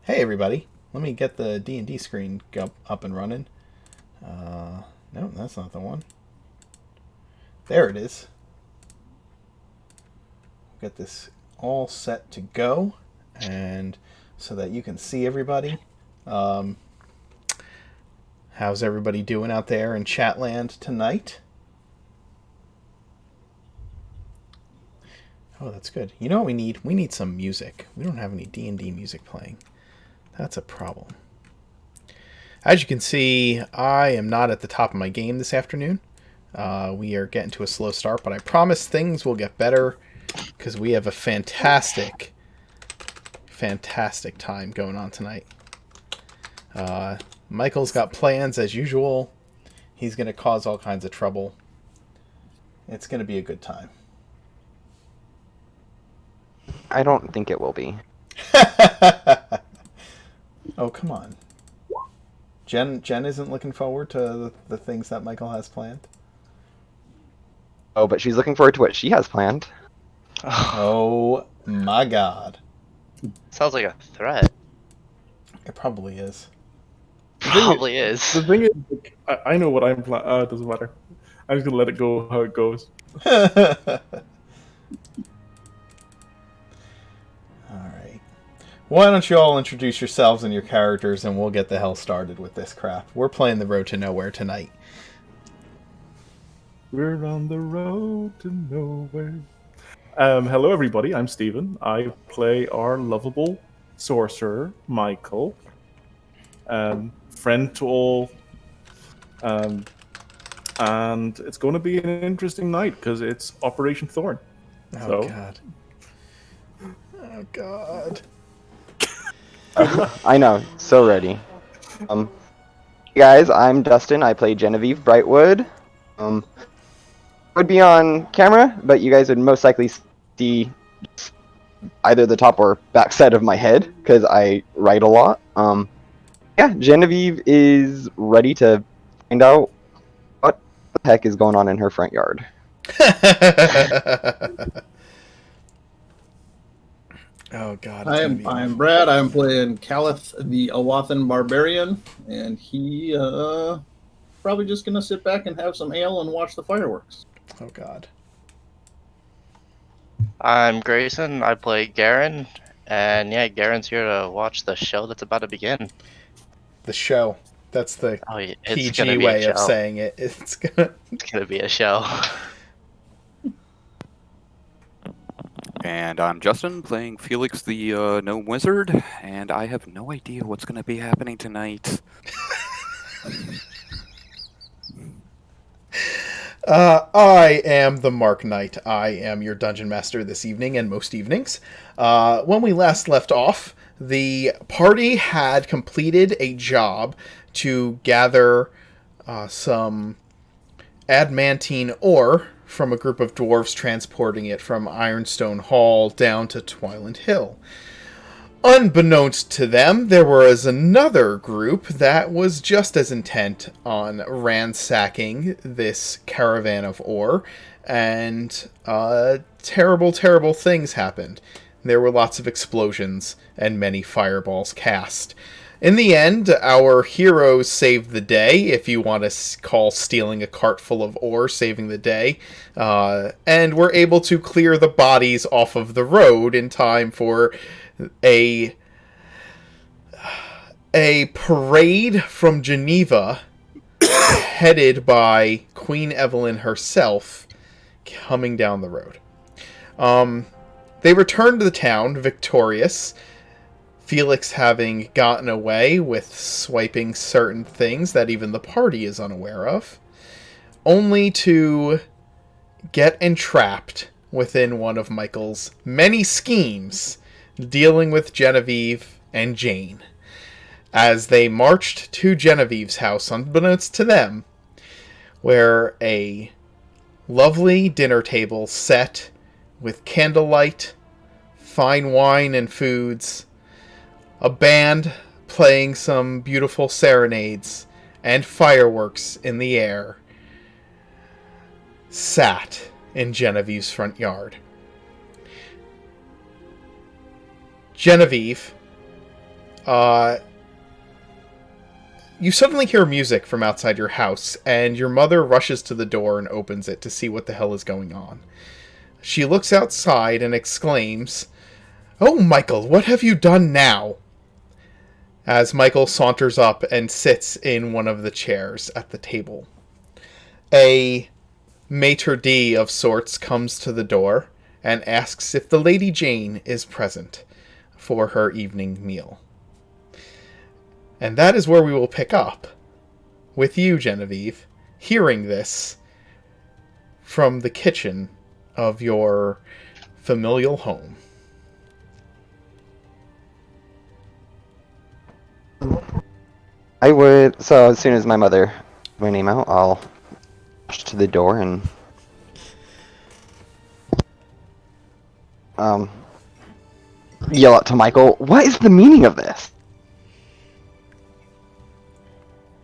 Hey everybody, let me get the D&D screen up and running. No, that's not the one. There it is. Get this all set to go, and so that you can see everybody. Um, how's everybody doing out there in Chatland tonight? Oh, that's good. You know what we need? We need some music. We don't have any D&D music playing. That's a problem. As you can see, I am not at the top of my game this afternoon. We are getting to a slow start, but I promise things will get better because we have a fantastic, fantastic time going on tonight. Michael's got plans as usual. He's going to cause all kinds of trouble. It's going to be a good time. I don't think it will be. Oh, come on. Jen isn't looking forward to the things that Michael has planned. Oh, but she's looking forward to what she has planned. Oh my god. Sounds like a threat. It probably is. Probably is. The thing is, like, I know what I'm planning. It doesn't matter. I'm just gonna let it go how it goes. Alright. Why don't you all introduce yourselves and your characters and we'll get the hell started with this crap. We're playing the Road to Nowhere tonight. We're on the road to nowhere. Hello, everybody. I'm Steven. I play our lovable sorcerer, Michael. Friend to all. And it's going to be an interesting night because it's Operation Thorn. Oh, God. Oh, God. I know, so ready. Hey guys, I'm Dustin. I play Genevieve Brightwood. Would be on camera, but you guys would most likely see either the top or back side of my head because I write a lot. Yeah, Genevieve is ready to find out what the heck is going on in her front yard. Oh, God. I'm Brad. I'm playing Caliph the Awathan Barbarian, and he probably just gonna sit back and have some ale and watch the fireworks. Oh, God. I'm Grayson. I play Garen. And yeah, Garen's here to watch the show that's about to begin. The show. That's the Oh, yeah, it's PG gonna be way a of show. saying it. It's gonna be a show. And I'm Justin, playing Felix the Gnome Wizard, and I have no idea what's going to be happening tonight. I am the Mark Knight. I am your dungeon master this evening and most evenings. When we last left off, the party had completed a job to gather some adamantine ore from a group of dwarves transporting it from Ironstone Hall down to Twiland Hill. Unbeknownst to them, there was another group that was just as intent on ransacking this caravan of ore, and terrible, terrible things happened. There were lots of explosions and many fireballs cast. In the end, our heroes saved the day, if you want to call stealing a cart full of ore saving the day, and were able to clear the bodies off of the road in time for a parade from Geneva headed by Queen Evelyn herself coming down the road. They returned to the town victorious, Felix having gotten away with swiping certain things that even the party is unaware of, only to get entrapped within one of Michael's many schemes dealing with Genevieve and Jane. As they marched to Genevieve's house, unbeknownst to them, where a lovely dinner table set with candlelight, fine wine and foods, a band playing some beautiful serenades, and fireworks in the air, sat in Genevieve's front yard. Genevieve, You suddenly hear music from outside your house, and your mother rushes to the door and opens it to see what the hell is going on. She looks outside and exclaims, "Oh, Michael, what have you done now?" As Michael saunters up and sits in one of the chairs at the table. A maitre d' of sorts comes to the door and asks if the Lady Jane is present for her evening meal. And that is where we will pick up with you, Genevieve, hearing this from the kitchen of your familial home. So as soon as my mother my name out, I'll rush to the door and yell out to Michael, "What is the meaning of this?"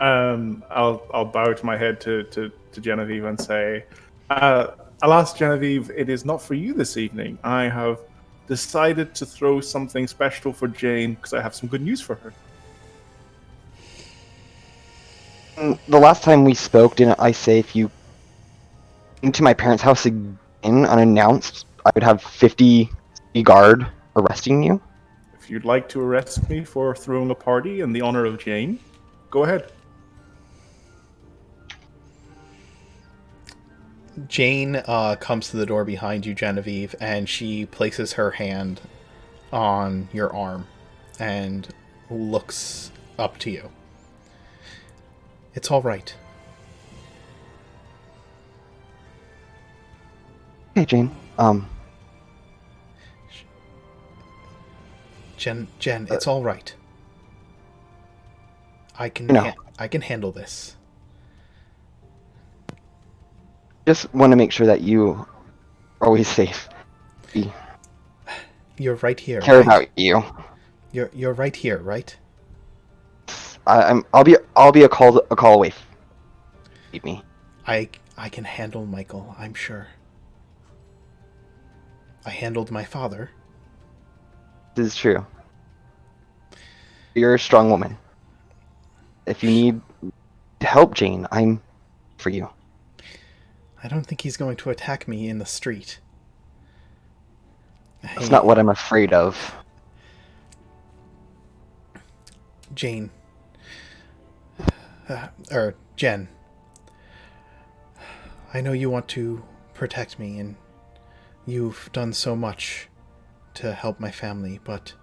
I'll bow to my head to Genevieve and say, alas, Genevieve, it is not for you this evening. I have decided to throw something special for Jane because I have some good news for her. The last time we spoke, didn't I say if you came to my parents' house again unannounced, I would have 50 guard arresting you? If you'd like to arrest me for throwing a party in the honor of Jane, go ahead. Jane comes to the door behind you, Genevieve, and she places her hand on your arm and looks up to you. It's all right. Hey, Jane. Jen, it's all right. I can handle this. Just want to make sure that you are always safe. You're right here. Care right? about you. You're right here, right? I'll be a call away. Keep me. I can handle Michael, I'm sure. I handled my father. This is true. You're a strong woman. If you need help, Jane, I'm for you. I don't think he's going to attack me in the street. That's not what I'm afraid of. Jane. Jen. I know you want to protect me, and you've done so much to help my family, but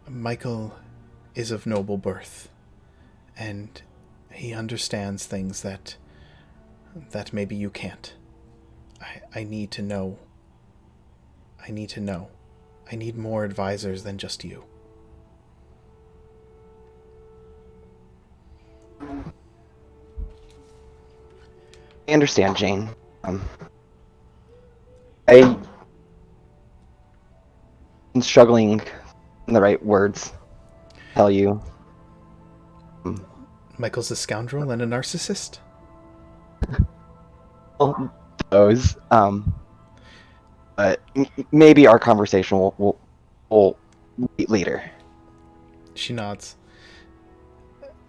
Michael is of noble birth, and he understands things that maybe you can't. I need to know. I need more advisors than just you. I understand, Jane. I'm struggling in the right words to tell you. Michael's a scoundrel and a narcissist? Well, those, but maybe our conversation will wait later. She nods.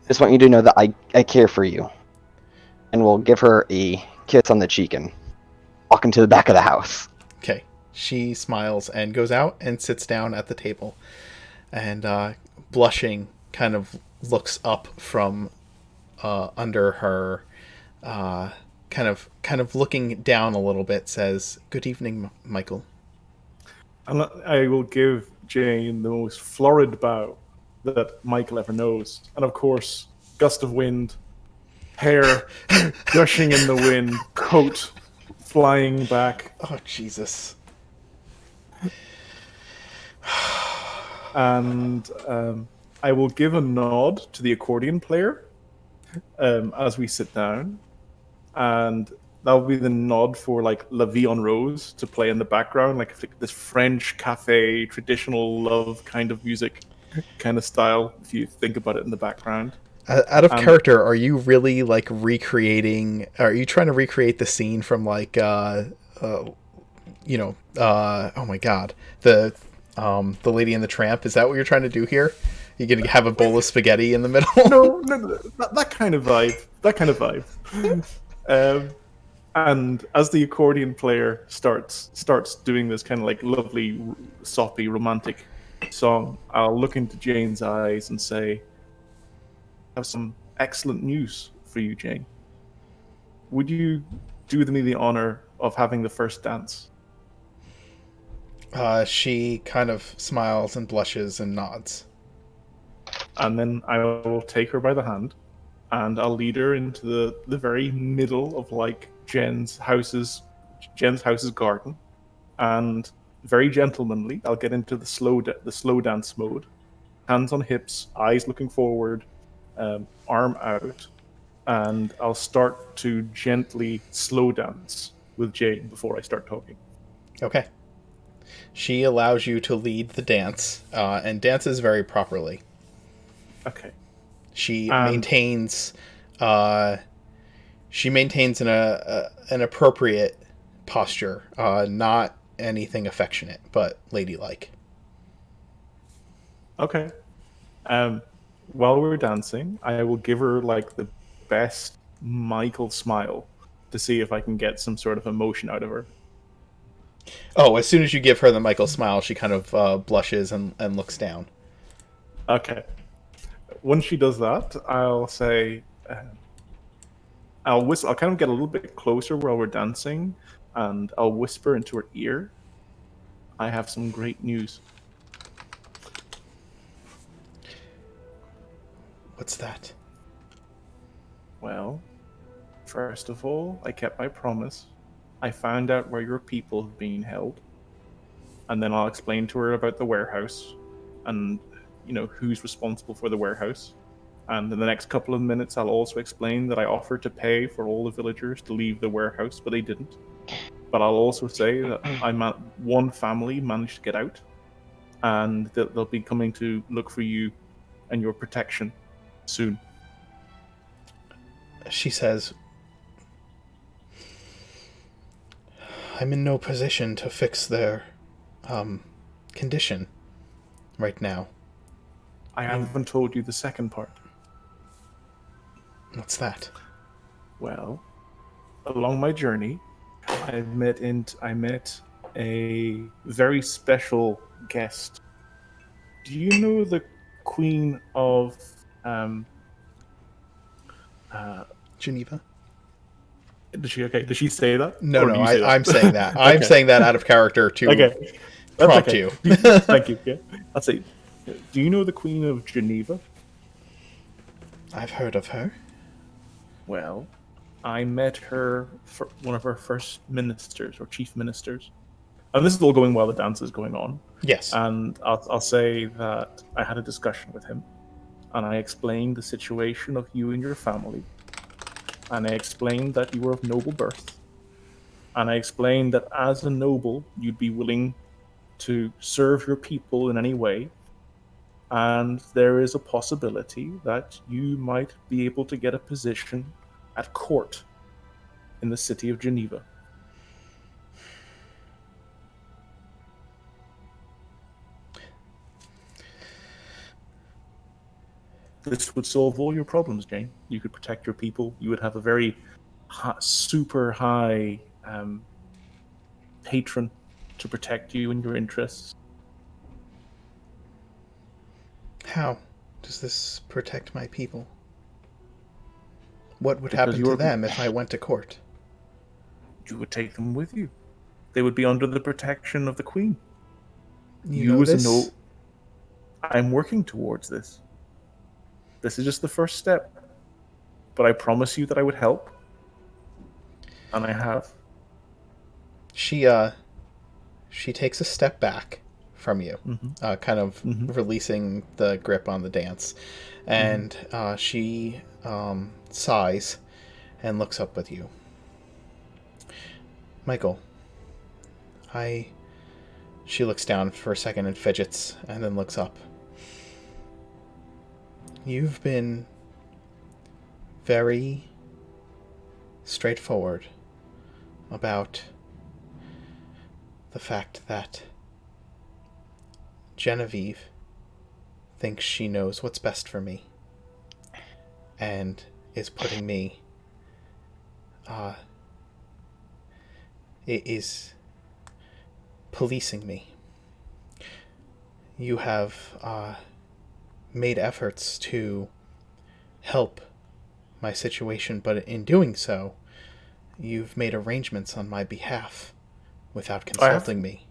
Just want you to know that I care for you. And we'll give her a kiss on the cheek and walk into the back of the house. Okay. She smiles and goes out and sits down at the table. And blushing, kind of looks up from under her, kind of looking down a little bit, says, "Good evening, Michael." And I will give Jane the most florid bow that Michael ever knows. And of course, gust of wind, hair gushing in the wind, coat flying back. Oh, Jesus. And I will give a nod to the accordion player as we sit down. And that'll be the nod for like La Vie en Rose to play in the background, like this French cafe, traditional love kind of music kind of style, if you think about it in the background. Out of character, are you really like recreating? Are you trying to recreate the scene from like, oh my God, the the Lady and the Tramp. Is that what you're trying to do here? You gonna have a bowl of spaghetti in the middle? No, that kind of vibe. That kind of vibe. And as the accordion player starts doing this kind of like lovely, soppy, romantic song, I'll look into Jane's eyes and say, "I have some excellent news for you, Jane. Would you do me the honor of having the first dance?" She kind of smiles and blushes and nods. And then I will take her by the hand, and I'll lead her into the very middle of like Jen's house's garden, and very gentlemanly, I'll get into the slow dance mode, hands on hips, eyes looking forward, arm out, and I'll start to gently slow dance with Jane before I start talking. Okay. She allows you to lead the dance, and dances very properly. Okay. She maintains an appropriate posture, not anything affectionate, but ladylike. Okay. While we're dancing, I will give her like the best Michael smile to see if I can get some sort of emotion out of her. Oh, as soon as you give her the Michael smile, she kind of blushes and looks down. Okay. Once she does that, I'll say, I'll whistle. I'll kind of get a little bit closer while we're dancing, and I'll whisper into her ear, "I have some great news." What's that? Well, first of all, I kept my promise. I found out where your people have been held, and then I'll explain to her about the warehouse, and who's responsible for the warehouse. And in the next couple of minutes, I'll also explain that I offered to pay for all the villagers to leave the warehouse, but they didn't. But I'll also say that one family managed to get out, and that they'll be coming to look for you and your protection soon. She says, I'm in no position to fix their condition right now. I haven't told you the second part. What's that? Well, along my journey, I met a very special guest. Do you know the Queen of Geneva? Did she say that? No, Or no, do you say that? I'm saying that. I'm Okay. saying that out of character to Okay. That's prompt okay. you. Thank you. Yeah. I'll say, do you know the Queen of Geneva? I've heard of her. Well, I met her for one of her first ministers or chief ministers. And this is all going while the dance is going on. Yes. And I'll say that I had a discussion with him, and I explained the situation of you and your family, and I explained that you were of noble birth, and I explained that as a noble, you'd be willing to serve your people in any way, and there is a possibility that you might be able to get a position at court in the city of Geneva. This would solve all your problems, Jane. You could protect your people. You would have a very super high patron to protect you and your interests. How does this protect my people? What would Because happen to them if I went to court? You would take them with you. They would be under the protection of the Queen. You know this? I'm working towards this. This is just the first step. But I promise you that I would help. And I have. She takes a step back from you, kind of releasing the grip on the dance, and she sighs and looks up with you. Michael, she looks down for a second and fidgets, and then looks up. You've been very straightforward about the fact that Genevieve thinks she knows what's best for me and is putting me, it is policing me. You have made efforts to help my situation, but in doing so, you've made arrangements on my behalf without consulting me.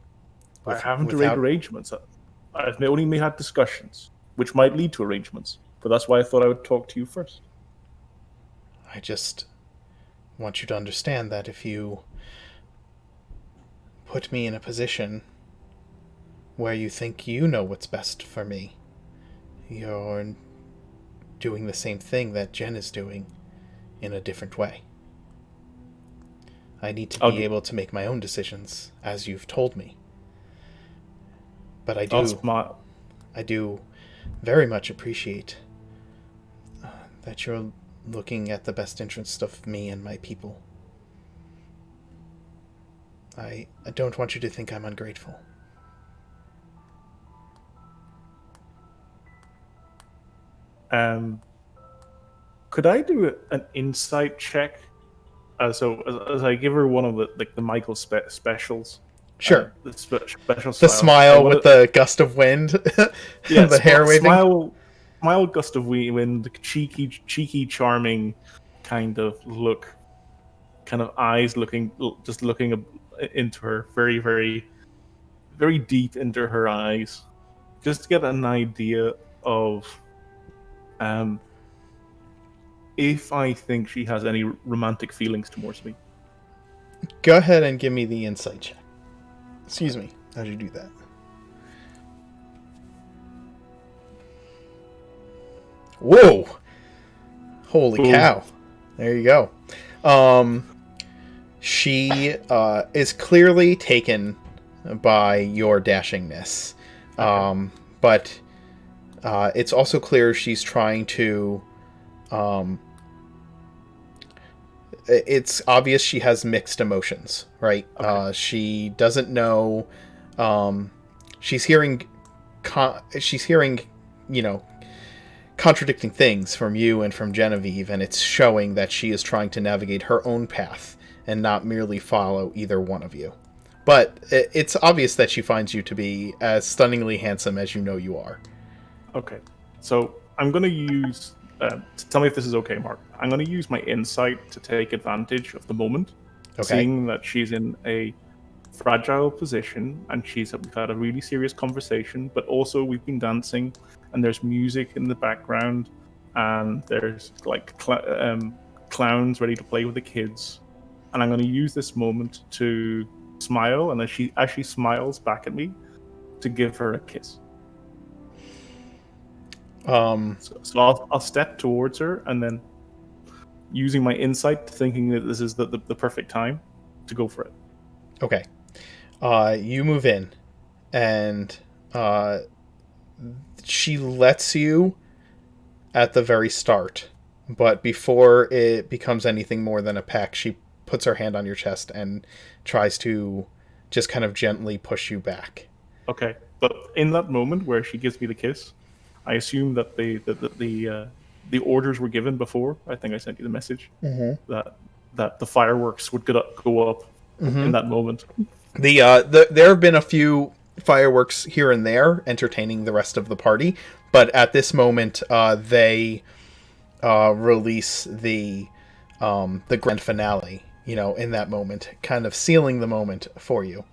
I haven't made arrangements. I've only had discussions, which might lead to arrangements. But that's why I thought I would talk to you first. I just want you to understand that if you put me in a position where you think you know what's best for me, you're doing the same thing that Jen is doing in a different way. I need to be able to make my own decisions, as you've told me. But I do very much appreciate that you're looking at the best interest of me and my people. I don't want you to think I'm ungrateful. Could I do an insight check? So as I give her one of the Michael specials. Sure. The special the smile with the gust of wind. Yeah, the hair waving. Smile, gust of wind, cheeky, charming kind of look, kind of eyes looking into her, very, very, very deep into her eyes, just to get an idea of if I think she has any romantic feelings towards me. Go ahead and give me the insight check. Excuse me. How'd you do that? Whoa! Holy cow. There you go. She is clearly taken by your dashingness. Okay. But it's also clear she's trying to... it's obvious she has mixed emotions, right? Okay. She doesn't know... she's hearing, contradicting things from you and from Genevieve, and it's showing that she is trying to navigate her own path and not merely follow either one of you. But it's obvious that she finds you to be as stunningly handsome as you know you are. Okay, so I'm going to use... tell me if this is okay, Mark. I'm going to use my insight to take advantage of the moment, seeing that she's in a fragile position and we've had a really serious conversation, but also we've been dancing and there's music in the background and there's clowns ready to play with the kids, and I'm going to use this moment to smile, and as she smiles back at me, to give her a kiss. So I'll step towards her, and then using my insight, thinking that this is the perfect time to go for it. Okay. You move in, and she lets you at the very start, but before it becomes anything more than a peck, she puts her hand on your chest and tries to just kind of gently push you back. Okay, but in that moment where she gives me the kiss, I assume that the orders were given before. I think I sent you the message that the fireworks would go up in that moment. There have been a few fireworks here and there entertaining the rest of the party, but at this moment they release the grand finale. In that moment, kind of sealing the moment for you.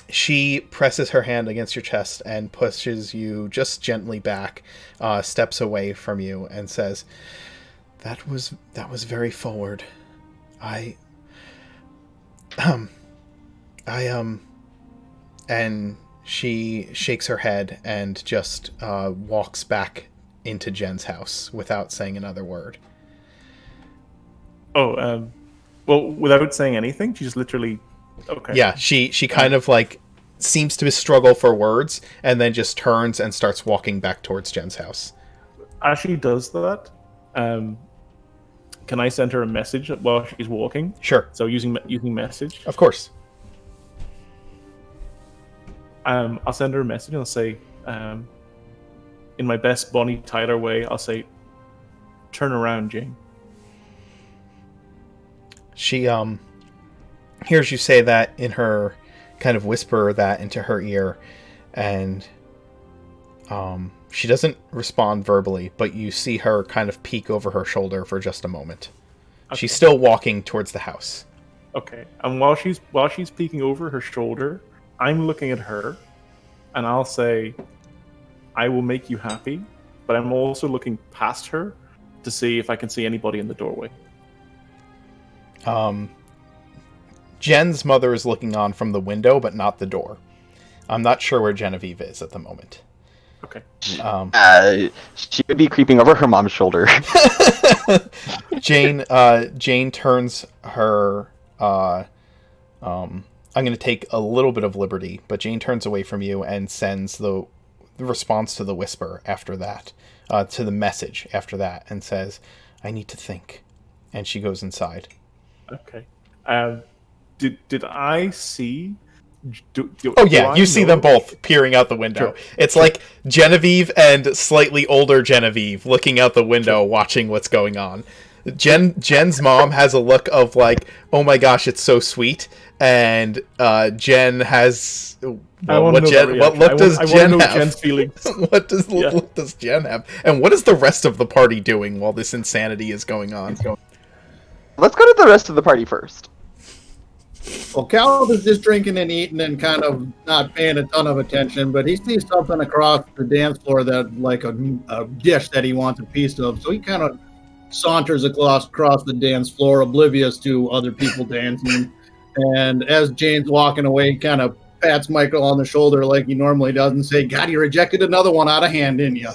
She presses her hand against your chest and pushes you just gently back, steps away from you, and says, That was very forward. And she shakes her head and just walks back into Jen's house without saying another word. Well, without saying anything, she just literally... Okay. Yeah, she kind of seems to struggle for words, and then just turns and starts walking back towards Jen's house. As she does that, can I send her a message while she's walking? Sure. So using message? Of course. I'll send her a message and I'll say, in my best Bonnie Tyler way, I'll say, "Turn around, Jane." She hears you say that in her, kind of whisper that into her ear, and she doesn't respond verbally, but you see her kind of peek over her shoulder for just a moment. Okay. She's still walking towards the house. Okay. And while she's peeking over her shoulder, I'm looking at her, and I'll say, "I will make you happy," but I'm also looking past her to see if I can see anybody in the doorway. Jen's mother is looking on from the window, but not the door. I'm not sure where Genevieve is at the moment. Okay. She would be creeping over her mom's shoulder. Jane turns her. I'm going to take a little bit of liberty, but Jane turns away from you and sends the response to the whisper after that, to the message after that, and says, "I need to think," and she goes inside. Okay. Did I see? Oh yeah, you see them both peering out the window. Sure. It's like Genevieve and slightly older Genevieve looking out the window, watching what's going on. Jen's mom has a look of like, "Oh my gosh, it's so sweet," and Jen has what look does Jen have? Jen's feelings. What look does Jen have? And what is the rest of the party doing while this insanity is going on? Let's go to the rest of the party first. Well, Cal is just drinking and eating and kind of not paying a ton of attention, but he sees something across the dance floor that, like a dish that he wants a piece of. So he kind of saunters across the dance floor, oblivious to other people dancing. And as Jane's walking away, he kind of pats Michael on the shoulder like he normally does and say, "God, you rejected another one out of hand, didn't you?"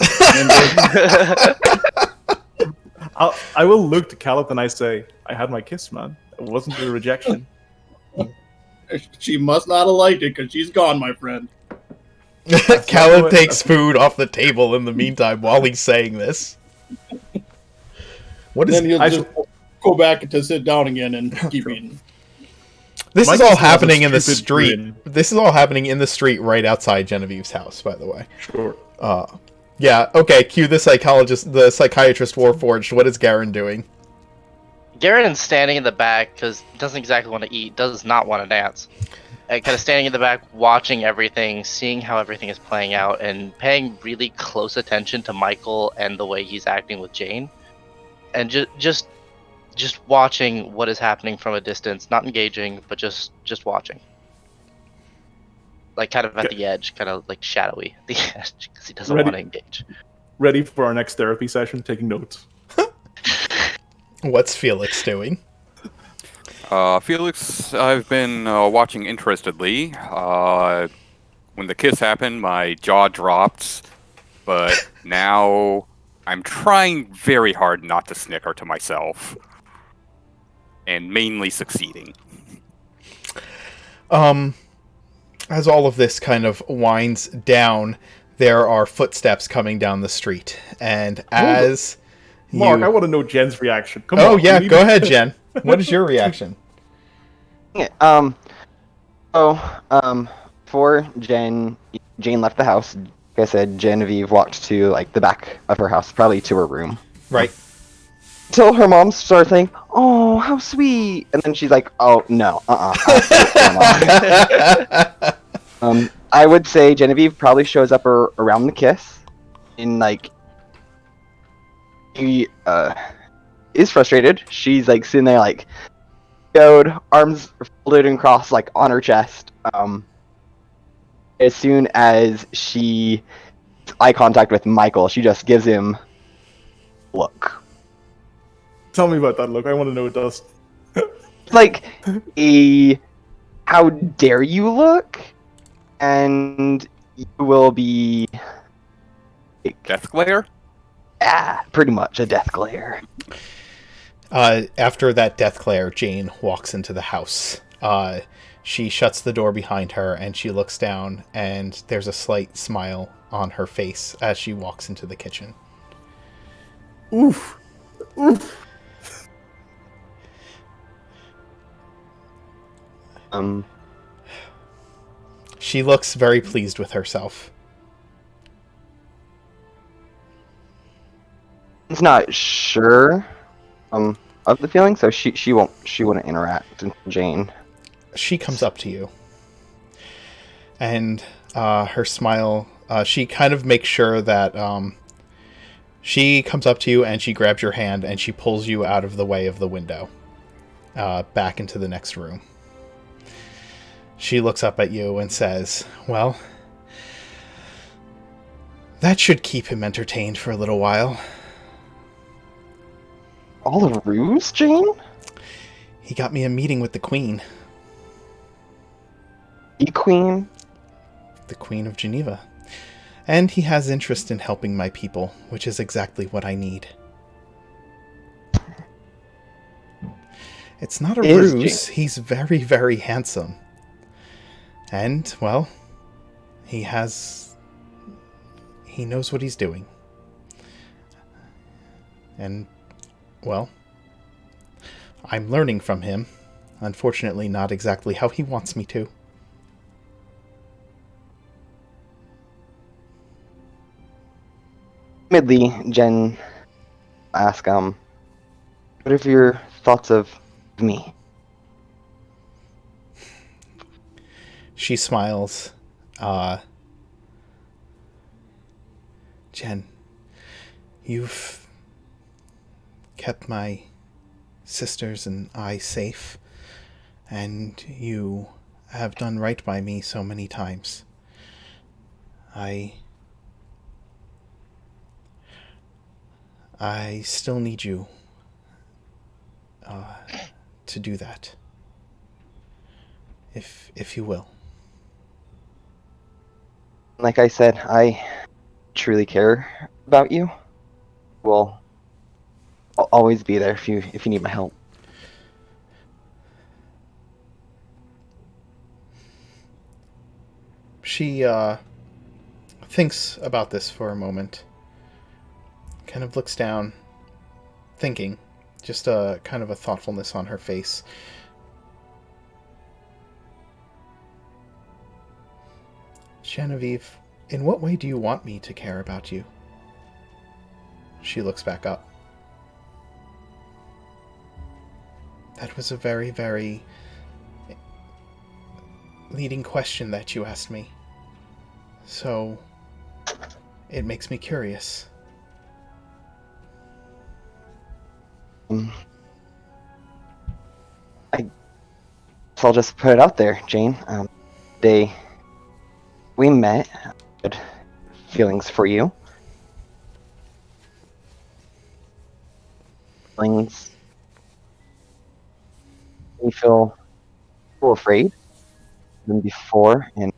I will look to Caliph and I say, "I had my kiss, man. It wasn't a rejection." She must not have liked it because she's gone, my friend. Caleb takes food off the table in the meantime while he's saying this. What is? Then he'll just go back to sit down again and keep eating. This Mike is all just has a happening in the stupid street. grin. This is all happening in the street right outside Genevieve's house, by the way. Sure. Yeah. Okay. Cue the psychiatrist Warforged. What is Garen doing? Garen's standing in the back because he doesn't exactly want to eat, does not want to dance. And kind of standing in the back, watching everything, seeing how everything is playing out, and paying really close attention to Michael and the way he's acting with Jane. And just watching what is happening from a distance, not engaging, but just watching. Like kind of at the edge, kind of like shadowy at the edge, because he doesn't want to engage. Ready for our next therapy session, taking notes. What's Felix doing? Felix, I've been watching interestedly. When the kiss happened, my jaw dropped, but now I'm trying very hard not to snicker to myself, and mainly succeeding. As all of this kind of winds down, there are footsteps coming down the street, and as Mark, I want to know Jen's reaction. Come on. Yeah, go ahead, Jen. What is your reaction? For Jane left the house. Like I said, Genevieve walked to like the back of her house, probably to her room. Right. Till her mom started saying, "Oh, how sweet," and then she's like, "Oh no, I would say Genevieve probably shows up around the kiss, in like. He is frustrated. She's like sitting there like arms folded and crossed like on her chest. As soon as she eye contact with Michael, she just gives him a look. Tell me about that look. I want to know what it does. Like how dare you look, and you will be Death glare? Pretty much a death glare. After that death glare, Jane walks into the house. She shuts the door behind her, and she looks down, and there's a slight smile on her face as she walks into the kitchen. Oof. She looks very pleased with herself. He's not sure of the feeling, so she wouldn't interact until Jane. She comes up to you, and her smile. She kind of makes sure that she comes up to you and she grabs your hand and she pulls you out of the way of the window, back into the next room. She looks up at you and says, "Well, that should keep him entertained for a little while." All a ruse, Jane? He got me a meeting with the Queen. The Queen? The Queen of Geneva. And he has interest in helping my people, which is exactly what I need. It's not a ruse. He's very, very handsome. And, well, he knows what he's doing. And, well, I'm learning from him. Unfortunately, not exactly how he wants me to. Midly, Jen ask, what are your thoughts of me? She smiles. Jen, you've kept my sisters and I safe, and you have done right by me so many times. I still need you to do that, if you will. Like I said, I truly care about you. Well, I'll always be there if you need my help. She thinks about this for a moment. Kind of looks down, thinking. Just a kind of a thoughtfulness on her face. Genevieve, in what way do you want me to care about you? She looks back up. That was a very, very leading question that you asked me. So, it makes me curious. I'll just put it out there, Jane. We met. Good feelings for you. Feelings. You feel a little afraid than before, and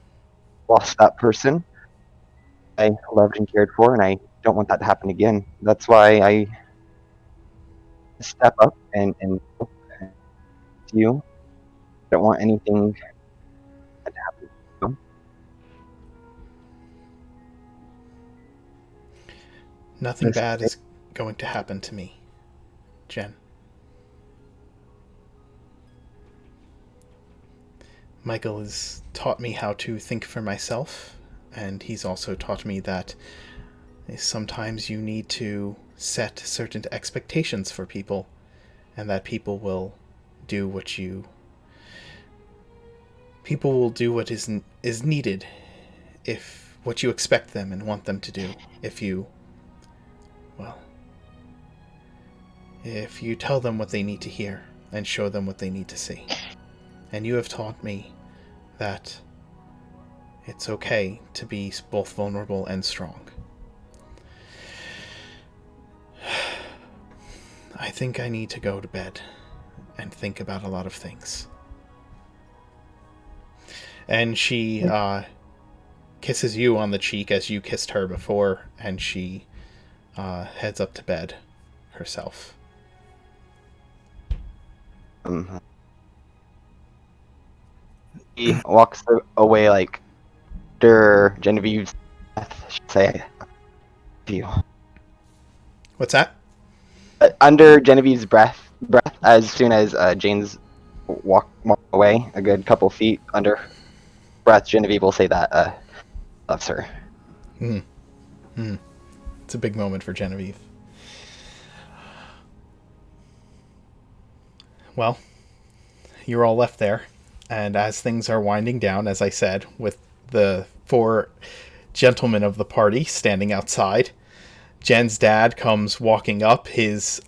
lost that person I loved and cared for, and I don't want that to happen again. That's why I step up and look to you. I don't want anything to happen to you. Nothing bad is going to happen to me, Jen. Michael has taught me how to think for myself, and he's also taught me that sometimes you need to set certain expectations for people, and that people will do what is needed, if what you expect them and want them to do, if you tell them what they need to hear and show them what they need to see. And you have taught me that it's okay to be both vulnerable and strong. I think I need to go to bed and think about a lot of things. And she kisses you on the cheek as you kissed her before, and she heads up to bed herself. He walks away like after Genevieve's death. She'll say, "You." What's that? Under Genevieve's breath, as soon as Jane's walk away a good couple feet under breath, Genevieve will say that loves her. It's a big moment for Genevieve. Well, you're all left there, and as things are winding down, as I said, with the 4 gentlemen of the party standing outside, Jen's dad comes walking up. His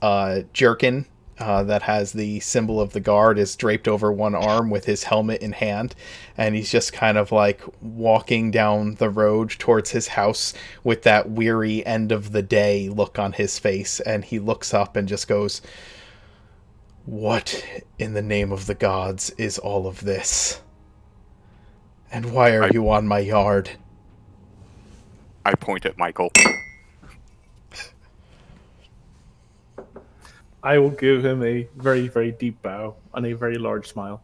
jerkin that has the symbol of the guard is draped over one arm with his helmet in hand, and he's just kind of like walking down the road towards his house with that weary end of the day look on his face, and he looks up and just goes, "What in the name of the gods is all of this? And why are you on my yard?" I point at Michael. I will give him a very, very deep bow and a very large smile.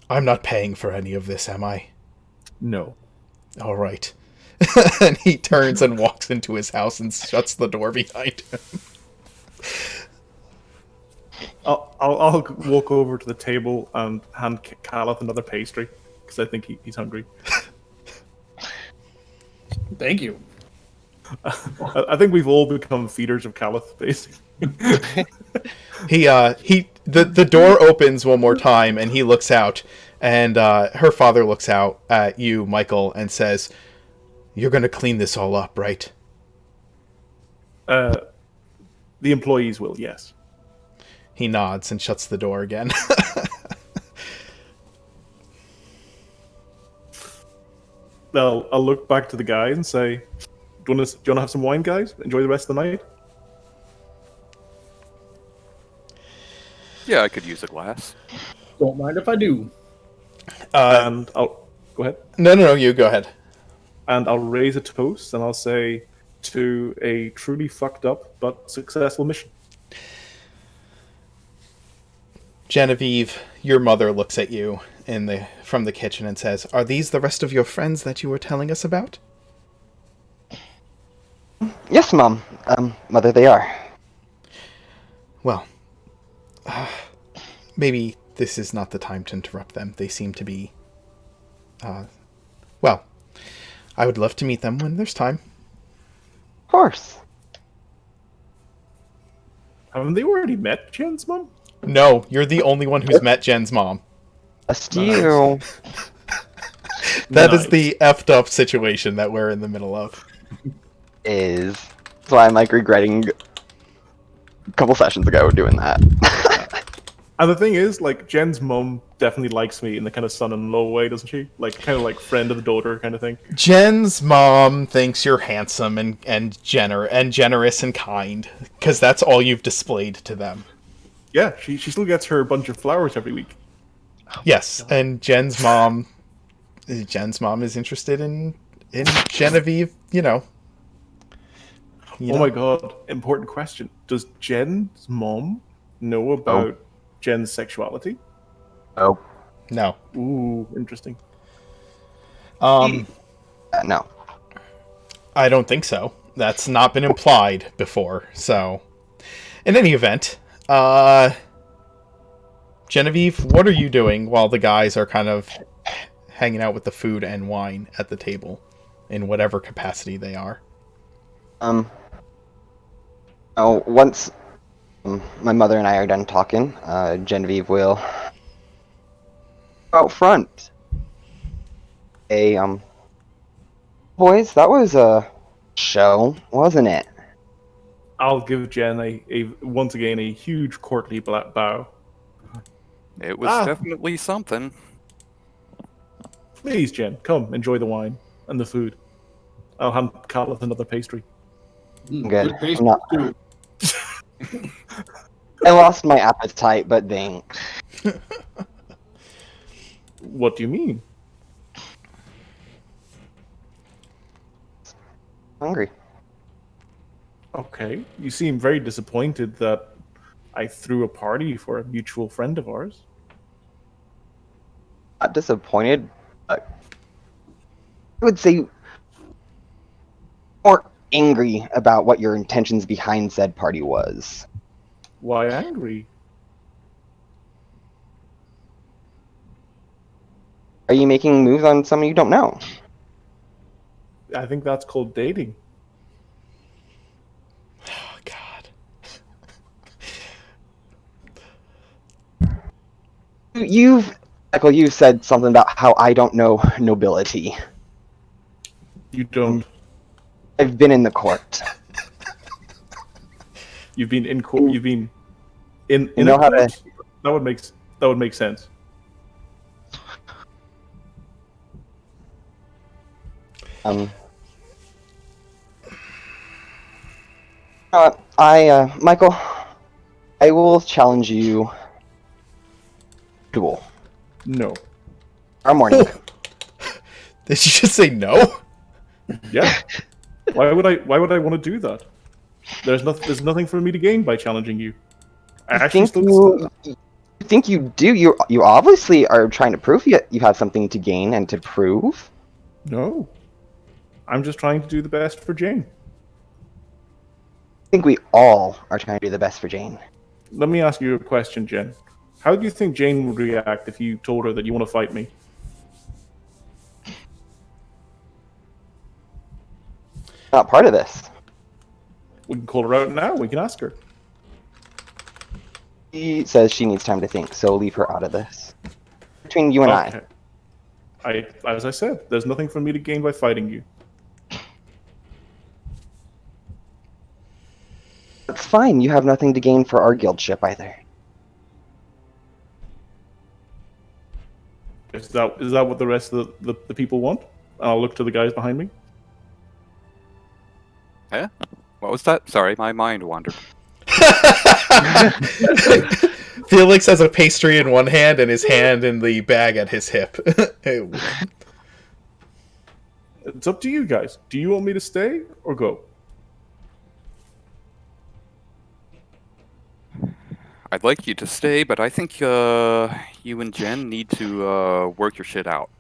"I'm not paying for any of this, am I?" No. "All right." And he turns and walks into his house and shuts the door behind him. I'll walk over to the table and hand Caliph another pastry because I think he's hungry. Thank you. I think we've all become feeders of Caliph, basically. The door opens one more time and he looks out, and her father looks out at you, Michael, and says, "You're going to clean this all up, right?" The employees will, yes. He nods and shuts the door again. I'll look back to the guys and say, do you want to have some wine, guys? Enjoy the rest of the night? Yeah, I could use a glass. Don't mind if I do. And I'll... Go ahead. No, you go ahead. And I'll raise a toast and I'll say, to a truly fucked up but successful mission. Genevieve, your mother looks at you from the kitchen and says, "Are these the rest of your friends that you were telling us about?" Yes, Mom. Mother, they are. Well, maybe this is not the time to interrupt them. They seem to be... well, I would love to meet them when there's time. Of course. Haven't they already met Jen's mom? No, you're the only one who's met Jen's mom. A steal. That is the effed up situation that we're in the middle of. That's why I'm like regretting a couple sessions ago doing that. And the thing is, like, Jen's mom definitely likes me in the kind of son-in-law way, doesn't she? Like, kind of like friend of the daughter kind of thing. Jen's mom thinks you're handsome and generous and kind, because that's all you've displayed to them. Yeah, she still gets her bunch of flowers every week. Yes, and Jen's mom is interested in Genevieve, you know. Oh my god, important question. Does Jen's mom know about Jen's sexuality? Oh. No. Ooh, interesting. No. I don't think so. That's not been implied before, so... In any event, Genevieve, what are you doing while the guys are kind of hanging out with the food and wine at the table, in whatever capacity they are? Once my mother and I are done talking, Genevieve will out front. Boys, that was a show, wasn't it? I'll give Jen once again a huge courtly bow. It was definitely something. Please, Jen, come enjoy the wine and the food. I'll hand Caliph another pastry. Good. Taste I'm not- too. I lost my appetite, but thanks. What do you mean? Hungry. Okay, you seem very disappointed that I threw a party for a mutual friend of ours. Not disappointed, but I would say more angry about what your intentions behind said party was. Why angry? are you making moves on someone you don't know? I think that's called dating. Oh, God. Michael, you've said something about how I don't know nobility. You don't. I've been in the court. You've been in court. You've been in You know a how court. to- That would make sense. Michael, I will challenge you. Duel. No. Tomorrow morning. Did you just say no? Yeah. Why would I want to do that? There's nothing for me to gain by challenging you. I actually You think you do? You obviously are trying to prove you have something to gain and to prove. No. I'm just trying to do the best for Jane. I think we all are trying to do the best for Jane. Let me ask you a question, Jen. How do you think Jane would react if you told her that you want to fight me? Not part of this. We can call her out now. We can ask her. She says she needs time to think, so leave her out of this. Between you and I. As I said, there's nothing for me to gain by fighting you. That's fine. You have nothing to gain for our guildship either. Is that what the rest of the people want? I'll look to the guys behind me. Huh? What was that? Sorry, my mind wandered. Felix has a pastry in one hand and his hand in the bag at his hip. It's up to you guys. Do you want me to stay or go? I'd like you to stay, but I think you and Jen need to work your shit out.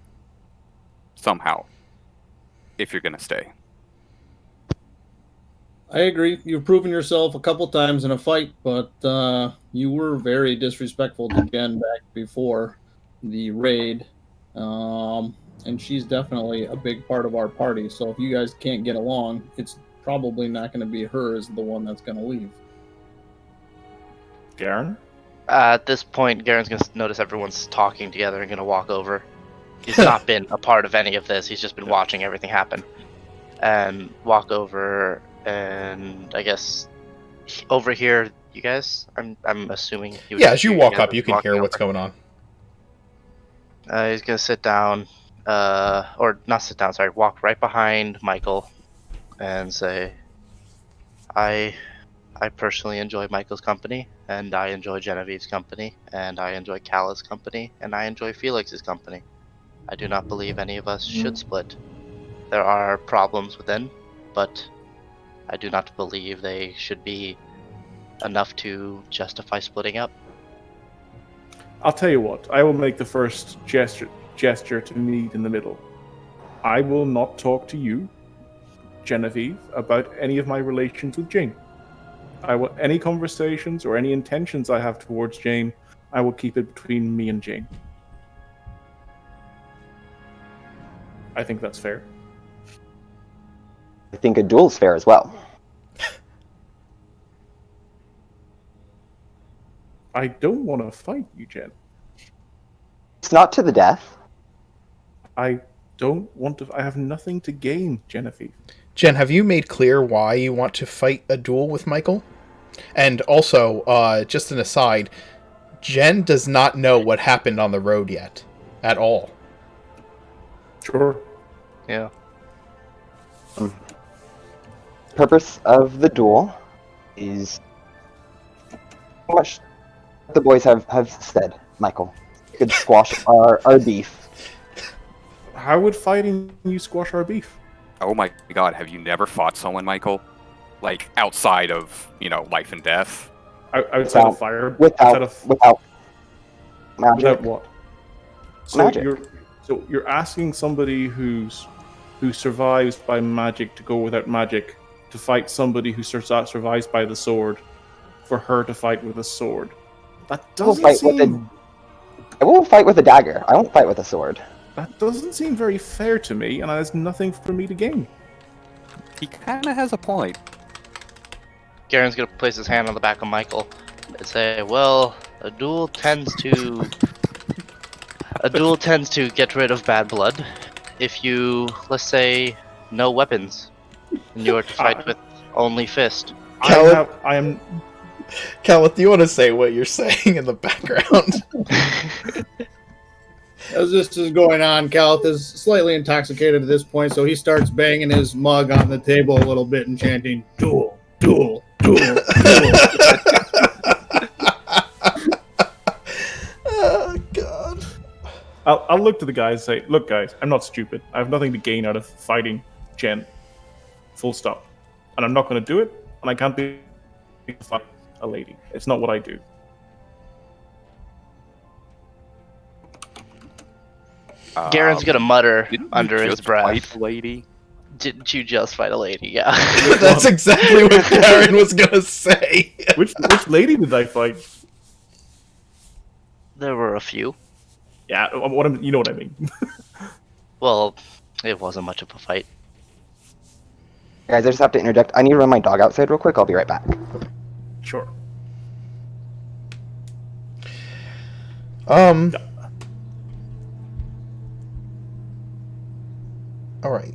Somehow. If you're gonna stay. I agree. You've proven yourself a couple times in a fight, but you were very disrespectful to Jen back before the raid. And she's definitely a big part of our party. So if you guys can't get along, it's probably not going to be her as the one that's going to leave. Garen? At this point, Garen's gonna notice everyone's talking together and gonna walk over. He's not been a part of any of this. He's just been watching everything happen, and walk over. And I guess over here, you guys. I'm assuming. Yeah, as you walk up, you can hear what's going on. He's gonna sit down, or not sit down. Sorry, walk right behind Michael, and say, I personally enjoy Michael's company, and I enjoy Genevieve's company, and I enjoy Cala's company, and I enjoy Felix's company. I do not believe any of us should split. There are problems within, but I do not believe they should be enough to justify splitting up. I'll tell you what. I will make the first gesture to meet in the middle. I will not talk to you, Genevieve, about any of my relations with Jane. Any conversations or any intentions I have towards Jane, I will keep it between me and Jane. I think that's fair. I think a duel's fair as well. I don't want to fight you, Jen. It's not to the death. I don't want to. I have nothing to gain, Genevieve. Jen, have you made clear why you want to fight a duel with Michael? And also, just an aside, Jen does not know what happened on the road yet. At all. Sure. Yeah. Purpose of the duel is how much the boys have said, Michael. You could squash our beef. How would fighting you squash our beef? Oh my god, have you never fought someone, Michael? Like, outside of, life and death? Outside of fire? Without magic? Without what? So Magic. You're asking somebody who survives by magic to go without magic to fight somebody who survives by the sword for her to fight with a sword. That doesn't seem... I will fight with a dagger. I won't fight with a sword. That doesn't seem very fair to me, and there's nothing for me to gain. He kind of has a point. Garen's gonna place his hand on the back of Michael and say, "Well, a duel tends to get rid of bad blood. If you, let's say, no weapons, and you are to fight with only fist." I am. Calith, do you want to say what you're saying in the background? As this is going on, Calith is slightly intoxicated at this point, so he starts banging his mug on the table a little bit and chanting, "Duel, duel, duel, duel." Oh, God. I'll look to the guys and say, "Look, guys, I'm not stupid. I have nothing to gain out of fighting Jen. Full stop. And I'm not going to do it, and I can't be fight a lady. It's not what I do." Garen's gonna mutter Didn't you under his just breath. fight a lady? Didn't you just fight a lady? Yeah. That's exactly what Garen was going to say. Which lady did I fight? There were a few. Yeah, you know what I mean. Well, it wasn't much of a fight. Guys, I just have to interject. I need to run my dog outside real quick. I'll be right back. Sure. All right.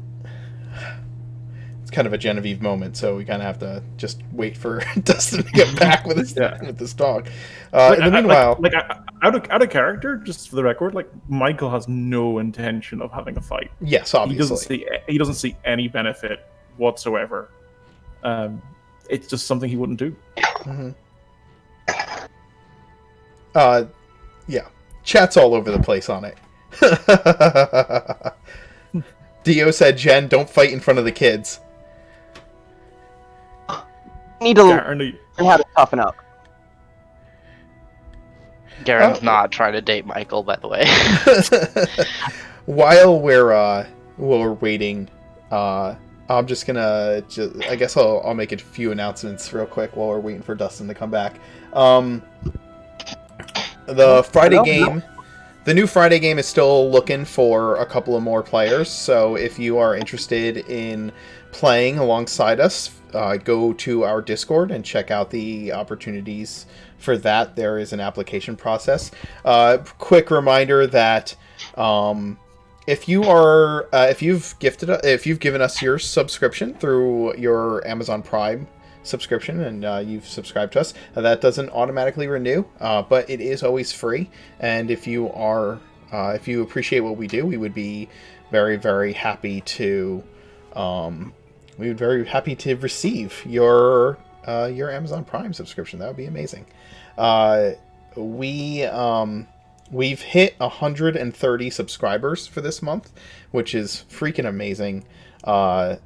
It's kind of a Genevieve moment, so we kind of have to just wait for Dustin to get back with his dog. In the meanwhile, out of character, just for the record, like Michael has no intention of having a fight. yes, obviously. He doesn't see any benefit whatsoever. It's just something he wouldn't do. Mm-hmm. Yeah. Chat's all over the place on it. Dio said, "Jen, don't fight in front of the kids." Need to Garen, learn how to toughen up. Garen's not trying to date Michael, by the way. While we're waiting, I'm just gonna I guess I'll make a few announcements real quick while we're waiting for Dustin to come back. The Friday game, the new Friday game is still looking for a couple of more players. So if you are interested in playing alongside us, go to our Discord and check out the opportunities for that. There is an application process. Quick reminder that if you've given us your subscription through your Amazon Prime subscription and you've subscribed to us, that doesn't automatically renew, but it is always free. And if you appreciate what we do, we would be very, very happy to receive your Amazon Prime subscription. That would be amazing. We've hit 130 subscribers for this month, which is freaking amazing. I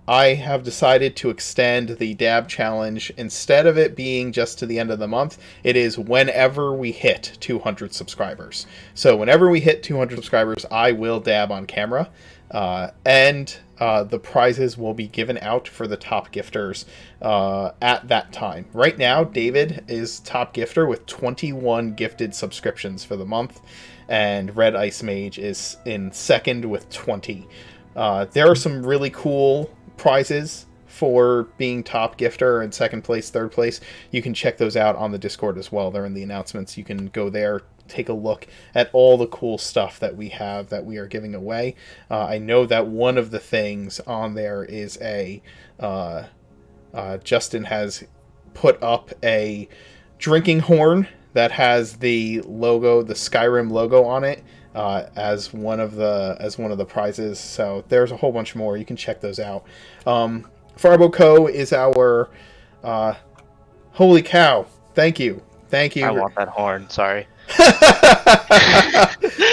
have decided to extend the dab challenge. Instead of it being just to the end of the month, it is whenever we hit 200 subscribers. So whenever we hit 200 subscribers, I will dab on camera, and the prizes will be given out for the top gifters at that time. Right now, David is top gifter with 21 gifted subscriptions for the month, and Red Ice Mage is in second with 20. There are some really cool prizes for being top gifter and second place, third place. You can check those out on the Discord as well. They're in the announcements. You can go there, take a look at all the cool stuff that we have that we are giving away. I know that one of the things on there is Justin has put up a drinking horn that has the logo, the Skyrim logo on it, as one of the prizes. So there's a whole bunch more. You can check those out. Farbo Co is our holy cow. Thank you. I want that horn. Sorry.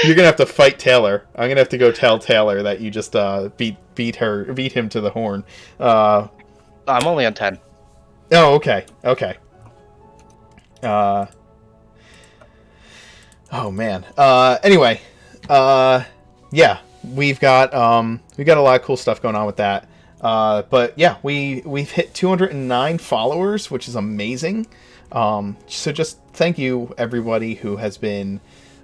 You're gonna have to fight Taylor. I'm gonna have to go tell Taylor that you just beat him to the horn. I'm only on 10. Oh, okay. Oh man. Anyway, yeah, we've got a lot of cool stuff going on with that. But yeah, we've hit 209 followers, which is amazing. So just thank you everybody who has been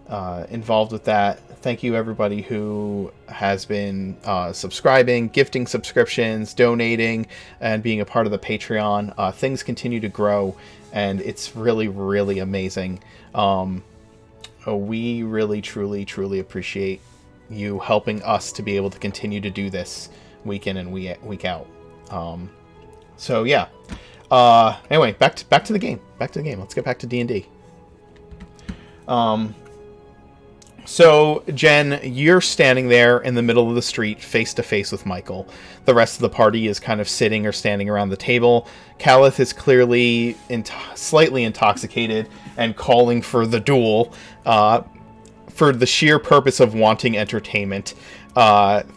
involved with that. Thank you, everybody who has been subscribing, gifting subscriptions, donating, and being a part of the Patreon. Things continue to grow, and it's really, really amazing. We really, truly, truly appreciate you helping us to be able to continue to do this week in and week out. So yeah. Anyway, back to the game. Let's get back to D&D. So, Jen, you're standing there in the middle of the street, face to face with Michael. The rest of the party is kind of sitting or standing around the table. Calith is clearly slightly intoxicated and calling for the duel for the sheer purpose of wanting entertainment.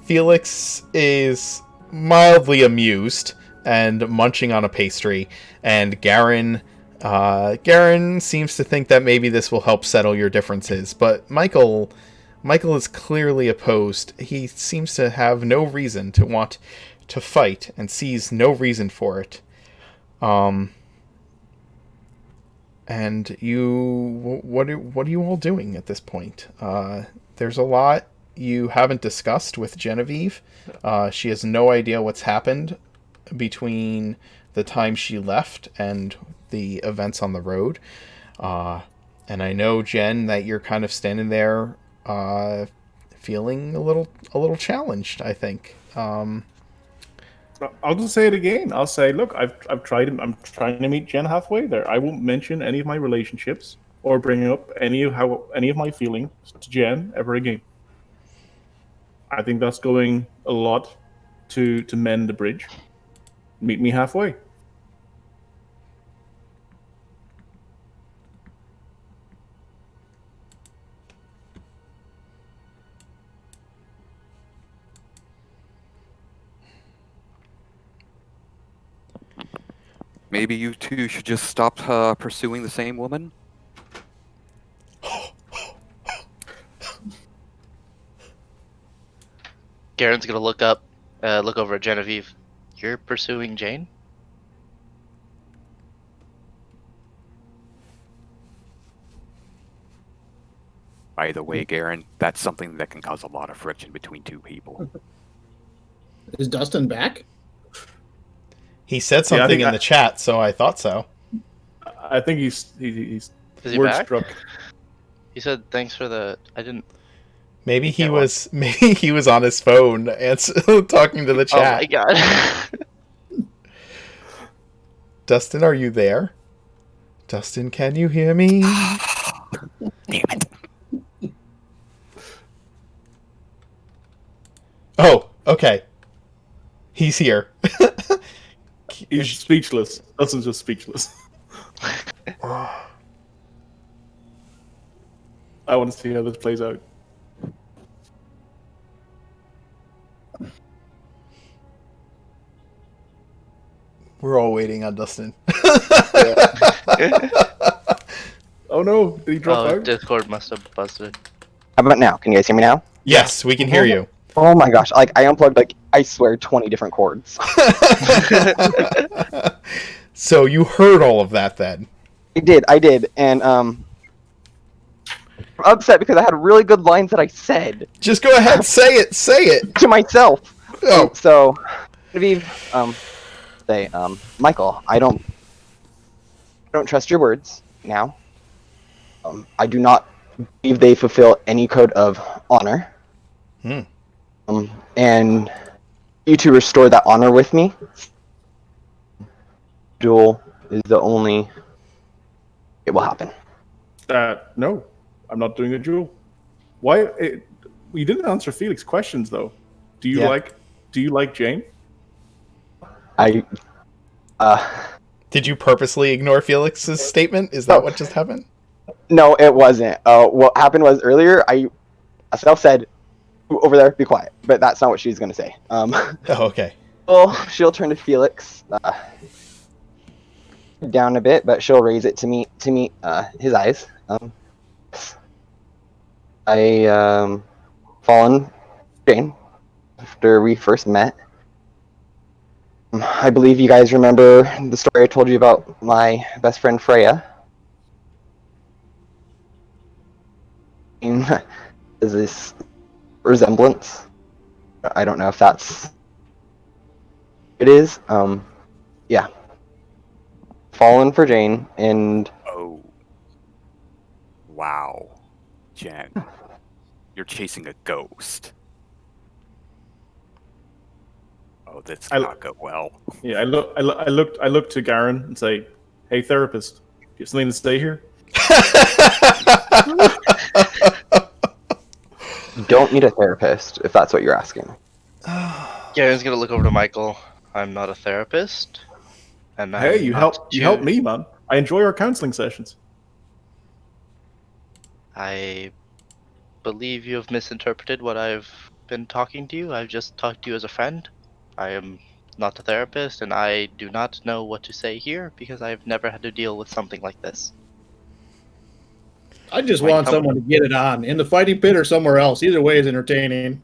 Felix is mildly amused and munching on a pastry, and Garen seems to think that maybe this will help settle your differences, but Michael is clearly opposed. He seems to have no reason to want to fight and sees no reason for it. And what are you all doing at this point? There's a lot you haven't discussed with Genevieve. She has no idea what's happened between the time she left and the events on the road. And I know, Jen, that you're kind of standing there feeling a little challenged, I think. I'll just say it again. I'll say, look, I've tried. I'm trying to meet Jen halfway there. I won't mention any of my relationships or bring up any of my feelings to Jen ever again. I think that's going a lot to mend the bridge. Meet me halfway. Maybe you two should just stop pursuing the same woman? Garen's gonna look over at Genevieve. You're pursuing Jane? By the way, Garen, that's something that can cause a lot of friction between two people. Is Dustin back? He said something in the chat, so I thought so. I think he's Is he word back? struck. He said thanks for the. I didn't. Maybe he was on his phone and talking to the chat. Oh my god. Dustin, are you there? Dustin, can you hear me? Damn it. Oh, okay. He's here. He's speechless. Dustin's just speechless. I want to see how this plays out. We're all waiting on Dustin. Oh no, did he drop out? Discord must have busted. How about now? Can you guys hear me now? Yes, we can hear you. Oh my gosh, like I unplugged I swear 20 different cords. So you heard all of that then? I did, and I'm upset because I had really good lines that I said. Just go ahead, say it. To myself. Oh. So, Genevieve, Michael, I don't trust your words now. I do not believe they fulfill any code of honor. And you to restore that honor with me. Duel is the only. It will happen. No, I'm not doing a duel. Why? You didn't answer Felix's questions though. Do you like Jane? Did you purposely ignore Felix's statement? Is that what just happened? No, it wasn't. What happened was earlier I said, over there, be quiet. But that's not what she was going to say. Oh, okay. Well, she'll turn to Felix down a bit, but she'll raise it to meet his eyes. I fallen Jane after we first met. I believe you guys remember the story I told you about my best friend Freya. Is this resemblance? I don't know if that's it is. Yeah. Fallen for Jane, and Oh. Wow. Jen. You're chasing a ghost. Oh, this I- cannot go well. Yeah, I look to Garen and say, "Hey, therapist, you have something to say here?" you don't need a therapist if that's what you're asking. Garen's gonna look over to Michael. I'm not a therapist, and Hey, I'm you not help me, man. I enjoy our counseling sessions. I believe you have misinterpreted what I've been talking to you. I've just talked to you as a friend. I am not a therapist, and I do not know what to say here because I've never had to deal with something like this. I just My want com- someone to get it on in the fighting pit or somewhere else. Either way is entertaining.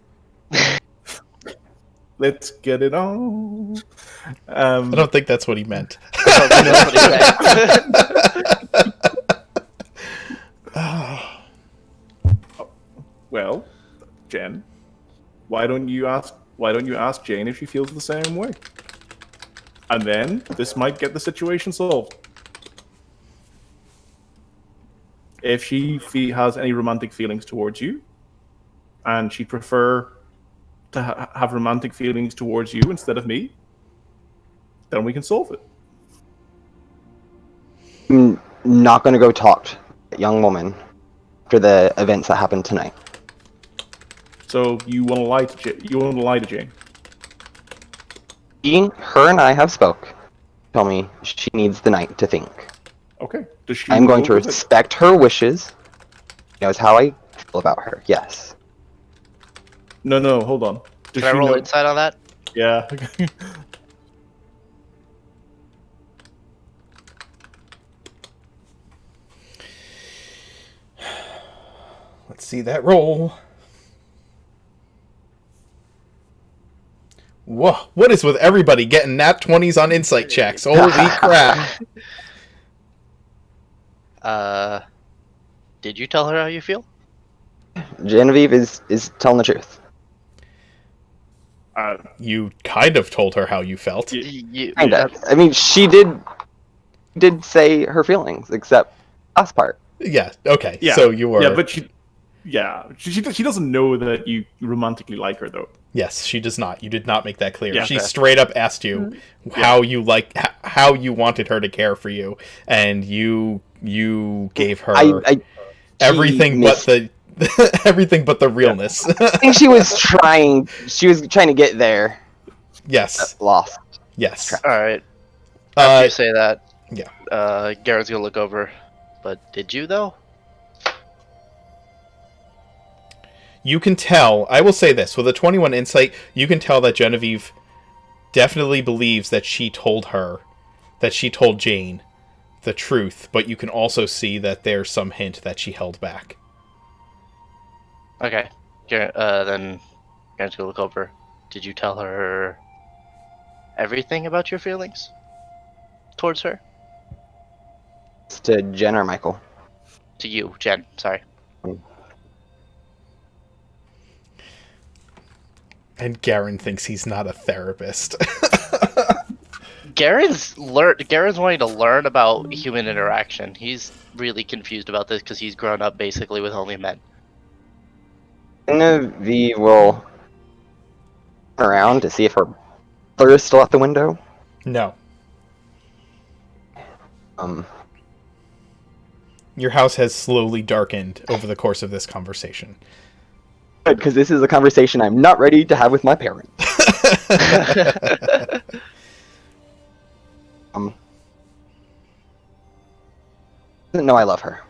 Let's get it on. I don't think that's what he meant. I don't think that's what he said. Well, Jen, why don't you ask Jane if she feels the same way? And then this might get the situation solved. If she has any romantic feelings towards you, and she'd prefer to have romantic feelings towards you instead of me, then we can solve it. I'm not going to go talk to that young woman after the events that happened tonight. So you want to lie to Jane? Her and I have spoke. Tell me she needs the night to think. Okay. Does she? I'm going to approve of it? respect her wishes. She knows how I feel about her. Yes. No, hold on. Does Can I she roll know? insight on that? Yeah. Let's see that roll. Whoa, what is with everybody getting nat 20s on insight checks? Holy crap. Did you tell her how you feel? Genevieve is telling the truth. You kind of told her how you felt. Kinda. I mean, she did say her feelings, except last part. Yeah, okay. Yeah. So you were... Yeah, but she doesn't know that you romantically like her, though. Yes, she does not. You did not make that clear. Yeah, She okay. straight up asked you how you how you wanted her to care for you, and you gave her everything but the everything but the realness. I think she was trying to get there. Yes. Lost. Yes. All right. After Uh, you say that, yeah. Garrett's gonna look over. But did you though? You can tell, I will say this, with a 21 insight, you can tell that Genevieve definitely believes that she told Jane the truth, but you can also see that there's some hint that she held back. Okay. Then Garrett's gonna look over. Did you tell her everything about your feelings towards her? It's to Jen or Michael. To you, Jen. Sorry. And Garen thinks he's not a therapist. Garen's wanting to learn about human interaction. He's really confused about this because he's grown up basically with only men. Genevieve will turn around to see if her brother is still at the window. No. Um, Your house has slowly darkened over the course of this conversation. because this is a conversation I'm not ready to have with my parents. Doesn't know I love her.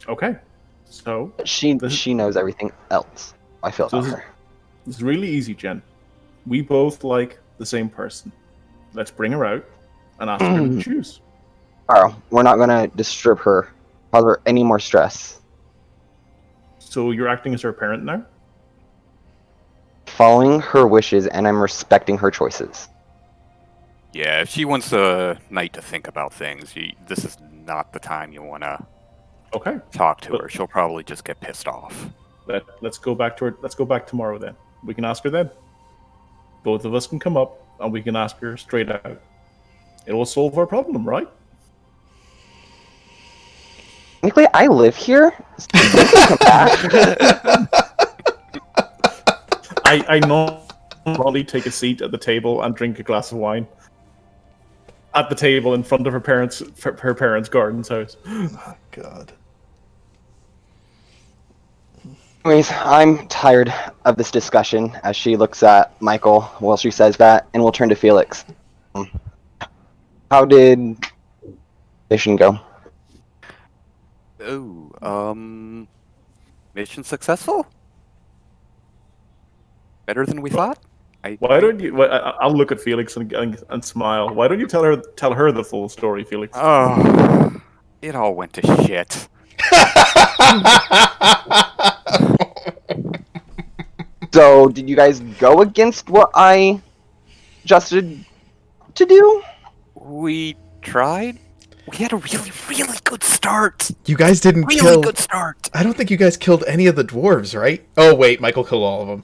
Okay. So She knows everything else I feel So about this is- her. it's really easy, Jen. We both like the same person. Let's bring her out and ask her to choose. Carl, we're not gonna disturb her, cause her any more stress. So you're acting as her parent now? Following her wishes, and I'm respecting her choices. Yeah, if she wants a night to think about things, this is not the time you want to Okay. talk to her. She'll probably just get pissed off. Let's go back to her. Let's go back tomorrow then. We can ask her then. Both of us can come up and we can ask her straight out. It will solve our problem, right? Technically, I live here. So you can come back. I normally take a seat at the table and drink a glass of wine at the table in front of her parents' garden's house. Oh, God. Anyways, I'm tired of this discussion as she looks at Michael while she says that, and we'll turn to Felix. How did mission go? Oh, mission successful? Better than we thought? Why don't you? I'll look at Felix and smile. Why don't you tell her the full story, Felix? Oh, it all went to shit. So, did you guys go against what I suggested to do? We tried. We had a really, really good start. You guys didn't Really kill... good start. I don't think you guys killed any of the dwarves, right? Oh, wait, Michael killed all of them.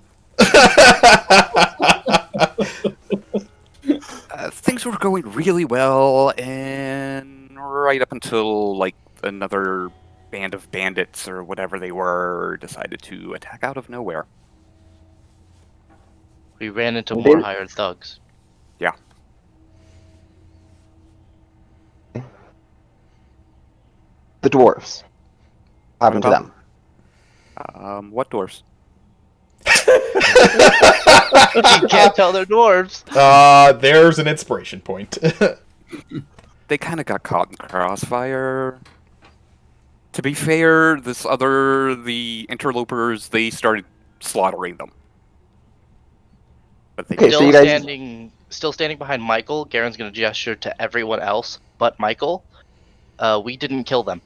Things were going really well, and right up until, like, another band of bandits or whatever they were decided to attack out of nowhere. We ran into Well, more they- hired thugs. Yeah. The dwarves. What happened to them? What dwarves? You can't tell they're dwarves. There's an inspiration point. They kind of got caught in crossfire. To be fair, the interlopers, they started slaughtering them. But they Okay, so you guys- Still standing behind Michael. Garen's gonna gesture to everyone else but Michael. We didn't kill them.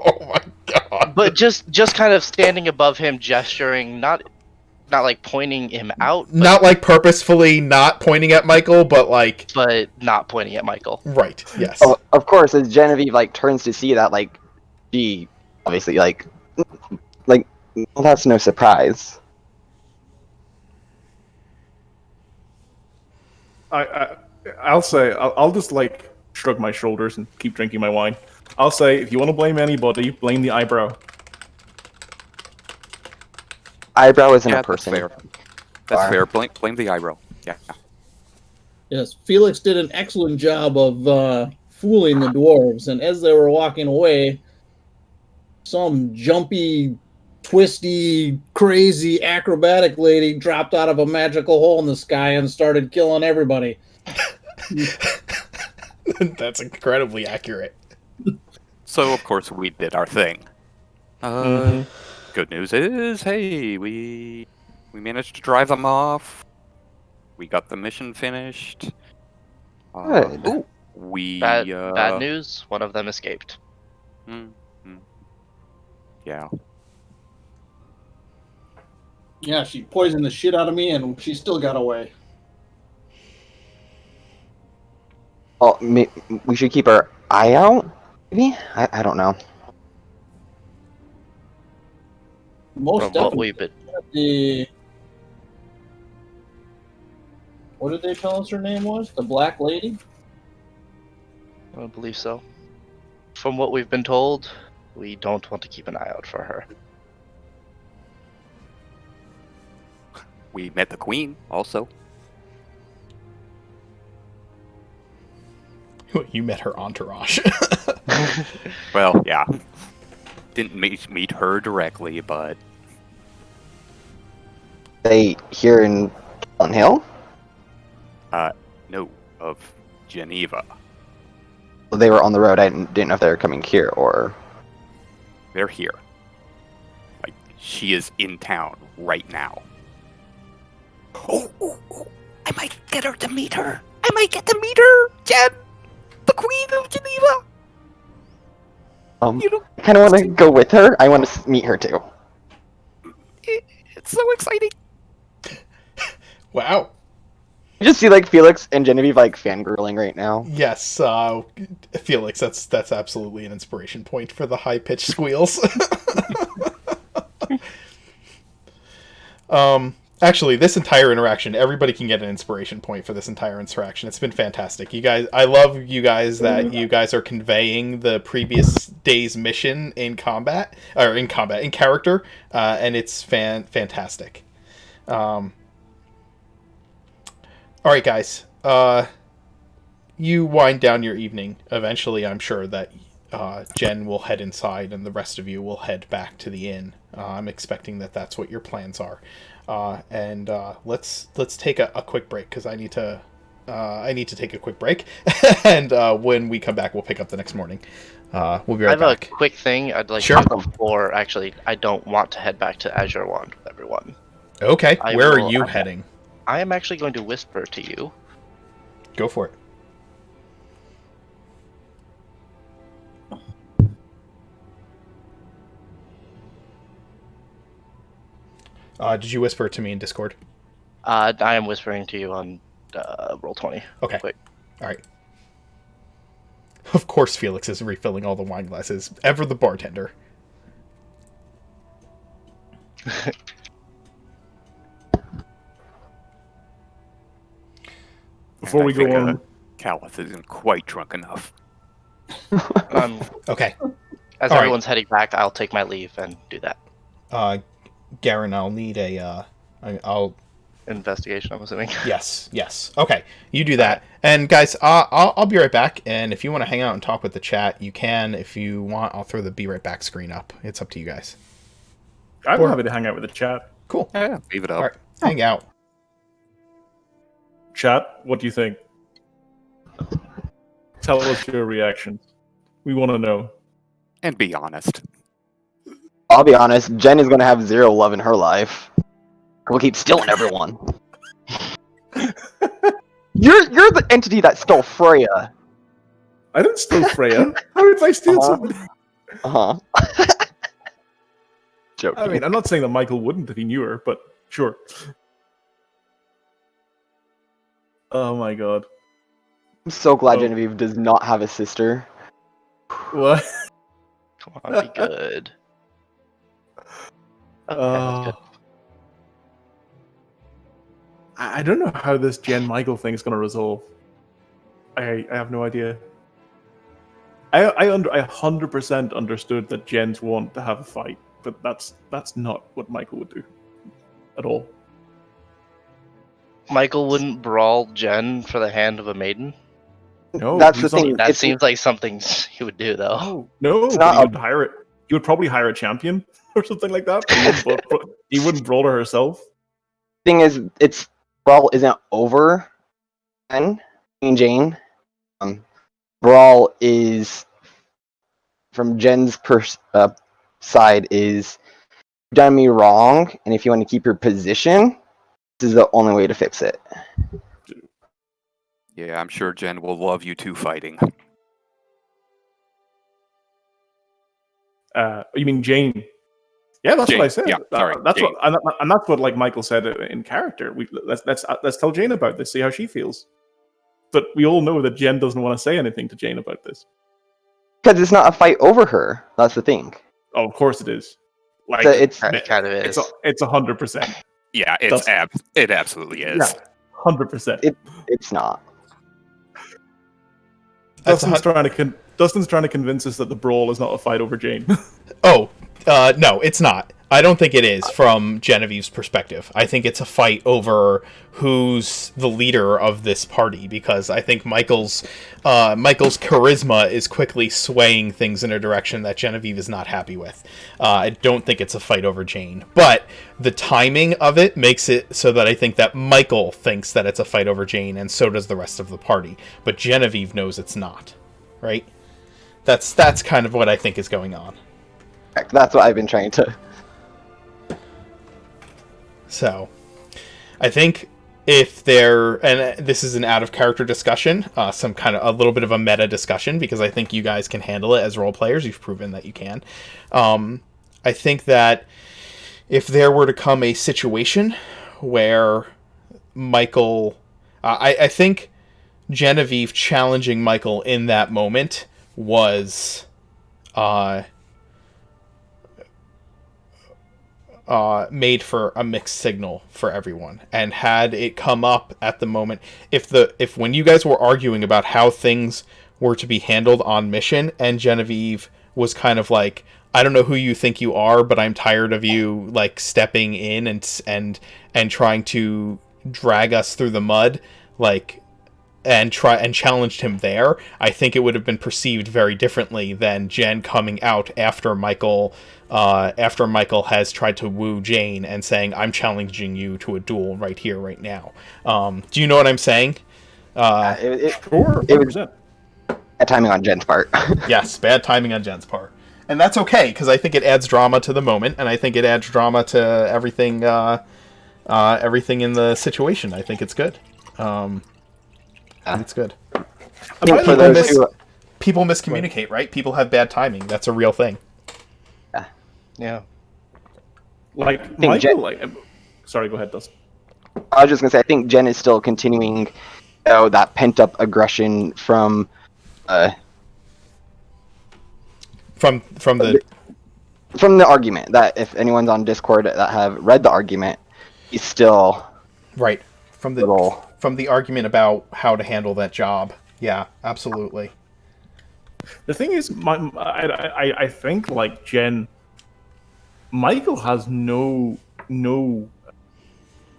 Oh my God. But just kind of standing above him, gesturing, not like pointing him out, Not like purposefully not pointing at Michael, but like... but not pointing at Michael. Right, yes. Oh, of course, as Genevieve turns to see that, she obviously well, that's no surprise. I'll say I'll just shrug my shoulders and keep drinking my wine. I'll say if you want to blame anybody, blame the eyebrow. Eyebrow isn't Yeah, a person. That's fair. That's fair. Blame the eyebrow. Yeah. Yes, Felix did an excellent job of fooling the dwarves, and as they were walking away, some jumpy, twisty, crazy, acrobatic lady dropped out of a magical hole in the sky and started killing everybody. That's incredibly accurate. So of course we did our thing. Good news is, hey, we managed to drive them off. We got the mission finished. Good. Ooh, Bad news. One of them escaped. Yeah. Yeah, she poisoned the shit out of me, and she still got away. Well, we should keep our eye out. Maybe I don't know. Most From what definitely. we've been, What did they tell us her name was? The Black Lady? I don't believe so. From what we've been told, we don't want to keep an eye out for her. We met the queen also. You met her entourage. Well, yeah. Didn't meet her directly, but They here in Killen Hill? no, of Geneva. Well, they were on the road. I didn't know if they were coming here or. They're here. Like, she is in town right now. Oh, I might get her to meet her. I might get to meet her, Jen, the Queen of Geneva. You know, I kind of want to go with her. I want to meet her too. it's so exciting. Wow. You just see like Felix and Genevieve like fangirling right now. Yes, Felix, that's absolutely an inspiration point for the high pitched squeals. Actually, this entire interaction, everybody can get an inspiration point for this entire interaction. It's been fantastic. You guys, I love you guys that you guys are conveying the previous day's mission in combat, in character, and it's fantastic. All right, guys. You wind down your evening. Eventually, I'm sure that Jen will head inside, and the rest of you will head back to the inn. I'm expecting that that's what your plans are. And let's take a quick break because I need to take a quick break, and when we come back, we'll pick up the next morning. We'll be right back. I have a quick thing I'd like Sure. to do before. Actually, I don't want to head back to Azure Wand with everyone. Okay, where are you heading? I am actually going to whisper to you. Go for it. Did you whisper it to me in Discord? I am whispering to you on Roll20. Okay. Quick. All right. Of course, Felix is refilling all the wine glasses. Ever the bartender. Before we go on, Callus isn't quite drunk enough. Okay. As All everyone's heading back, I'll take my leave and do that. Garen, I'll need a. I'll. Investigation, I'm assuming. Yes. Okay, you do that. And guys, I'll be right back. And if you want to hang out and talk with the chat, you can. If you want, I'll throw the be right back screen up. It's up to you guys. I'm happy to hang out with the chat. Cool. Yeah, leave it up. All right, hang out. Chat, what do you think? Tell us your reactions. We want to know. And be honest. I'll be honest, Jen is gonna have zero love in her life. We'll keep stealing everyone. You're the entity that stole Freya. I didn't steal Freya. How did I steal something? Joking. I mean, I'm not saying that Michael wouldn't if he knew her, but sure. Oh my god. I'm so glad Genevieve does not have a sister. What? Come on, be good. Okay, that's good. I don't know how this Jen Michael thing is going to resolve. I have no idea. I 100% understood that Jens want to have a fight, but that's not what Michael would do at all. Michael wouldn't brawl Jen for the hand of a maiden? No, That's the he's not- thing. That It's- seems like something he would do, though. No, It's but not he a- would hire it. He would probably hire a champion or something like that. But he wouldn't brawl her herself. Thing is, it's Brawl isn't over. And Jane, Brawl is from Jen's side is you've done me wrong, and if you want to keep your position, this is the only way to fix it. Yeah, I'm sure Jen will love you two fighting. You mean Jane? Yeah, that's Jane, what I said. yeah, sorry, that's Jane. what, and that's what like Michael said in character. Let's tell Jane about this. See how she feels. But we all know that Jen doesn't want to say anything to Jane about this. Because it's not a fight over her. That's the thing. Oh, of course it is. Like It's It kind of is. it's 100%. Yeah, it absolutely is. Yeah, 100%. it's not. Dustin's trying to convince us that the brawl is not a fight over Jane. Oh, no, it's not. I don't think it is from Genevieve's perspective. I think it's a fight over who's the leader of this party, because I think Michael's charisma is quickly swaying things in a direction that Genevieve is not happy with. I don't think it's a fight over Jane, but the timing of it makes it so that I think that Michael thinks that it's a fight over Jane, and so does the rest of the party. But Genevieve knows it's not, right? That's kind of what I think is going on. That's what I've been trying to. So, I think if there, and this is an out of character discussion, some kind of a little bit of a meta discussion, because I think you guys can handle it as role players. You've proven that you can. I think that if there were to come a situation where Michael, I think Genevieve challenging Michael in that moment was made for a mixed signal for everyone. And had it come up at the moment, if when you guys were arguing about how things were to be handled on mission, and Genevieve was kind of like, I don't know who you think you are, but I'm tired of you like stepping in and trying to drag us through the mud, like, and challenged him there, I think it would have been perceived very differently than Jen coming out after Michael has tried to woo Jane and saying, I'm challenging you to a duel right here, right now. Do you know what I'm saying? Sure, It was 100%. bad timing on Jen's part. Yes, bad timing on Jen's part. And that's okay, because I think it adds drama to the moment, and I think it adds drama to everything everything in the situation. I think it's good. It's good. For those who, People miscommunicate, right? People have bad timing. That's a real thing. Yeah. Like think Michael, sorry, go ahead, Dustin. I was just gonna say, I think Jen is still continuing, that pent up aggression from From the argument. That if anyone's on Discord that have read the argument, he's still right from the argument about how to handle that job. Yeah, absolutely. The thing is, I think like Jen, Michael has no.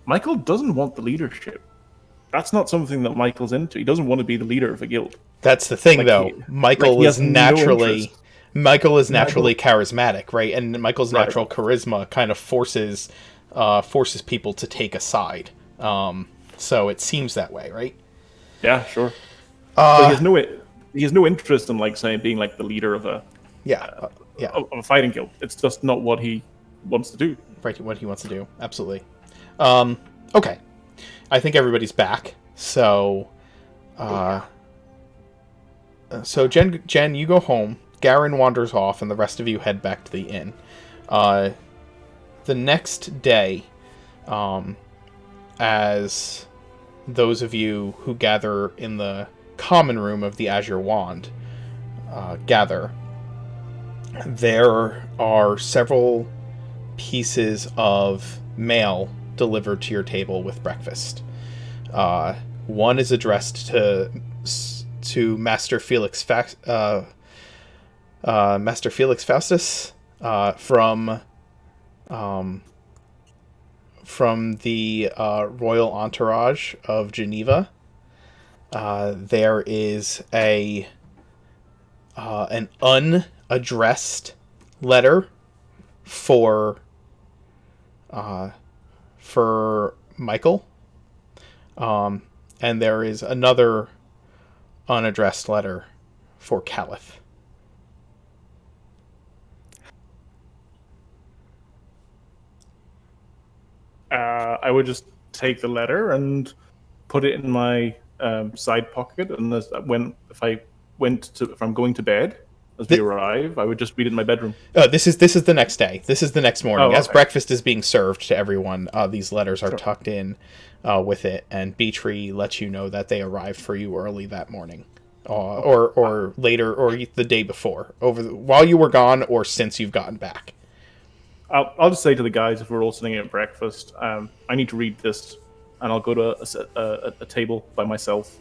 Michael doesn't want the leadership. That's not something that Michael's into. He doesn't want to be the leader of a guild. That's the thing, Like, though. Michael he is has no naturally interest. charismatic, right? And Michael's Right. natural charisma kind of forces people to take a side. So it seems that way, right? Yeah, sure. But he has no interest in like saying being like the leader of a of a fighting guild. It's just not what he wants to do. Right, what he wants to do. Absolutely. Okay. I think everybody's back. So, Jen, you go home. Garen wanders off, and the rest of you head back to the inn. The next day, as those of you who gather in the common room of the Azure Wand gather, there are several pieces of mail delivered to your table with breakfast. One is addressed to Master Felix Faustus from the royal entourage of Geneva. There is an unaddressed letter for Michael, and there is another unaddressed letter for Caliph. I would just take the letter and put it in my side pocket, and if I'm going to bed as we arrive, I would just read it in my bedroom. This is the next day. This is the next morning. Oh, As okay. breakfast is being served to everyone, these letters are tucked in with it, and Beatree lets you know that they arrived for you early that morning, or later, or the day before, while you were gone, or since you've gotten back. I'll just say to the guys, if we're all sitting at breakfast, I need to read this, and I'll go to a table by myself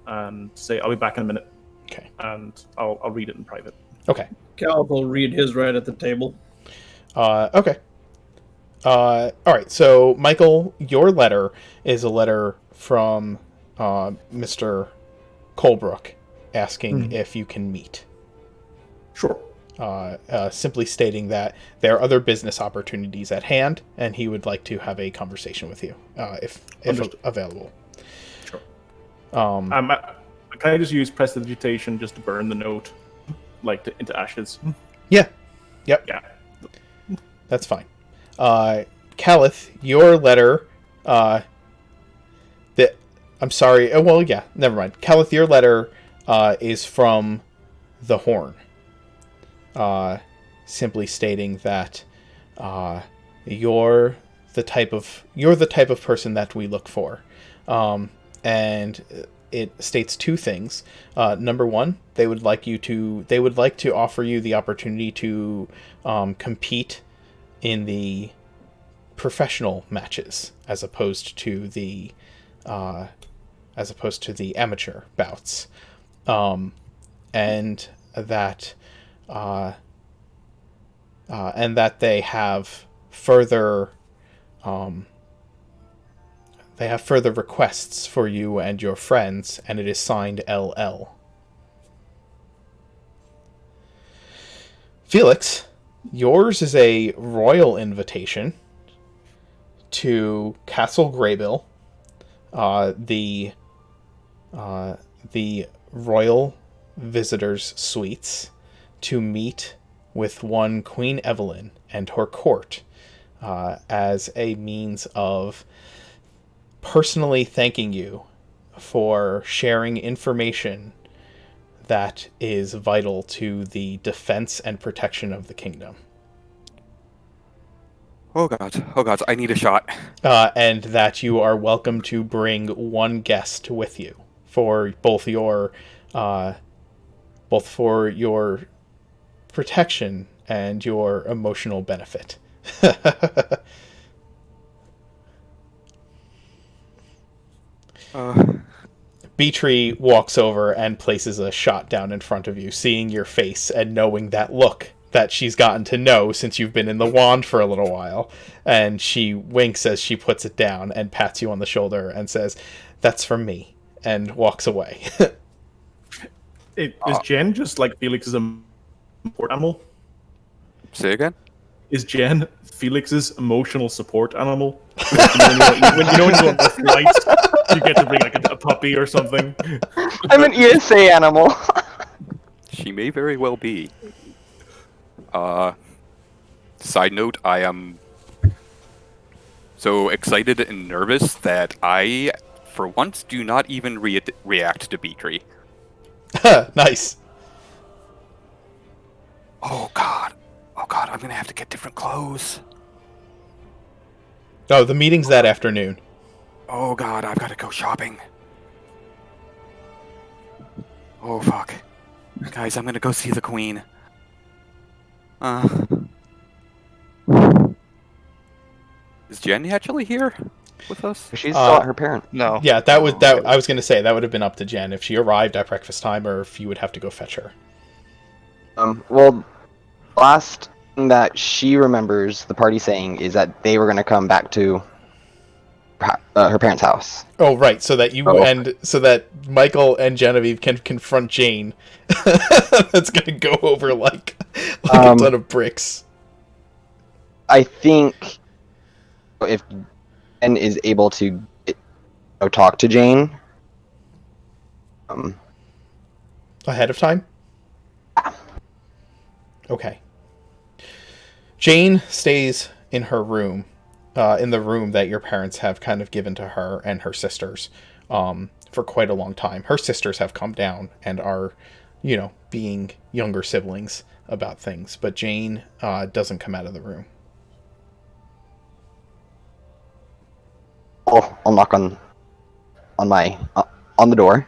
and say I'll be back in a minute. Okay. And I'll read it in private. Okay. Cal will read his right at the table. Okay. All right. So, Michael, your letter is a letter from Mr. Colebrook asking if you can meet. Sure. Simply stating that there are other business opportunities at hand, and he would like to have a conversation with you, if available. Sure. Can I just use prestidigitation just to burn the note, into ashes? Yeah. Yep. Yeah. That's fine. Caliph, your letter. I'm sorry. Well, yeah. Never mind. Caliph, your letter is from the Horn. Simply stating that you're the type of person that we look for. and it states two things. Number one, they would like to offer you the opportunity to compete in the professional matches as opposed to the amateur bouts, and that they have further requests for you and your friends, and it is signed LL. Felix, yours is a royal invitation to Castle Greybill, the royal visitors' suites, to meet with one Queen Evelyn and her court, as a means of personally thanking you for sharing information that is vital to the defense and protection of the kingdom. Oh god, I need a shot. And that you are welcome to bring one guest with you for both your protection and your emotional benefit. Beatree walks over and places a shot down in front of you, seeing your face and knowing that look that she's gotten to know since you've been in the wand for a little while. And she winks as she puts it down and pats you on the shoulder and says, "That's from me," and walks away. Is Jen just like Felix's support animal? Say again? Is Jen Felix's emotional support animal? When you go on the flights, you get to bring like a puppy or something. I'm an ESA animal. She may very well be. Side note, I am so excited and nervous that I, for once, do not even react to Beatree. Nice. Oh god, I'm gonna have to get different clothes. Oh, the meeting's that afternoon. Oh god, I've gotta go shopping. Oh fuck. Guys, I'm gonna go see the queen. Is Jen actually here with us? She's still at her parent. No. Yeah, that was that. I was going to say that would have been up to Jen if she arrived at breakfast time, or if you would have to go fetch her. Well, last thing that she remembers the party saying is that they were going to come back to her parents' house. Oh, right. So that so that Michael and Genevieve can confront Jane. That's going to go over like a ton of bricks. I think if Jen is able to talk to Jane Ahead of time? Okay. Jane stays in her room, in the room that your parents have kind of given to her and her sisters, for quite a long time. Her sisters have come down and are, being younger siblings about things, but Jane doesn't come out of the room. I'll knock on the door.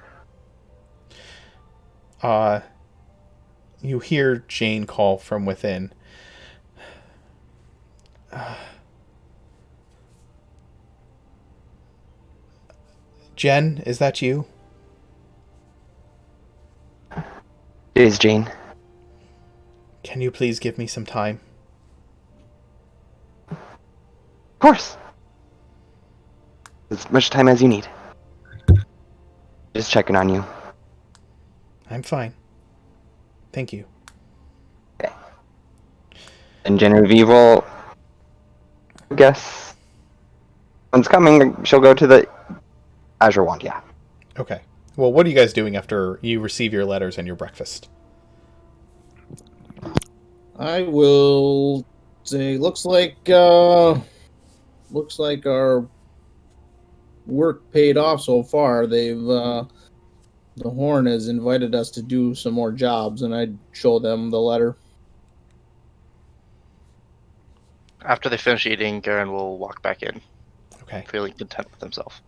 You hear Jane call from within. Jen, is that you? It is Jane. Can you please give me some time? Of course. As much time as you need. Just checking on you. I'm fine. Thank you. Okay. And Genevieve will, I guess, when's coming, she'll go to the Azure Wand, yeah. Okay. Well, what are you guys doing after you receive your letters and your breakfast? I will say, looks like our work paid off so far. The Horn has invited us to do some more jobs, and I'd show them the letter. After they finish eating, Garen will walk back in, Okay. feeling content with himself.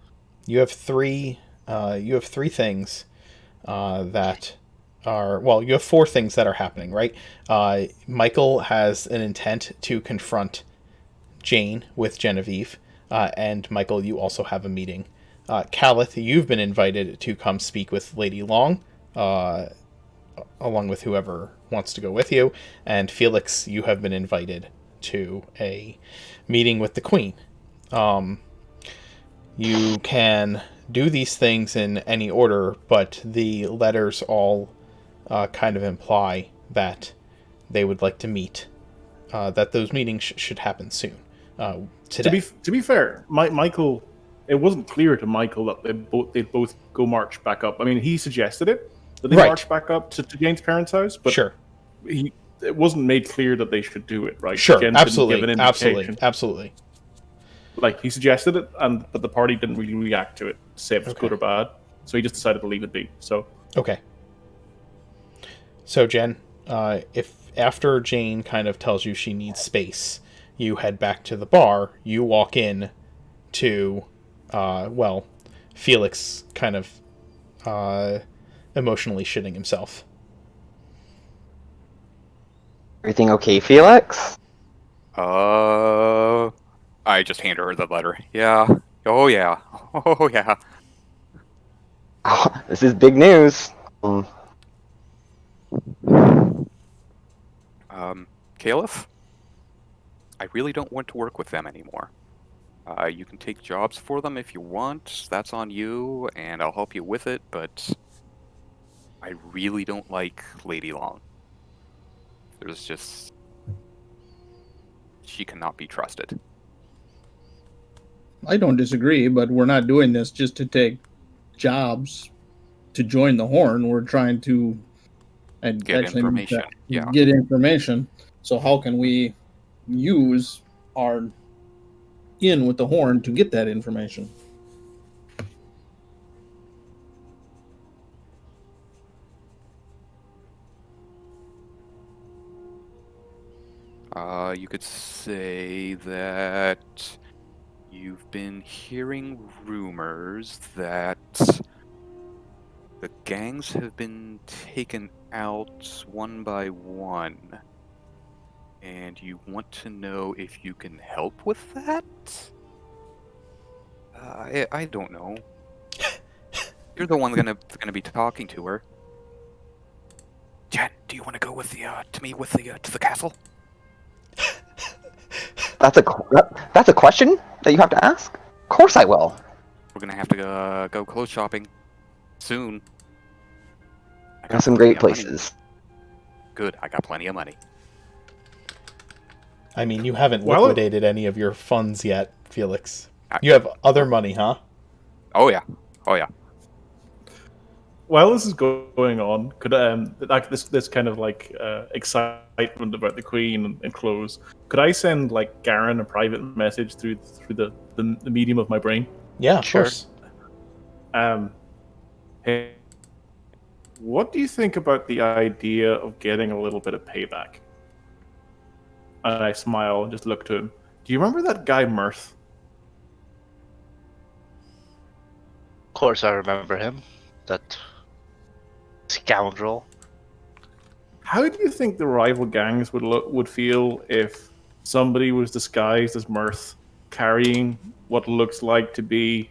You have 3 you have three things that are, well, you have four things that are happening, right? Michael has an intent to confront Jane with Genevieve, and Michael, you also have a meeting. Calith, you've been invited to come speak with Lady Long, along with whoever wants to go with you. And Felix, you have been invited to a meeting with the Queen. You can do these things in any order, but the letters all kind of imply that they would like to meet, that those meetings should happen soon. Today. To be fair, Michael, it wasn't clear to Michael that they'd both go march back up. I mean, he suggested it that they Right. march back up to Jane's parents' house, but Sure. it wasn't made clear that they should do it. Right? Sure. Jen Absolutely. didn't give an Absolutely. indication. Absolutely. Like, he suggested it, but the party didn't really react to it, say if it's good or bad. So he just decided to leave it be. So Okay. So Jen, if after Jane kind of tells you she needs space, you head back to the bar. You walk in to, well, Felix kind of emotionally shitting himself. Everything okay, Felix? I just hand her the letter. Yeah. Oh yeah. Oh yeah. Oh, this is big news. Caliph? I really don't want to work with them anymore. You can take jobs for them if you want. That's on you, and I'll help you with it, but I really don't like Lady Long. There's just... She cannot be trusted. I don't disagree, but we're not doing this just to take jobs to join the Horn. We're trying to Get information, yeah. get information. So how can we use our in with the Horn to get that information? You could say that you've been hearing rumors that the gangs have been taken out one by one, and you want to know if you can help with that? I don't know. You're the one gonna be talking to her. Jen, do you want to go with to the castle? That's a question that you have to ask? Of course I will. We're gonna have to go clothes shopping soon. I There's some plenty great of money. places. Good, I got plenty of money. I mean, you haven't Well, liquidated any of your funds yet, Felix. You have other money, huh? Oh yeah, oh yeah. while this is going on, could like this kind of like excitement about the Queen and clothes, could I send like Garen a private message through the medium of my brain? Yeah, of Sure. course. Hey, what do you think about the idea of getting a little bit of payback? And I smile and just look to him. Do you remember that guy Mirth? Of course, I remember him. That scoundrel. How do you think the rival gangs would feel if somebody was disguised as Mirth, carrying what looks like to be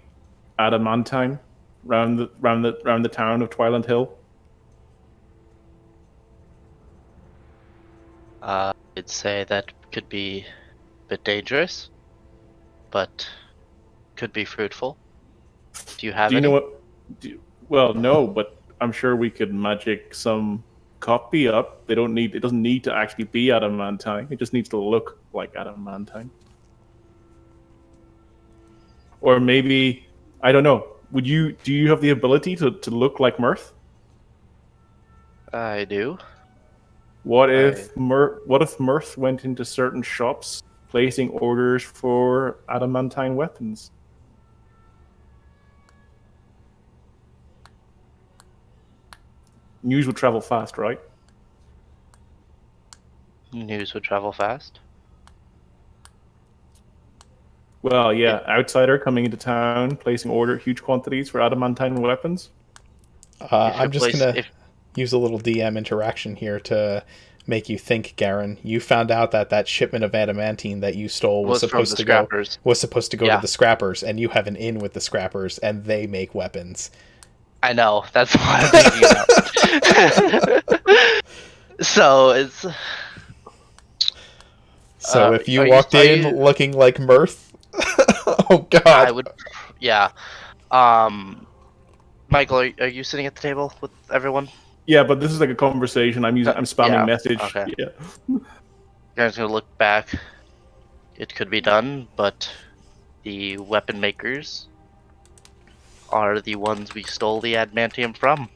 adamantine round the town of Twiland Hill? I'd say that could be a bit dangerous, but could be fruitful. Do you have Do you any? know what? Well, no, but I'm sure we could magic some copy up. It doesn't need to actually be adamantine. It just needs to look like adamantine. Or maybe, I don't know. Do you have the ability to look like Mirth? I do. What if Mirth went into certain shops placing orders for adamantine weapons? News would travel fast, right? News would travel fast. Well, yeah, outsider coming into town, placing order huge quantities for adamantine weapons. I'm just gonna use a little DM interaction here to make you think, Garen. You found out that shipment of adamantine that you stole was supposed to go to the scrappers, and you have an in with the scrappers, and they make weapons. I know. That's why I'm thinking about. So it's. So if you walked in looking like Mirth, oh god, I would. Yeah. Michael, are you sitting at the table with everyone? Yeah, but this is like a conversation. I'm spamming message. Okay. Yeah. Guys, gonna look back. It could be done, but the weapon makers are the ones we stole the adamantium from.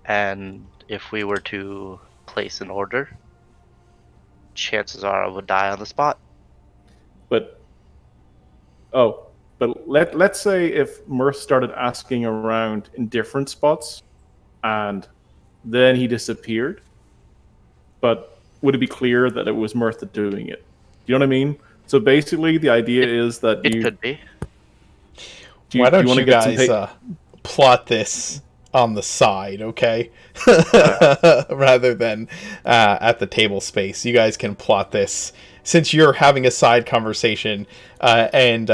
And if we were to place an order, chances are I would die on the spot. But let's say if Mirth started asking around in different spots, and then he disappeared. But would it be clear that it was Mirth doing it? Do you know what I mean? So basically, the idea is that it could be. Why don't you guys plot this on the side, okay? Rather than at the table space. You guys can plot this. Since you're having a side conversation, and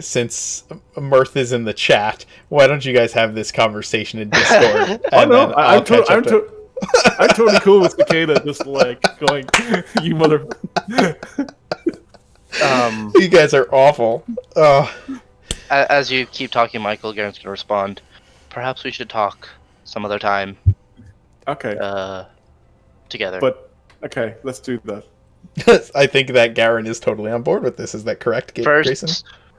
since Mirth is in the chat, why don't you guys have this conversation in Discord? I'm totally cool with Cicada just like going, you mother. You guys are awful. As you keep talking, Michael, Garen's gonna respond. Perhaps we should talk some other time. Okay. Together. But okay, let's do that. I think that Garen is totally on board with this. Is that correct, Grayson?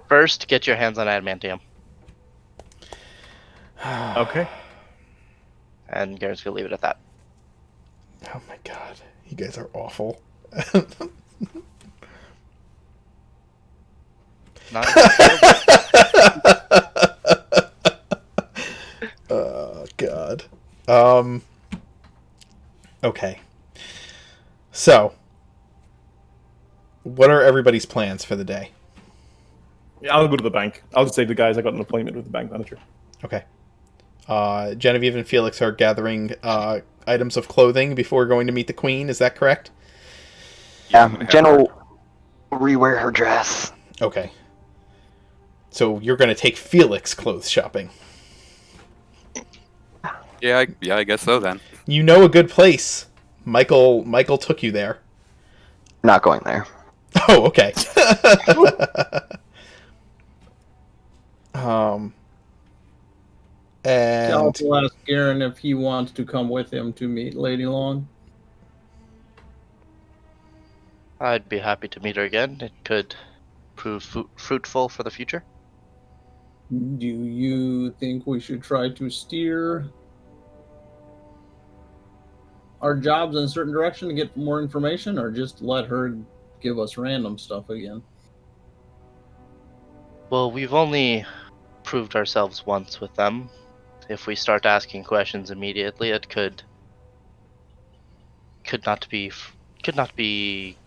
First, get your hands on adamantium. Okay. And Garen's gonna leave it at that. Oh my god, you guys are awful. Oh god. Okay. So, what are everybody's plans for the day? Yeah, I'll go to the bank. I'll just say to the guys I got an appointment with the bank manager. Okay. Genevieve and Felix are gathering items of clothing before going to meet the queen. Is that correct? Yeah, Jen will rewear her dress. Okay. So you're going to take Felix clothes shopping. Yeah, I guess so then. You know a good place. Michael took you there. Not going there. Oh, okay. And I'll also ask Garen if he wants to come with him to meet Lady Long. I'd be happy to meet her again. It could prove fruitful for the future. Do you think we should try to steer our jobs in a certain direction to get more information, or just let her give us random stuff again? Well, we've only proved ourselves once with them. If we start asking questions immediately, it could not be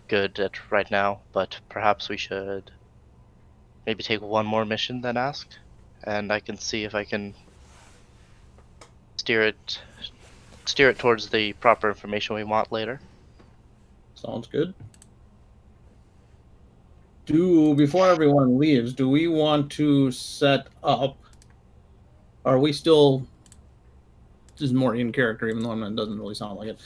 good at right now. But perhaps we should maybe take one more mission then ask, and I can see if I can steer it towards the proper information we want later. Sounds good. Before everyone leaves, do we want to set up? Are we still? This is more in character, even though it doesn't really sound like it.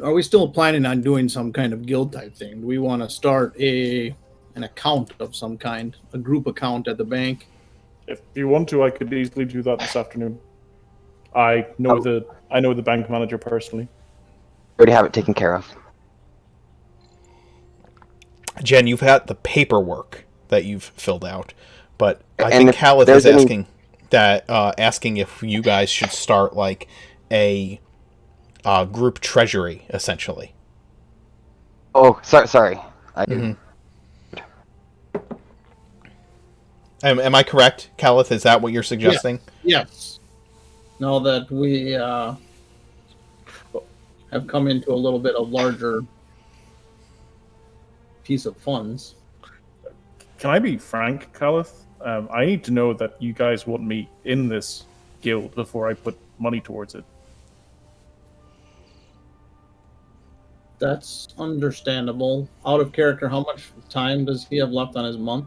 Are we still planning on doing some kind of guild type thing? Do we want to start an account of some kind, a group account at the bank? If you want to, I could easily do that this afternoon. I know the bank manager personally. Already have it taken care of. Jen, you've had the paperwork that you've filled out, but I think Caliph is asking if you guys should start like a group treasury, essentially. Oh, sorry. I do. Am I correct, Caliph? Is that what you're suggesting? Yes. Now that we have come into a little bit of larger piece of funds. Can I be frank, Calith? I need to know that you guys want me in this guild before I put money towards it. That's understandable. Out of character, how much time does he have left on his month?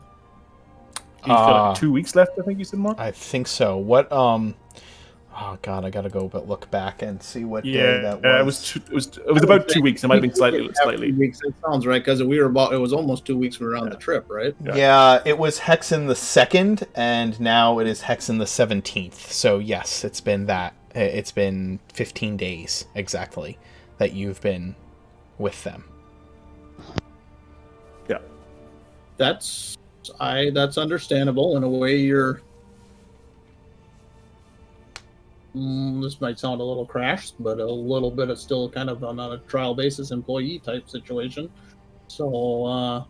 He's got like 2 weeks left, I think you said, Mark? I think so. What oh god, I gotta go but look back and see what day that was. It was about 2 weeks. It might have been slightly. 2 weeks. That sounds right because we were about. It was almost 2 weeks we were on the trip, right? Yeah, it was Hexen the 2nd, and now it is Hexen the 17th. So yes, it's been that. It's been 15 days exactly that you've been with them. Yeah, that's understandable. In a way, you're. This might sound a little crashed, but a little bit it's still kind of on a trial basis employee type situation. So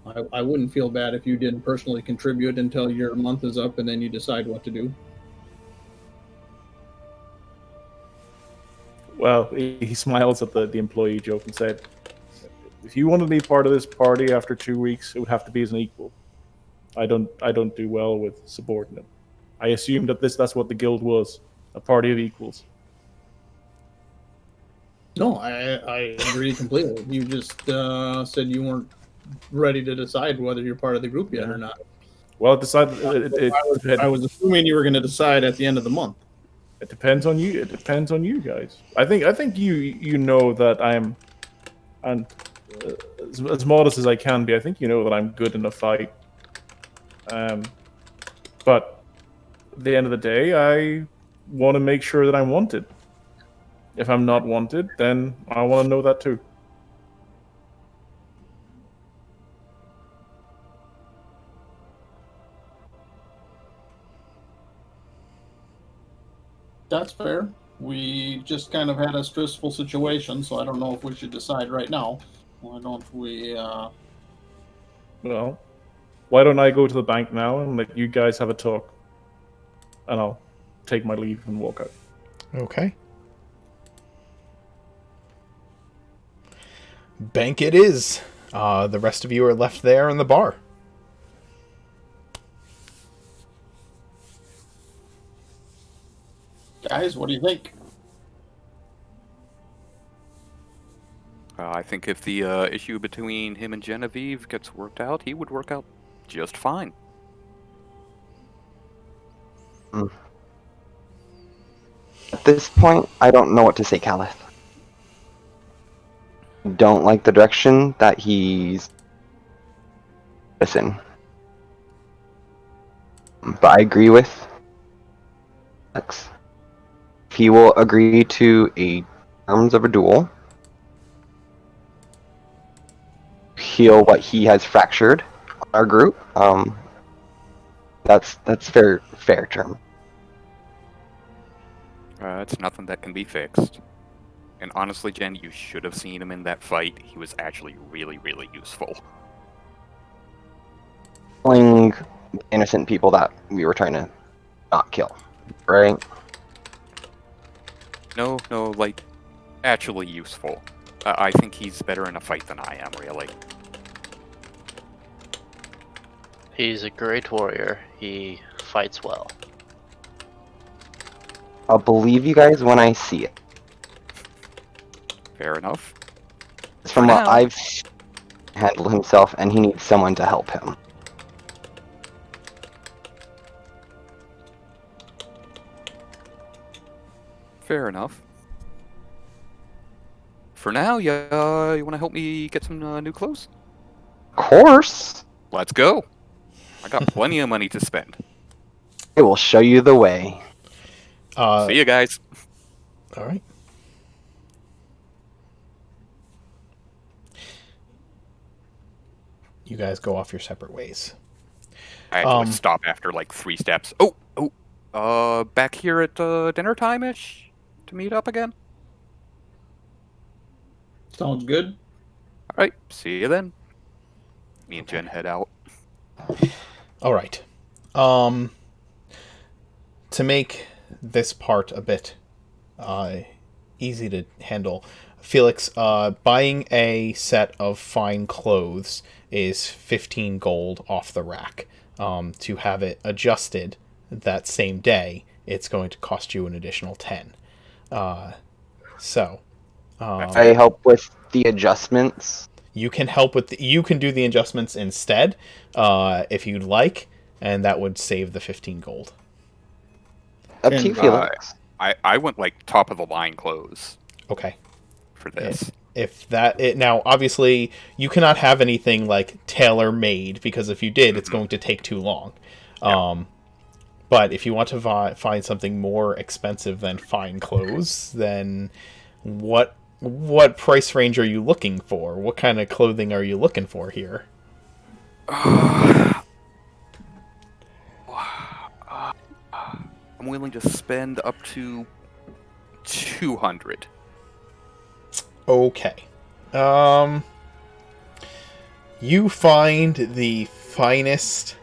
I wouldn't feel bad if you didn't personally contribute until your month is up and then you decide what to do. Well, he smiles at the employee joke and said, if you want to be part of this party after 2 weeks, it would have to be as an equal. I don't do well with subordinate. I assumed that that's what the guild was. A party of equals. No, I agree completely. You just said you weren't ready to decide whether you're part of the group yet or not. Well, I was assuming you were going to decide at the end of the month. It depends on you. It depends on you guys. I think you know that I'm as modest as I can be. I think you know that I'm good in a fight. But at the end of the day, I want to make sure that I'm wanted. If I'm not wanted, then I want to know that too. That's fair. We just kind of had a stressful situation, so I don't know if we should decide right now. Why don't we? Well, why don't I go to the bank now and let you guys have a talk, and I'll take my leave and walk out. Okay. Bank it is. The rest of you are left there in the bar. Guys, what do you think? I think if the issue between him and Genevieve gets worked out, he would work out just fine. At this point, I don't know what to say, Calith. Don't like the direction that he's in. But I agree with Alex. If he will agree to terms of a duel, heal what he has fractured on our group. That's fair term. It's nothing that can be fixed. And honestly, Jen, you should have seen him in that fight. He was actually really, really useful. Killing innocent people that we were trying to not kill, right? No, like, actually useful. I think he's better in a fight than I am, really. He's a great warrior. He fights well. I'll believe you guys when I see it. Fair enough. From what I've handled himself, and he needs someone to help him. Fair enough. For now, you want to help me get some new clothes? Of course. Let's go. I got plenty of money to spend. I will show you the way. See you guys. All right. You guys go off your separate ways. I actually stop after like 3 steps. Back here at dinner time-ish to meet up again? Sounds good. Alright, see you then. Me and Jen head out. All right. To make this part a bit easy to handle. Felix, buying a set of fine clothes is 15 gold off the rack. To have it adjusted that same day, it's going to cost you an additional 10. So I help with the adjustments. you can help with you can do the adjustments instead, if you'd like, and that would save the 15 gold. Up to you, And, Felix. I went like top of the line clothes Okay. for this. If that it now obviously you cannot have anything like tailor made, because if you did, it's going to take too long. But if you want to find something more expensive than fine clothes, then what price range are you looking for? What kind of clothing are you looking for here? I'm willing to spend up to 200. Okay. You find the finest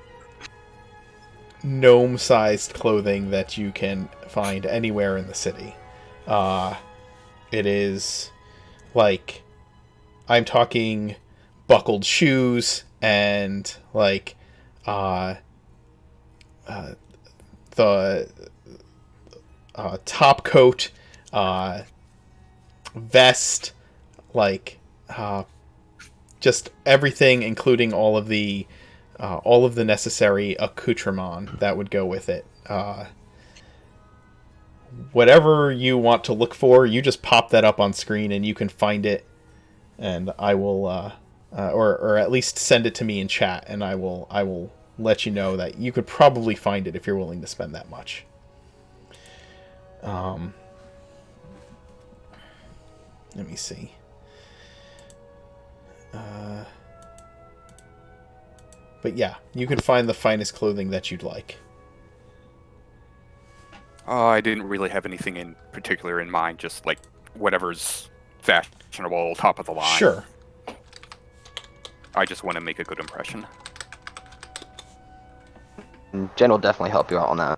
gnome-sized clothing that you can find anywhere in the city. It is like, I'm talking buckled shoes and like the top coat, vest, like just everything, including all of the necessary accoutrement that would go with it. Whatever you want to look for, you just pop that up on screen and you can find it, and I will or at least send it to me in chat, and I will let you know that you could probably find it if you're willing to spend that much. Let me see. But yeah, you can find the finest clothing that you'd like. I didn't really have anything in particular in mind, just like whatever's fashionable, top of the line. Sure. I just want to make a good impression. Jen will definitely help you out on that.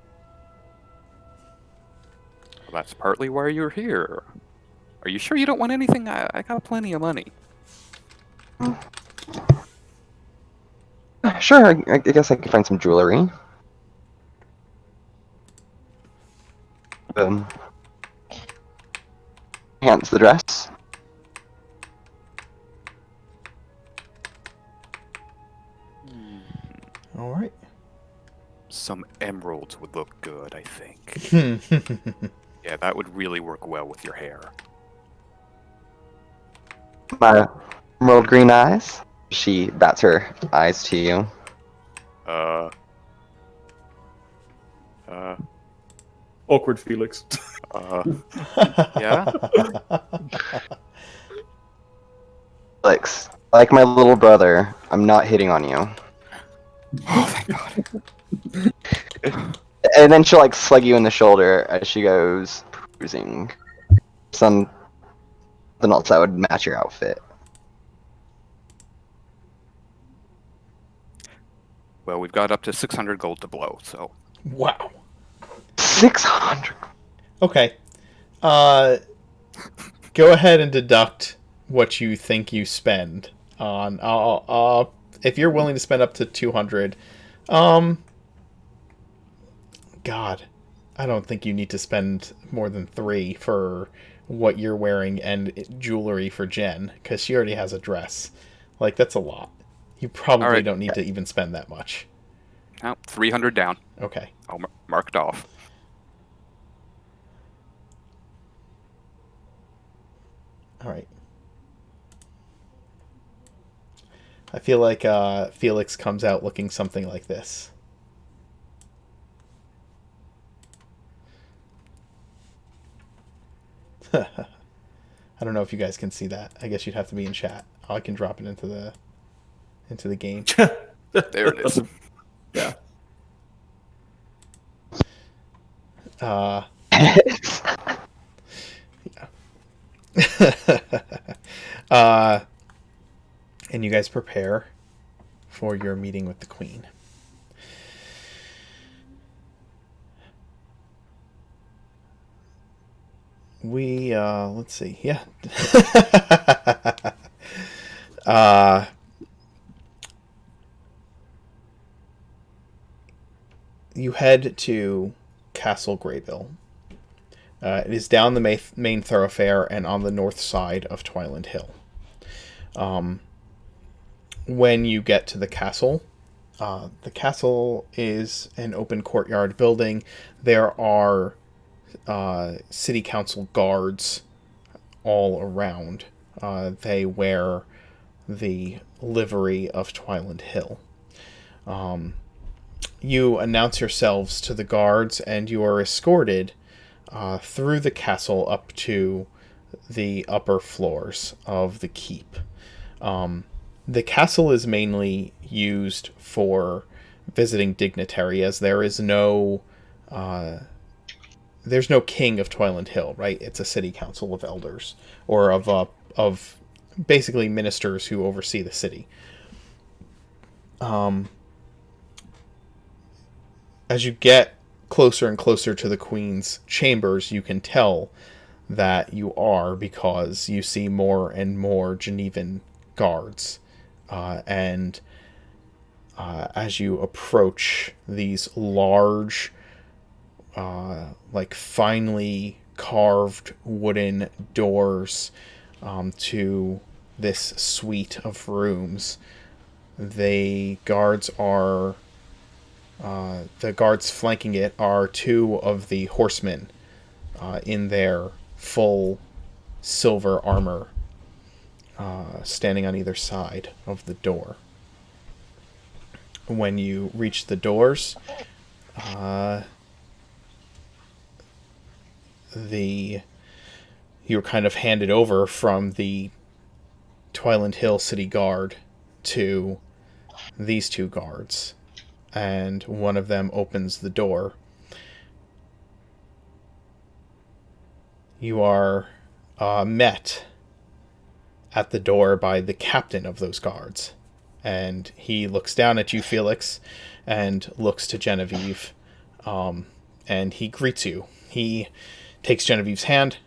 Well, that's partly why you're here. Are you sure you don't want anything? I got plenty of money. Sure, I guess I could find some jewelry. Enhance the dress. All right. Some emeralds would look good, I think. Yeah, that would really work well with your hair. My emerald green eyes. She bats her eyes to you. Awkward Felix. Yeah? Felix, like my little brother, I'm not hitting on you. Oh, thank God. And then she'll like slug you in the shoulder as she goes perusing something else that would match your outfit. Well, we've got up to 600 gold to blow, so... Wow. 600. Okay. Go ahead and deduct what you think you spend on. If you're willing to spend up to 200, God, I don't think you need to spend more than 3 for what you're wearing and jewelry for Jen, because she already has a dress. Like, that's a lot. You probably right. don't need to even spend that much. Now, 300 down. Okay. I'll mark it off. All right. I feel like Felix comes out looking something like this. I don't know if you guys can see that. I guess you'd have to be in chat. I can drop it into the game. There it is. Yeah. And you guys prepare for your meeting with the queen. let's see. Yeah. uh, you head to Castle Greybill. It is down the main thoroughfare and on the north side of Twiland Hill. When you get to the castle is an open courtyard building. There are city council guards all around. They wear the livery of Twiland Hill. You announce yourselves to the guards, and you are escorted through the castle up to the upper floors of the keep. The castle is mainly used for visiting dignitary, as there's no king of Twiland Hill, right? It's a city council of elders, or of basically ministers who oversee the city. As you get closer and closer to the Queen's chambers, you can tell that you are, because you see more and more Genevan guards. And as you approach these large, finely carved wooden doors to this suite of rooms, the guards flanking it are two of the horsemen in their full silver armor, standing on either side of the door. When you reach the doors, you're kind of handed over from the Twiland Hill City Guard to these two guards, and one of them opens the door. You are met at the door by the captain of those guards, and he looks down at you, Felix, and looks to Genevieve, and he greets you. He takes Genevieve's hand,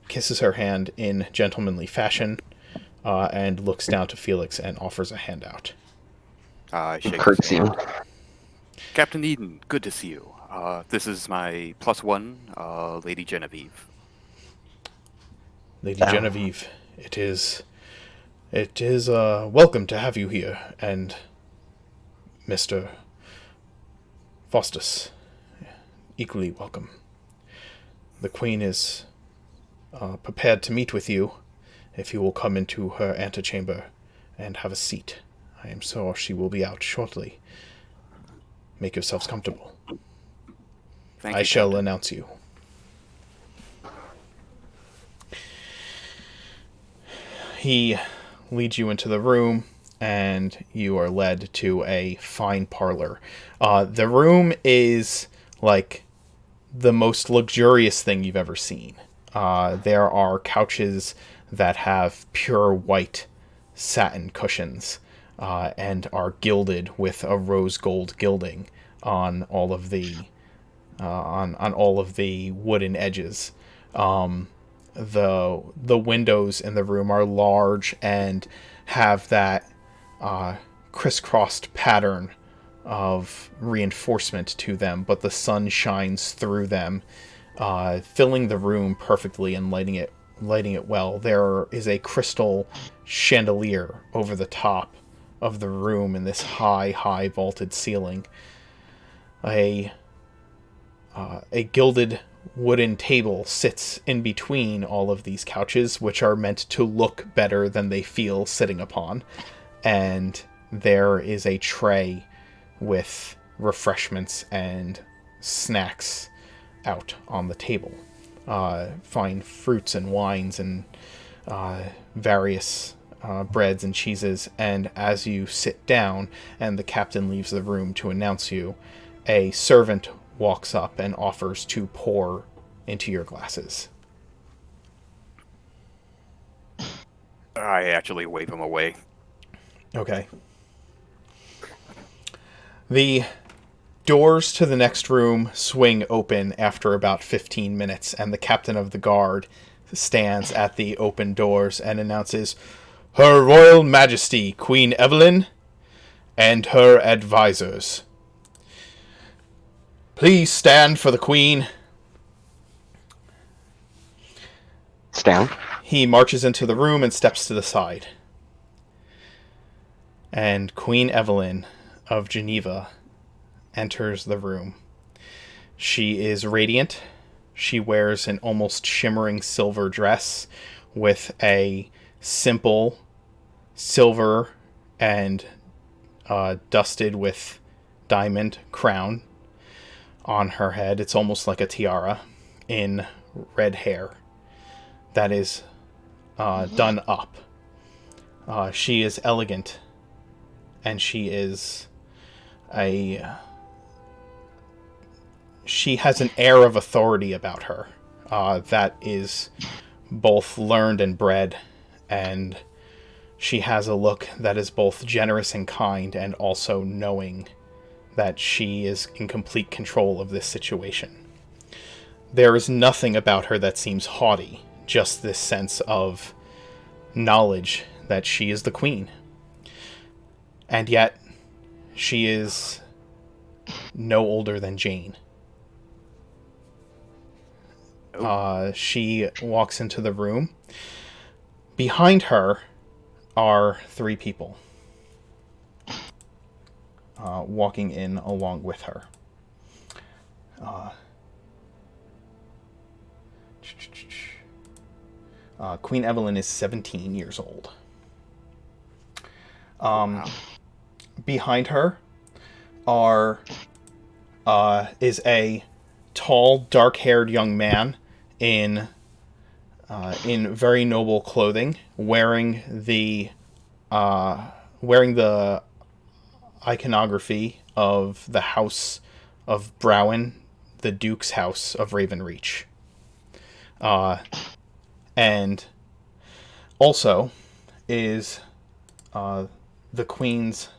kisses her hand in gentlemanly fashion, and looks down to Felix and offers a handout. I shake his Curtsy. hand. Captain Eden, good to see you. This is my +1, Lady Genevieve. Lady Genevieve, it is welcome to have you here, and Mr. Faustus, equally welcome. The Queen is prepared to meet with you, if you will come into her antechamber and have a seat. I am sure she will be out shortly. Make yourselves comfortable. Thank I you, shall Captain. announce you. He leads you into the room, and you are led to a fine parlor. The room is like the most luxurious thing you've ever seen. There are couches that have pure white satin cushions and are gilded with a rose gold gilding on all of the on all of the wooden edges. The windows in the room are large and have that crisscrossed pattern of reinforcement to them, but the sun shines through them, filling the room perfectly and lighting it well. There is a crystal chandelier over the top of the room in this high vaulted ceiling. A gilded wooden table sits in between all of these couches, which are meant to look better than they feel sitting upon. And there is a tray with refreshments and snacks out on the table. Fine fruits and wines and various breads and cheeses. And as you sit down and the captain leaves the room to announce you, a servant walks up and offers to pour into your glasses. I actually wave him away. Okay. The doors to the next room swing open after about 15 minutes, and the captain of the guard stands at the open doors and announces, "Her Royal Majesty, Queen Evelyn, and her advisors. Please stand for the Queen." Stand. He marches into the room and steps to the side. And Queen Evelyn of Geneva enters the room. She is radiant. She wears an almost shimmering silver dress with a simple silver and dusted with diamond crown on her head. It's almost like a tiara in red hair that is done up. She is elegant, and she has an air of authority about her that is both learned and bred, and she has a look that is both generous and kind, and also knowing that she is in complete control of this situation. There is nothing about her that seems haughty, just this sense of knowledge that she is the queen. And yet, she is no older than Jane. She walks into the room. Behind her are 3 people walking in along with her. Queen Evelyn is 17 years old. Behind her is a tall, dark-haired young man in very noble clothing, wearing the iconography of the House of Browen, the Duke's House of Ravenreach. And also is the Queen's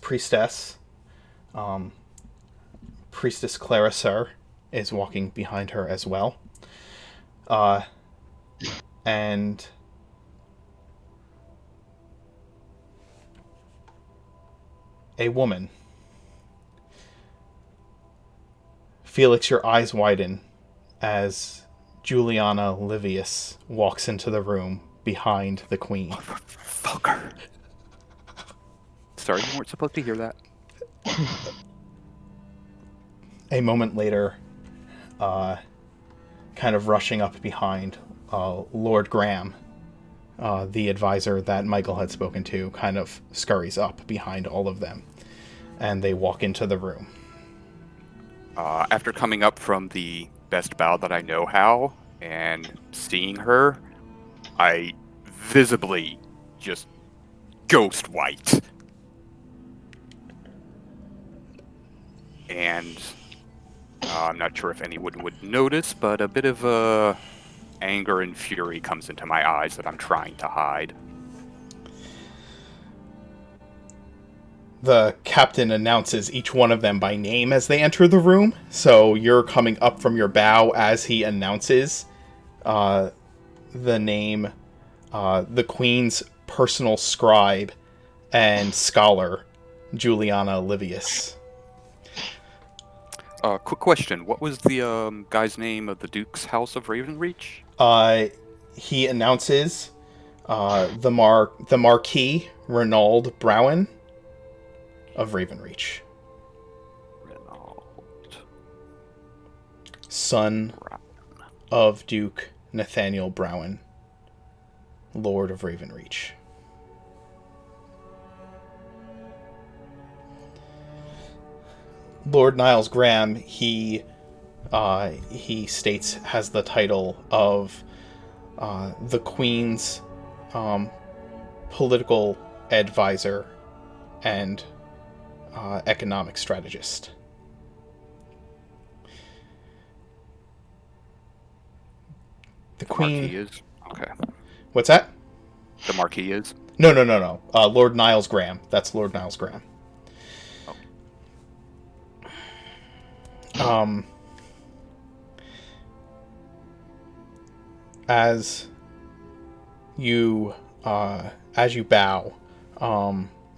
priestess, Priestess Clara Sir, is walking behind her as well. And a woman. Felix, your eyes widen as Juliana Livius walks into the room behind the Queen. Fucker. Sorry, you weren't supposed to hear that. A moment later, kind of rushing up behind Lord Graham, the advisor that Michael had spoken to, kind of scurries up behind all of them, and they walk into the room. After coming up from the best bow that I know how, and seeing her, I visibly just ghost white. And I'm not sure if anyone would notice, but a bit of anger and fury comes into my eyes that I'm trying to hide. The captain announces each one of them by name as they enter the room, so you're coming up from your bow as he announces the name, the Queen's personal scribe and scholar, Juliana Livius. Quick question. What was the guy's name of the Duke's House of Ravenreach? He announces the Marquis Renaud Browen of Ravenreach. Renaud. Son of Duke Nathaniel Browen, Lord of Ravenreach. Lord Niles Graham, he states, has the title of the Queen's political advisor and economic strategist. The Queen Marquis is? Okay. What's that? The Marquis is? No. Lord Niles Graham. That's Lord Niles Graham. Oh. As you bow,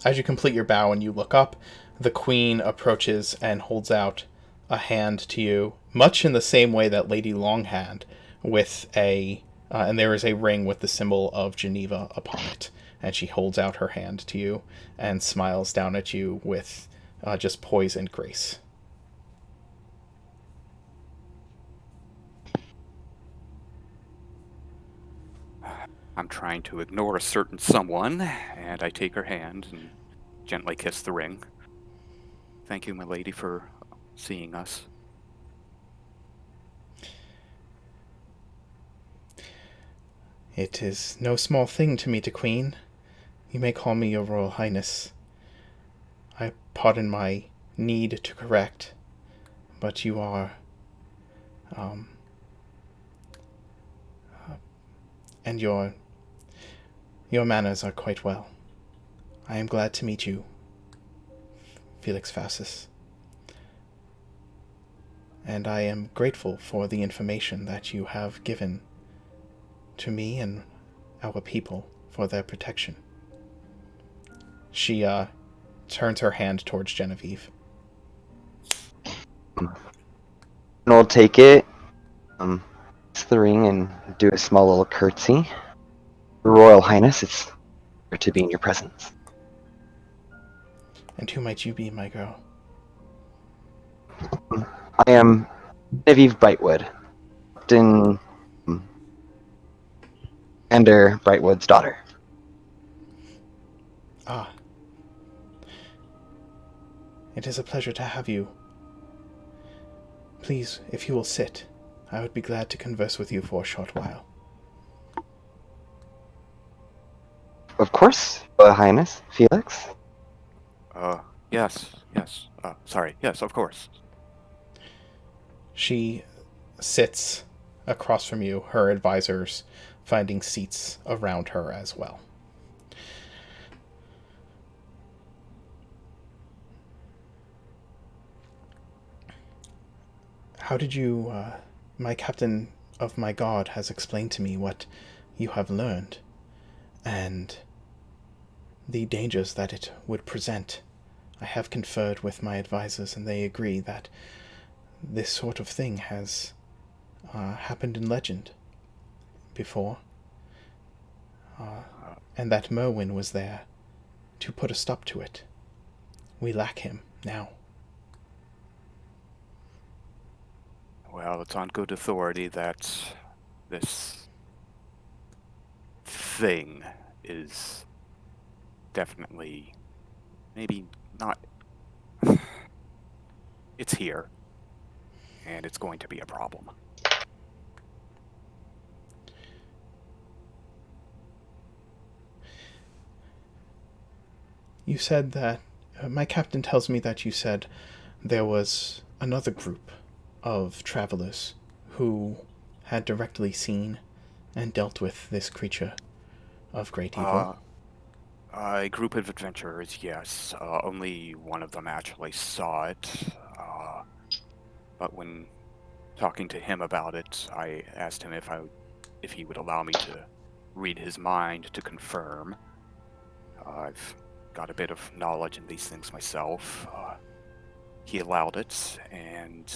as you complete your bow and you look up, the queen approaches and holds out a hand to you, much in the same way that Lady Longhand, with and there is a ring with the symbol of Geneva upon it, and she holds out her hand to you and smiles down at you with just poise and grace. I'm trying to ignore a certain someone, and I take her hand and gently kiss the ring. Thank you, my lady, for seeing us. It is no small thing to meet a queen. You may call me your Royal Highness. I pardon my need to correct, but you are, and your manners are quite well. I am glad to meet you, Felix Fassus. And I am grateful for the information that you have given to me and our people for their protection. She turns her hand towards Genevieve. And I'll take it, kiss the ring, and do a small little curtsy. Royal Highness, it's great to be in your presence. And who might you be, my girl? I am Genevieve Brightwood, Captain Commander Brightwood's daughter. Ah. It is a pleasure to have you. Please, if you will sit, I would be glad to converse with you for a short while. Of course, Royal Highness. Felix? Yes. Sorry, yes, of course. She sits across from you, her advisors finding seats around her as well. How did you, my captain of my guard has explained to me what you have learned, and the dangers that it would present. I have conferred with my advisors, and they agree that this sort of thing has happened in legend before, and that Merwin was there to put a stop to it. We lack him now. Well, it's on good authority that this thing is definitely, maybe not, it's here, and it's going to be a problem. You said that, my captain tells me that you said there was another group of travelers who had directly seen and dealt with this creature of great evil. A group of adventurers, yes. Only one of them actually saw it. But when talking to him about it, I asked him if he would allow me to read his mind to confirm. I've got a bit of knowledge in these things myself. He allowed it, and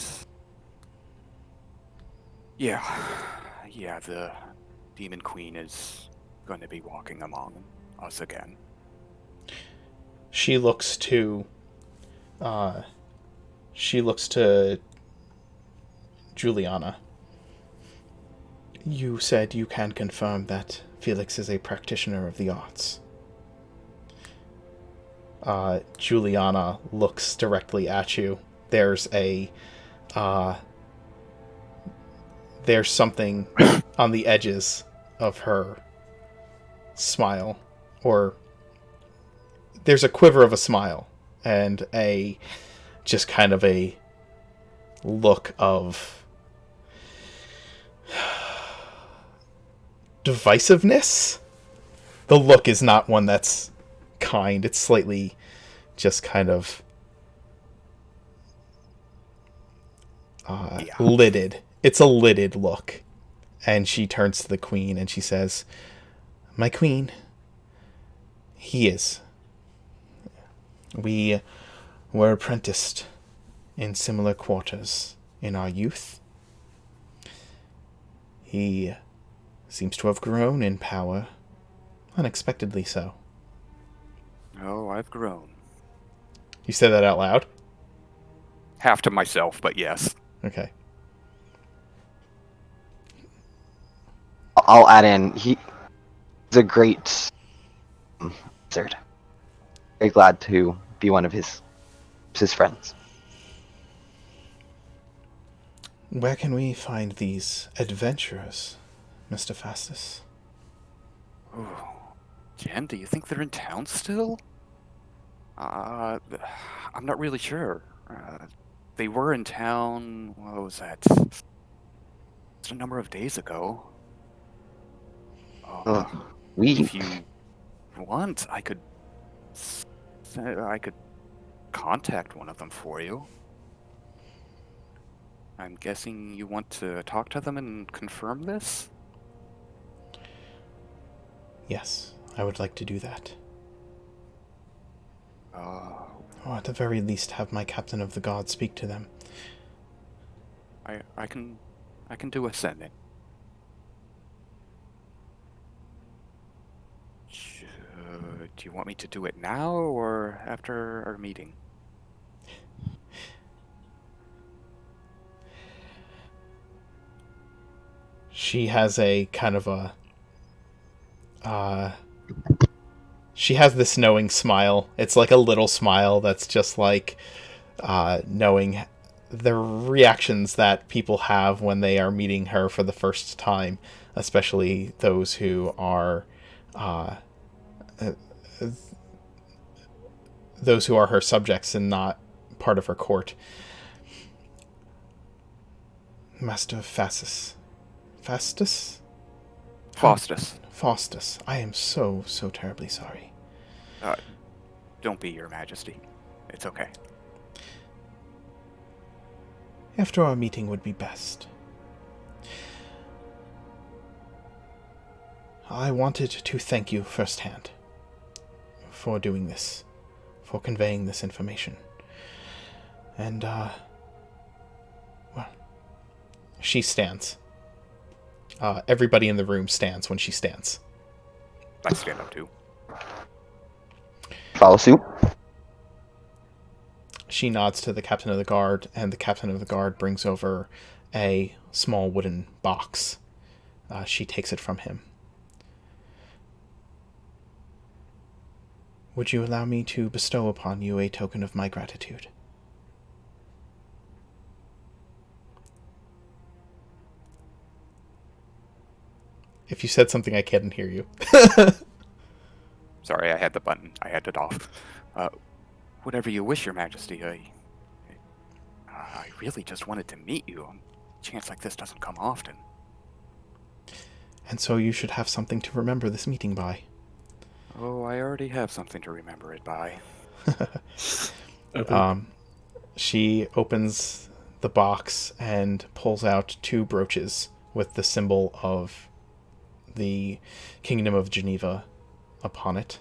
yeah, the Demon Queen is going to be walking among us again. She looks to Juliana. You said you can confirm that Felix is a practitioner of the arts. Juliana looks directly at you. There's something on the edges of her smile, or there's a quiver of a smile and a just kind of a look of divisiveness the look is not one that's kind. It's slightly just kind of lidded. It's a lidded look. And she turns to the queen and she says, "My queen, he is. We were apprenticed in similar quarters in our youth. He seems to have grown in power, unexpectedly so." Oh, I've grown. You said that out loud? Half to myself, but yes. Okay. I'll add in. He's a great wizard. Very glad to be one of his friends. Where can we find these adventurers, Mr. Fastus? Oh, Jen, do you think they're in town still? I'm not really sure. They were in town. What was that? Just a number of days ago. If you want, I could contact one of them for you. I'm guessing you want to talk to them and confirm this? Yes, I would like to do that. Or at the very least have my captain of the guard speak to them. I can do a sending. Do you want me to do it now or after our meeting? She has a kind of a she has this knowing smile. It's like a little smile that's just like knowing the reactions that people have when they are meeting her for the first time, especially those who are her subjects and not part of her court. Master Fastus. Fastus? Faustus. I am so terribly sorry. Don't be, Your Majesty. It's okay. After our meeting would be best. I wanted to thank you firsthand for doing this, for conveying this information. And, well, she stands. Everybody in the room stands when she stands. I stand up too. Follow suit. She nods to the captain of the guard, and the captain of the guard brings over a small wooden box. She takes it from him. Would you allow me to bestow upon you a token of my gratitude? If you said something, I couldn't hear you. Sorry, I had the button. I had it off. Whatever you wish, Your Majesty. I really just wanted to meet you. A chance like this doesn't come often. And so you should have something to remember this meeting by. Oh, I already have something to remember it by. She opens the box and pulls out 2 brooches with the symbol of the Kingdom of Geneva upon it.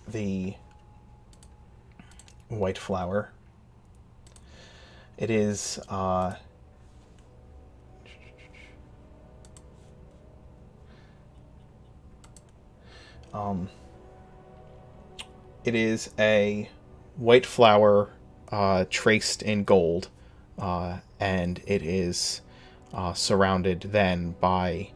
The white flower. It is it is a white flower traced in gold, and it is surrounded then by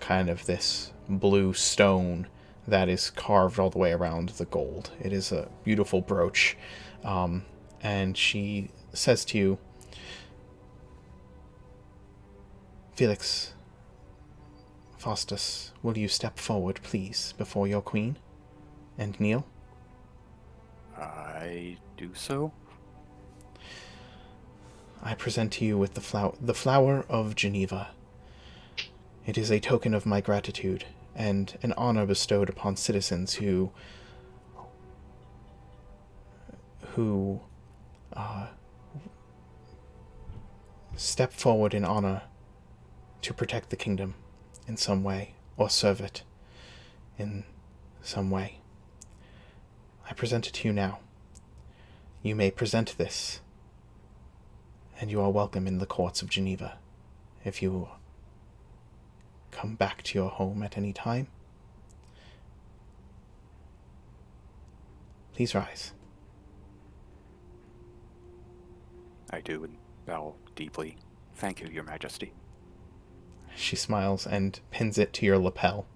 kind of this blue stone that is carved all the way around the gold. It is a beautiful brooch, and she says to you, "Felix Faustus, will you step forward, please, before your queen, and kneel?" I do so. I present to you with the flower of Geneva. It is a token of my gratitude and an honor bestowed upon citizens who step forward in honor to protect the kingdom in some way or serve it in some way. I present it to you now. You may present this, and you are welcome in the courts of Geneva if you come back to your home at any time. Please rise. I do, and bow deeply. Thank you, Your Majesty. She smiles and pins it to your lapel.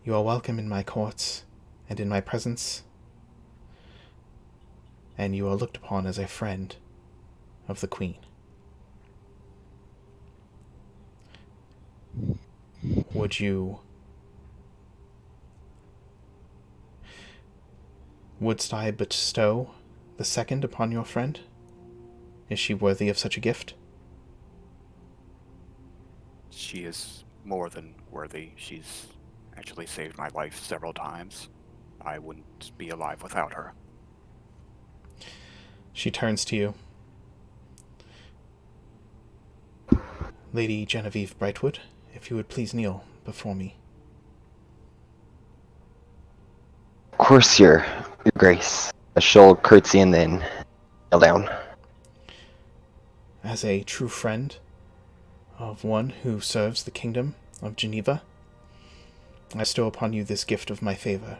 You are welcome in my courts and in my presence, and you are looked upon as a friend of the Queen. Wouldst I bestow the second upon your friend? Is she worthy of such a gift? She is more than worthy. She's actually saved my life several times. I wouldn't be alive without her. She turns to you. Lady Genevieve Brightwood, if you would please kneel before me. Of course, Your Grace. She'll curtsy and then kneel down. As a true friend of one who serves the kingdom of Geneva, I bestow upon you this gift of my favor.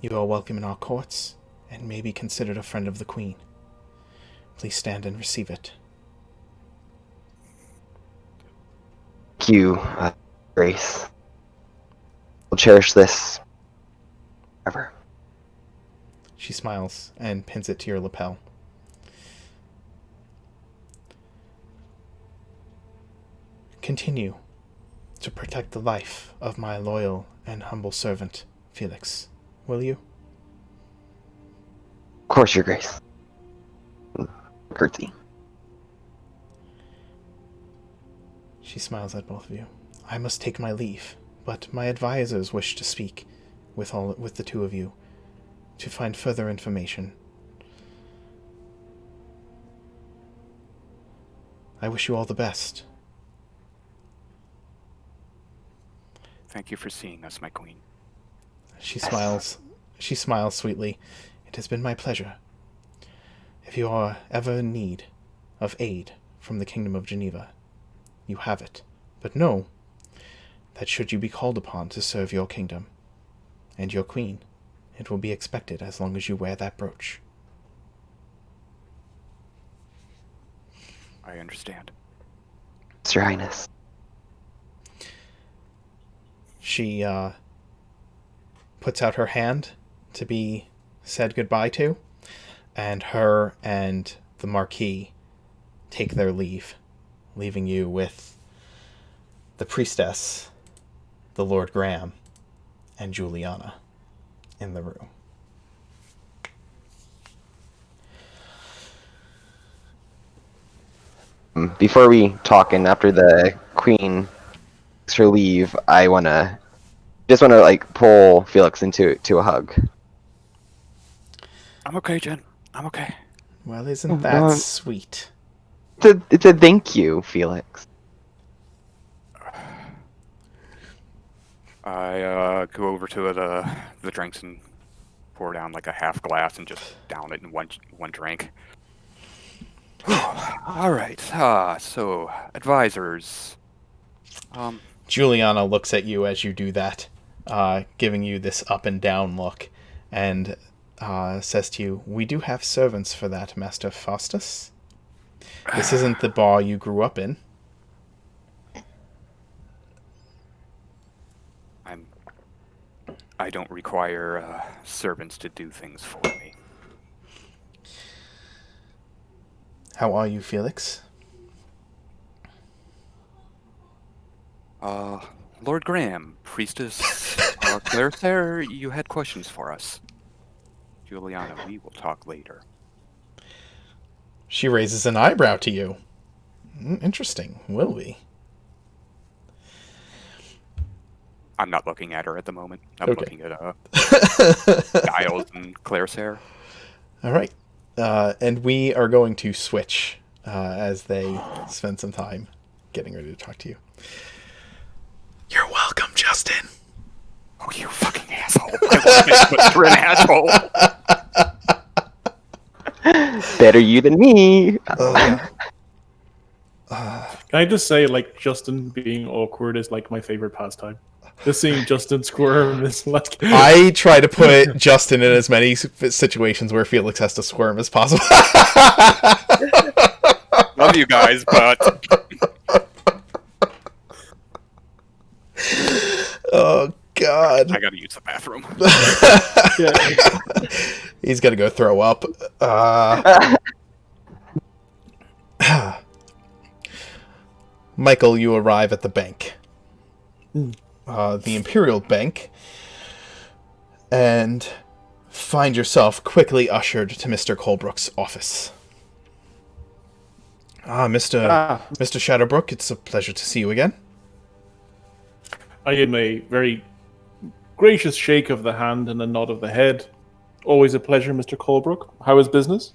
You are welcome in our courts, and may be considered a friend of the Queen. Please stand and receive it. Thank you, Grace. We'll cherish this forever. She smiles and pins it to your lapel. Continue to protect the life of my loyal and humble servant, Felix. Will you? Of course, Your Grace. Curtsy. She smiles at both of you. I must take my leave, but my advisors wish to speak with the two of you to find further information. I wish you all the best. Thank you for seeing us, my queen. She smiles. She smiles sweetly. It has been my pleasure. If you are ever in need of aid from the Kingdom of Geneva, you have it. But know that should you be called upon to serve your kingdom and your queen, it will be expected as long as you wear that brooch. I understand. Yes, Your Highness. She puts out her hand to be said goodbye to, and her and the Marquis take their leave, leaving you with the priestess, the Lord Graham, and Juliana in the room. Before we talk, and after the Queen takes her leave, I just wanna like pull Felix into a hug. I'm okay, Jen. I'm okay. Well, isn't that sweet? It's a thank you, Felix. I go over to the drinks and pour down like a half glass and just down it in one drink. All right. So advisors. Juliana looks at you as you do that, giving you this up and down look, and says to you, "We do have servants for that, Master Faustus. This isn't the bar you grew up in." I don't require servants to do things for me. How are you, Felix? Lord Graham, Priestess Claire, you had questions for us. Juliana, we will talk later. She raises an eyebrow to you. Interesting. Will we? I'm not looking at her at the moment. I'm Okay. looking at Giles and Claire's hair. All right. And we are going to switch as they spend some time getting ready to talk to you. You're welcome, Justin. Oh, you fucking asshole. I want to make Twister an asshole. Better you than me. Yeah. Can I just say, like, Justin being awkward is like my favorite pastime. Just seeing Justin squirm is like. I try to put Justin in as many situations where Felix has to squirm as possible. Love you guys, but Oh, God. I gotta use the bathroom. Yeah. He's gonna go throw up. Michael, you arrive at the bank. The Imperial Bank. And find yourself quickly ushered to Mr. Colebrook's office. Mr. Shadowbrook, it's a pleasure to see you again. I gave him a very gracious shake of the hand and a nod of the head. Always a pleasure, Mr. Colebrook. How is business?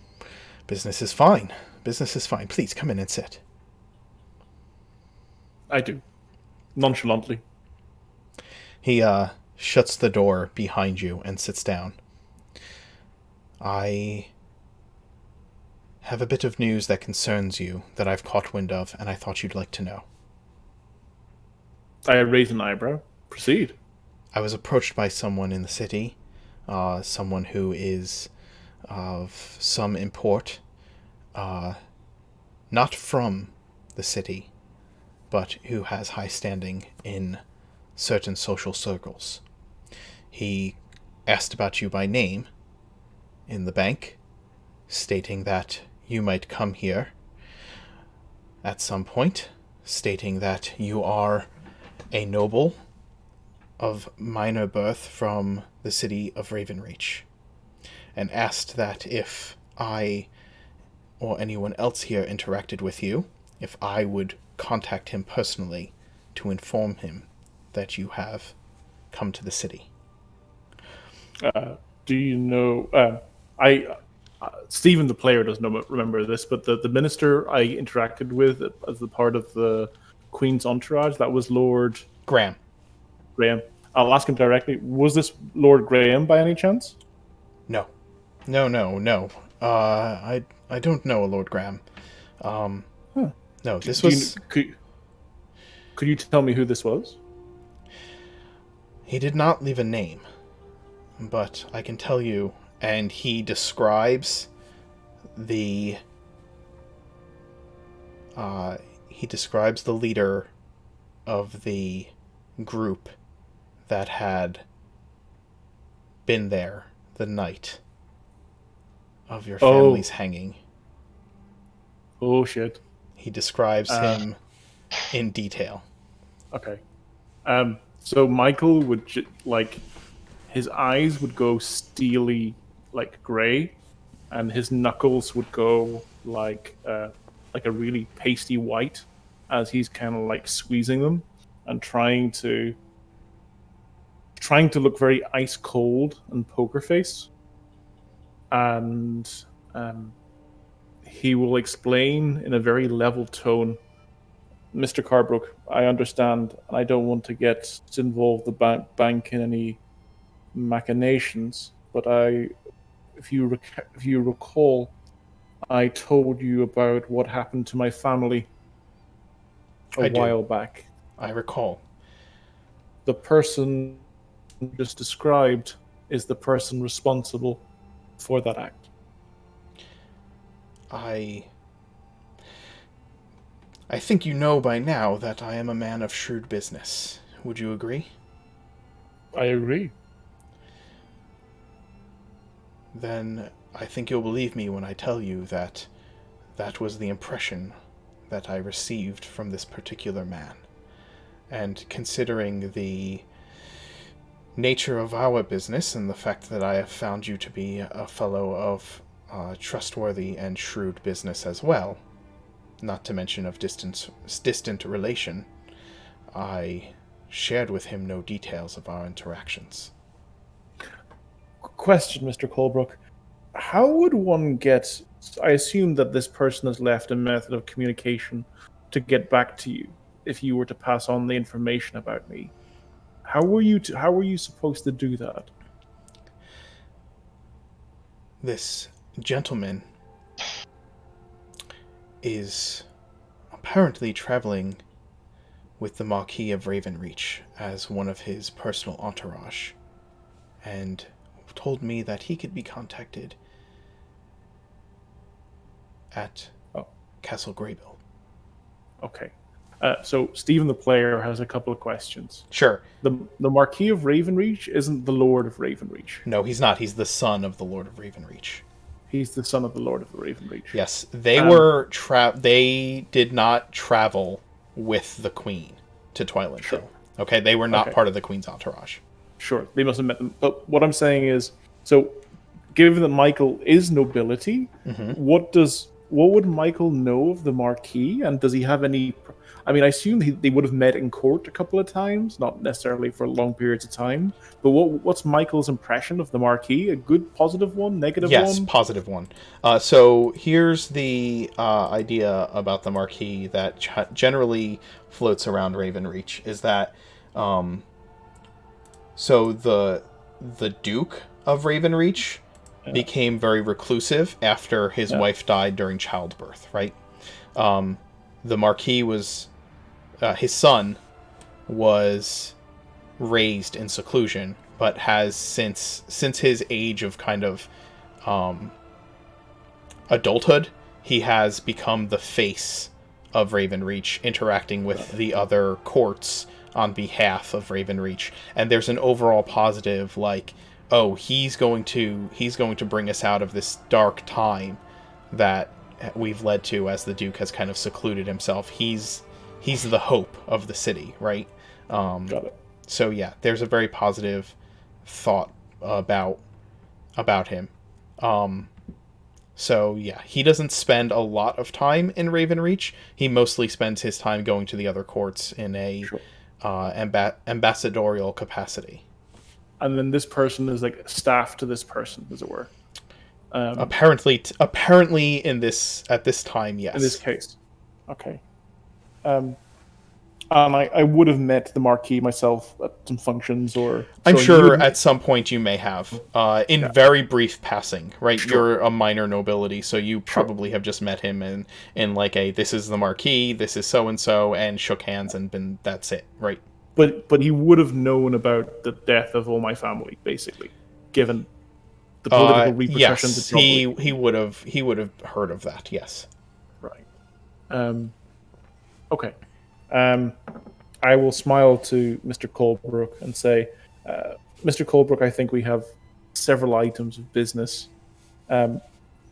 Business is fine. Business is fine. Please come in and sit. I do. Nonchalantly. He shuts the door behind you and sits down. I have a bit of news that concerns you that I've caught wind of, and I thought you'd like to know. I raise an eyebrow. Proceed. I was approached by someone in the city, someone who is of some import, not from the city, but who has high standing in certain social circles. He asked about you by name in the bank, stating that you might come here at some point, stating that you are a noble of minor birth from the city of Ravenreach, and asked that if I or anyone else here interacted with you, if I would contact him personally to inform him that you have come to the city. Do you know? Stephen, the player, doesn't remember this, but the minister I interacted with as a part of the Queen's entourage, that was Lord Graham. I'll ask him directly. Was this Lord Graham by any chance? No. I don't know a Lord Graham. No, this was... Could you tell me who this was? He did not leave a name, but I can tell you, and he describes the leader of the group that had been there the night of your family's hanging. Oh, shit. He describes him in detail. Okay. So Michael would, his eyes would go steely, like gray, and his knuckles would go like a really pasty white as he's kind of like squeezing them and trying to look very ice cold and poker face. And he will explain in a very level tone, Mr. Carbrook, I understand, and I don't want to get involved the bank in any machinations, but if you recall, I told you about what happened to my family a while back. I recall. The person you just described is the person responsible for that act. I think you know by now that I am a man of shrewd business. Would you agree? I agree. Then I think you'll believe me when I tell you that that was the impression that I received from this particular man. And considering the nature of our business and the fact that I have found you to be a fellow of trustworthy and shrewd business as well, not to mention of distant relation, I shared with him no details of our interactions. Question, Mr. Colebrook. How would one get... I assume that this person has left a method of communication to get back to you if you were to pass on the information about me. How were you supposed to do that? This gentleman is apparently traveling with the Marquis of Ravenreach as one of his personal entourage, and told me that he could be contacted at Castle Greybill. Okay. So Stephen the player has a couple of questions. Sure. The Marquis of Ravenreach isn't the Lord of Ravenreach. No, he's not. He's the son of the Lord of Ravenreach. He's the son of the Lord of the Ravenreach. Yes, they did not travel with the Queen to Twilight Sure. Hill. Okay, they were not Okay. part of the Queen's entourage. Sure, they must have met them. But what I'm saying is, so given that Michael is nobility, what would Michael know of the Marquis, and does he have any? I mean, I assume they would have met in court a couple of times, not necessarily for long periods of time. But what's Michael's impression of the Marquis? A good, positive one, negative one? Yes, positive one. So here's the idea about the Marquis that generally floats around Ravenreach is that so the Duke of Ravenreach became very reclusive after his wife died during childbirth, right? The Marquis was his son was raised in seclusion, but has since his age of kind of adulthood, he has become the face of Ravenreach, interacting with the other courts on behalf of Ravenreach. And there's an overall positive, like, oh, he's going to bring us out of this dark time that we've led to as the Duke has kind of secluded himself. He's the hope of the city, right? Got it. So yeah, there's a very positive thought about him. So yeah, he doesn't spend a lot of time in Ravenreach. He mostly spends his time going to the other courts in a ambassadorial capacity. And then this person is like staff to this person, as it were. Apparently, at this time, yes. In this case, okay. I would have met the Marquis myself at some functions, or I'm so sure at some point you may have, in very brief passing, right? Sure. You're a minor nobility, so you probably have just met him in like a, this is the Marquis, this is so and so, and shook hands and that's it, right? But he would have known about the death of all my family, basically, given the political repercussions. Yes, he would have heard of that. Yes, right. Okay. I will smile to Mr. Colebrook and say, Mr. Colebrook, I think we have several items of business.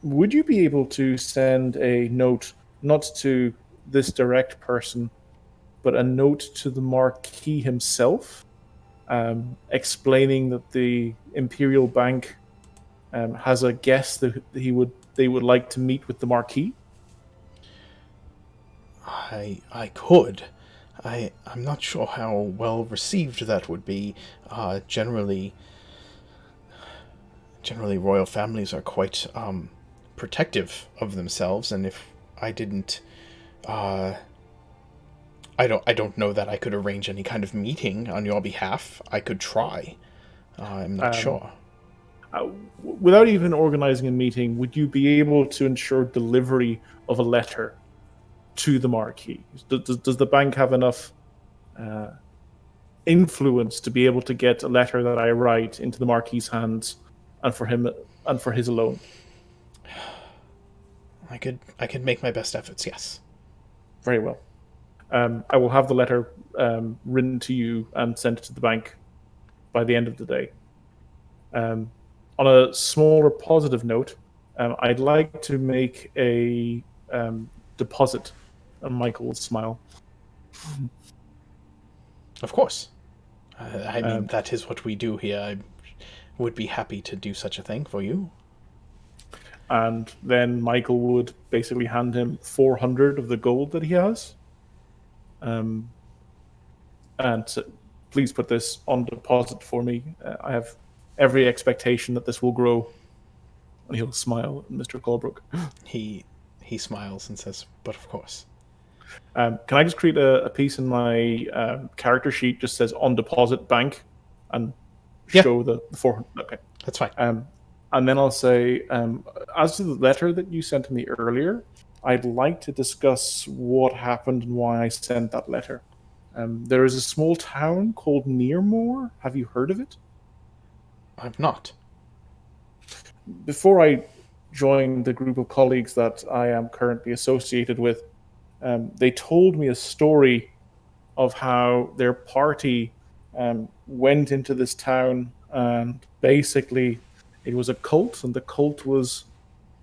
Would you be able to send a note, not to this direct person, but a note to the Marquis himself, explaining that the Imperial Bank has a guest that they would like to meet with the Marquis? I could. I'm not sure how well received that would be. Generally royal families are quite protective of themselves, and if I didn't, I don't know that I could arrange any kind of meeting on your behalf. I could try. I'm not sure. Without even organizing a meeting, would you be able to ensure delivery of a letter to the Marquis? Does the bank have enough influence to be able to get a letter that I write into the Marquis's hands, and for him and for his alone? I could make my best efforts. Yes. Very well. I will have the letter written to you and sent to the bank by the end of the day. On a smaller positive note, I'd like to make a deposit. And Michael will smile. Of course. I mean, that is what we do here. I would be happy to do such a thing for you. And then Michael would basically hand him 400 of the gold that he has. And please put this on deposit for me. I have every expectation that this will grow. And he'll smile at Mr. Colebrook. He smiles and says, "But of course." Can I just create a piece in my character sheet just says on deposit bank and Yeah. show the 400? Okay. That's fine. And then I'll say, as to the letter that you sent to me earlier, I'd like to discuss what happened and why I sent that letter. There is a small town called Nearmore. Have you heard of it? I've not. Before I joined the group of colleagues that I am currently associated with, they told me a story of how their party went into this town, and basically it was a cult, and the cult was,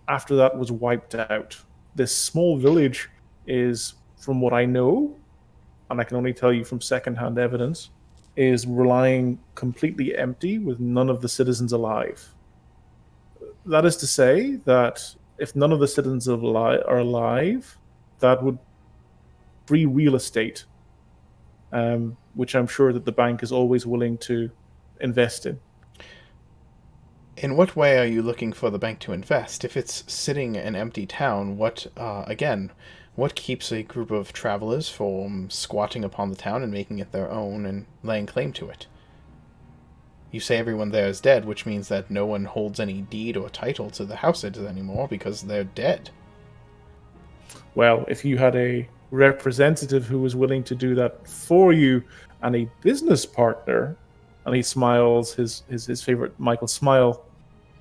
after that, was wiped out. This small village is, from what I know, and I can only tell you from secondhand evidence, is relying completely empty with none of the citizens alive. That is to say that if none of the citizens are alive, that would free real estate, which I'm sure that the bank is always willing to invest in. In what way are you looking for the bank to invest? If it's sitting in an empty town, what keeps a group of travelers from squatting upon the town and making it their own and laying claim to it? You say everyone there is dead, which means that no one holds any deed or title to the houses anymore because they're dead. Well, if you had a representative who was willing to do that for you and a business partner, and he smiles his favorite Michael smile,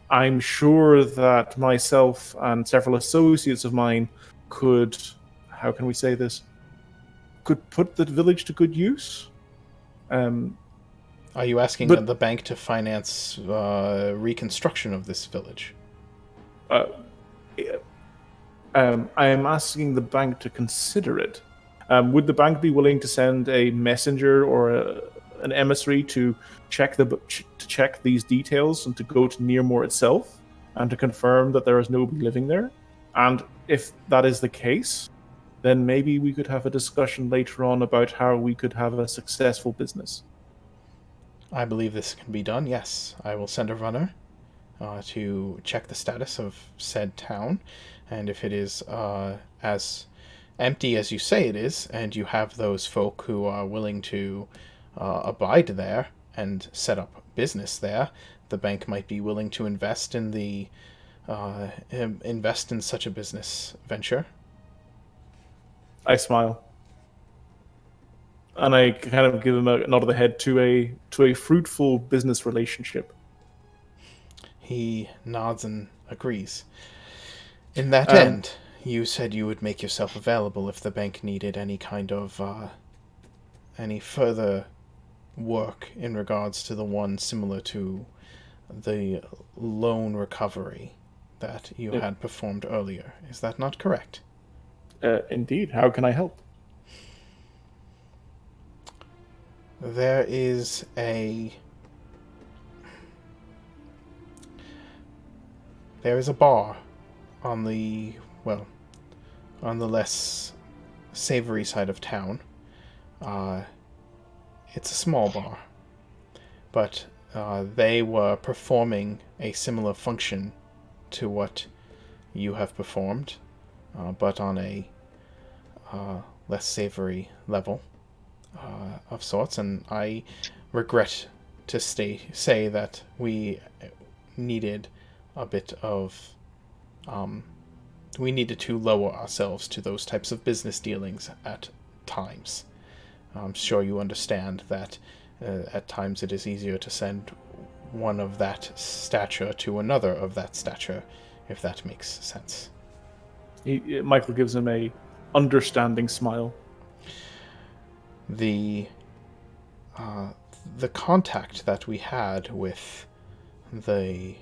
I'm sure that myself and several associates of mine could, how can we say this, could put the village to good use. Are you asking the bank to finance reconstruction of this village? I am asking the bank to consider it. Would the bank be willing to send a messenger or an emissary to check these details and to go to Nearmore itself and to confirm that there is nobody living there? And if that is the case, then maybe we could have a discussion later on about how we could have a successful business. I believe this can be done, yes. I will send a runner to check the status of said town, and if it is as empty as you say it is, and you have those folk who are willing to abide there and set up business there, the bank might be willing to invest in such a business venture. I smile. And I kind of give him a nod of the head to a fruitful business relationship. He nods and agrees. In that end, you said you would make yourself available if the bank needed any kind of any further work in regards to the one similar to the loan recovery that you had performed earlier. Is that not correct? Indeed. How can I help? There is a bar on the less savory side of town. It's a small bar, but they were performing a similar function to what you have performed, but on a less savory level of sorts, and I regret to say that we needed a bit of we needed to lower ourselves to those types of business dealings at times. I'm sure you understand that at times it is easier to send one of that stature to another of that stature, if that makes sense. Michael gives him a understanding smile. The contact that we had with the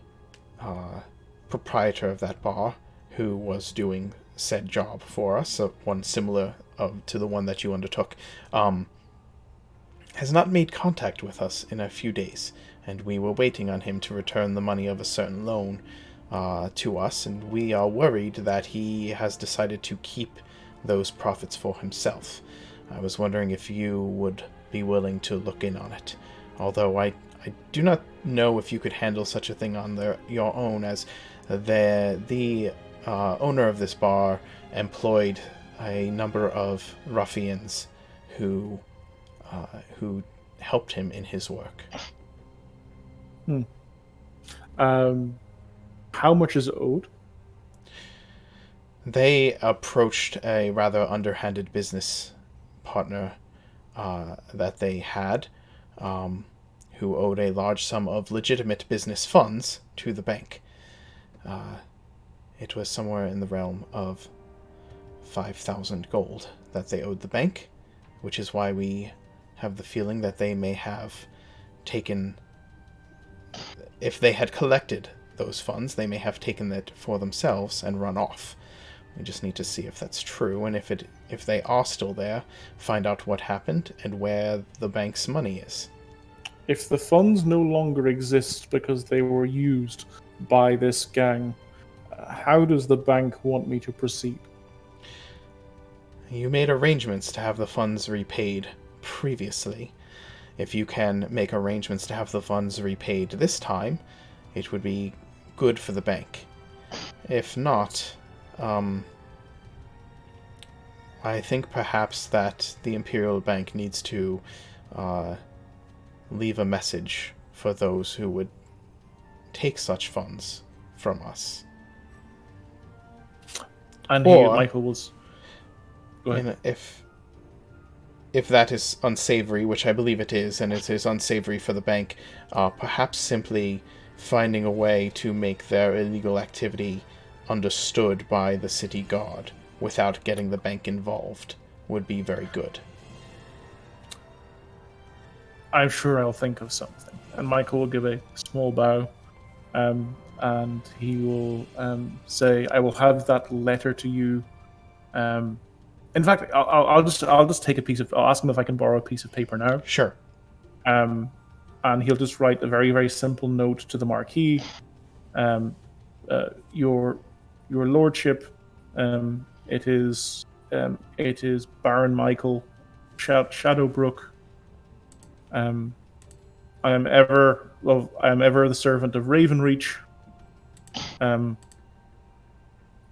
proprietor of that bar, who was doing said job for us, one similar to the one that you undertook, has not made contact with us in a few days, and we were waiting on him to return the money of a certain loan to us, and we are worried that he has decided to keep those profits for himself. I was wondering if you would be willing to look in on it. Although I do not know if you could handle such a thing on your own, as the owner of this bar employed a number of ruffians who helped him in his work. How much is owed? They approached a rather underhanded business partner that they had, who owed a large sum of legitimate business funds to the bank. It was somewhere in the realm of 5,000 gold that they owed the bank, which is why we have the feeling that they may have taken. If they had collected those funds, they may have taken it for themselves and run off. We just need to see if that's true, and if they are still there, find out what happened and where the bank's money is. If the funds no longer exist because they were used by this gang, how does the bank want me to proceed? You made arrangements to have the funds repaid previously. If you can make arrangements to have the funds repaid this time, it would be good for the bank. If not, I think perhaps that the Imperial Bank needs to leave a message for those who would take such funds from us. And Or, Michael was. Go ahead. If that is unsavory, which I believe it is, and it is unsavory for the bank, perhaps simply finding a way to make their illegal activity understood by the city guard without getting the bank involved would be very good. I'm sure I'll think of something. And Michael will give a small bow, and he will say, "I will have that letter to you." In fact, I'll just take a piece of. I'll ask him if I can borrow a piece of paper now. Sure. And he'll just write a very, very simple note to the Marquis. Your lordship, it is Baron Michael Shadowbrook. I am ever the servant of Ravenreach.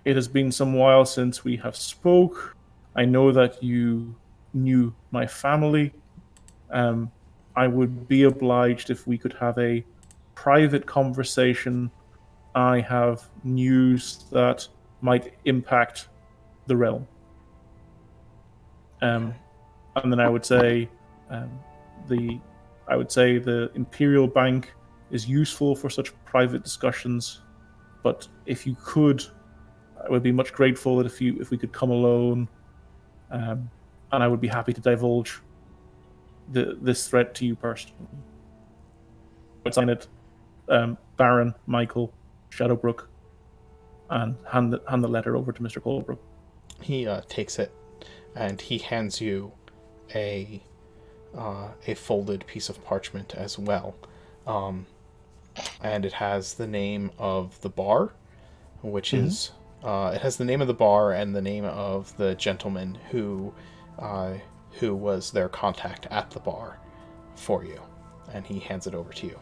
It has been some while since we have spoke. I know that you knew my family. I would be obliged if we could have a private conversation. I have news that might impact the realm. And then I would say the Imperial Bank is useful for such private discussions. But if you could, I would be much grateful that if we could come alone, and I would be happy to divulge this threat to you personally. I would sign it, Baron Michael Shadowbrook, and hand the letter over to Mr. Colebrook. He takes it, and he hands you a folded piece of parchment as well, and it has the name of the bar, which is it has the name of the bar and the name of the gentleman who was their contact at the bar for you, and he hands it over to you.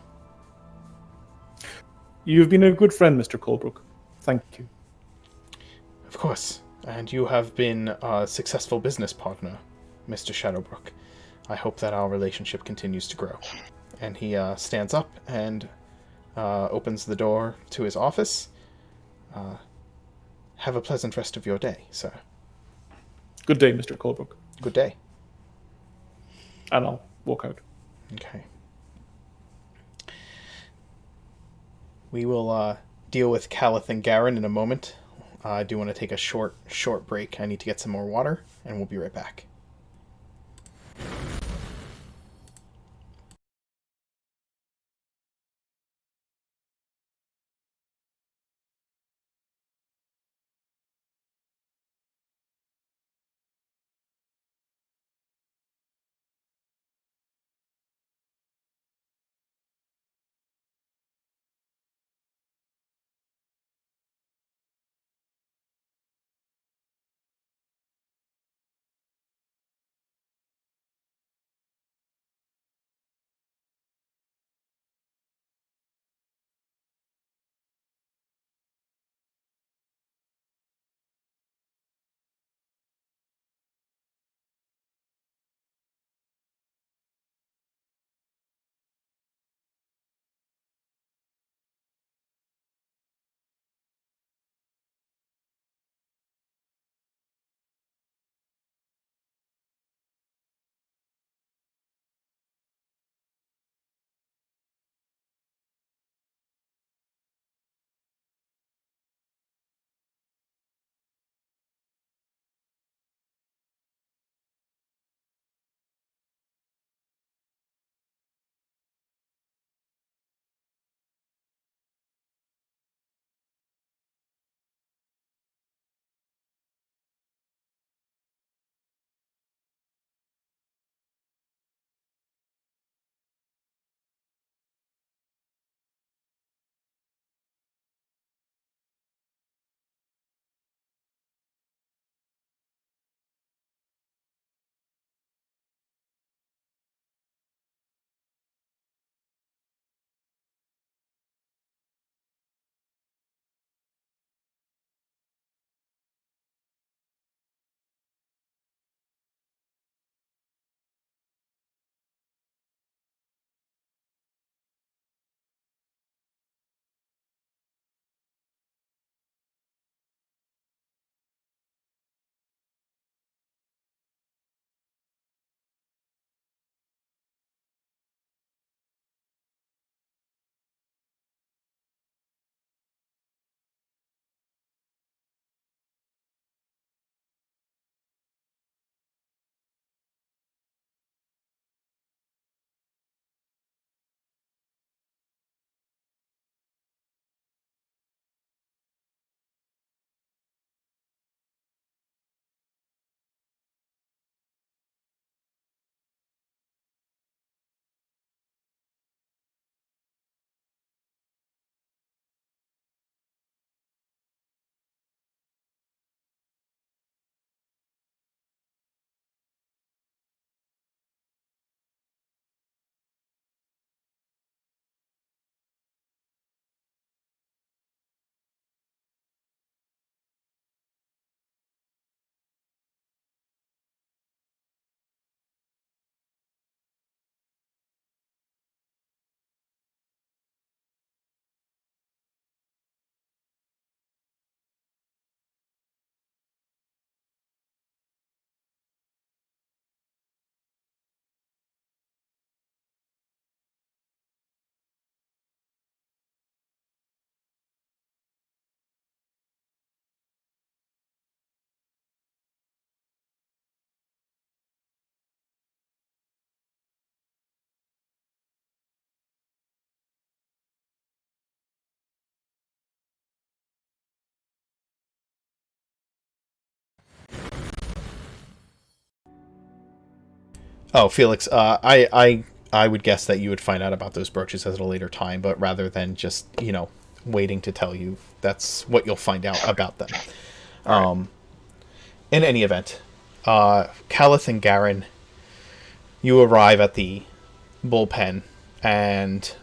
You've been a good friend, Mr. Colebrook. Thank you. Of course, and you have been a successful business partner, Mr. Shadowbrook. I hope that our relationship continues to grow. And he stands up and opens the door to his office. Have a pleasant rest of your day, sir. Good day, Mr. Colebrook. Good day. And I'll walk out. Okay. We will deal with Calith and Garen in a moment. I do want to take a short break. I need to get some more water, and we'll be right back. Oh, Felix, I would guess that you would find out about those brooches at a later time, but rather than just, waiting to tell you, that's what you'll find out about them. All right. In any event, Calith and Garen, you arrive at the bullpen, and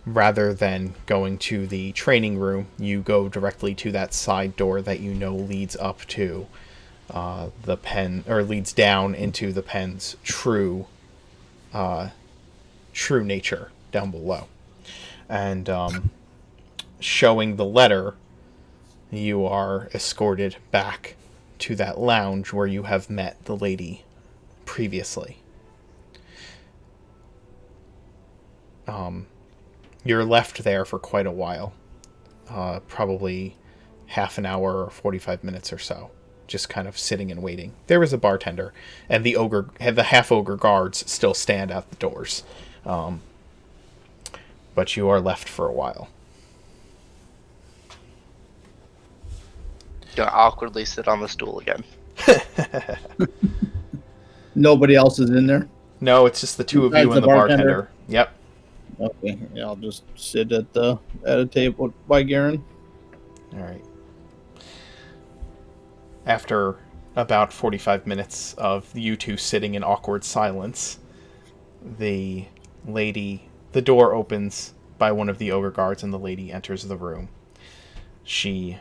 rather than going to the training room, you go directly to that side door that leads up to the pen, or leads down into the pen's true nature down below. And showing the letter, you are escorted back to that lounge where you have met the lady previously. You're left there for quite a while, probably half an hour or 45 minutes or so, just kind of sitting and waiting. There is a bartender, and the half ogre guards still stand at the doors, but you are left for a while. Gonna awkwardly sit on the stool again. Nobody else is in there. No, it's just the two of you Besides and the the bartender? bartender. Yep. Okay, yeah, I'll just sit at a table by Garen. All right. After about 45 minutes of you two sitting in awkward silence, the door opens by one of the ogre guards, and the lady enters the room. She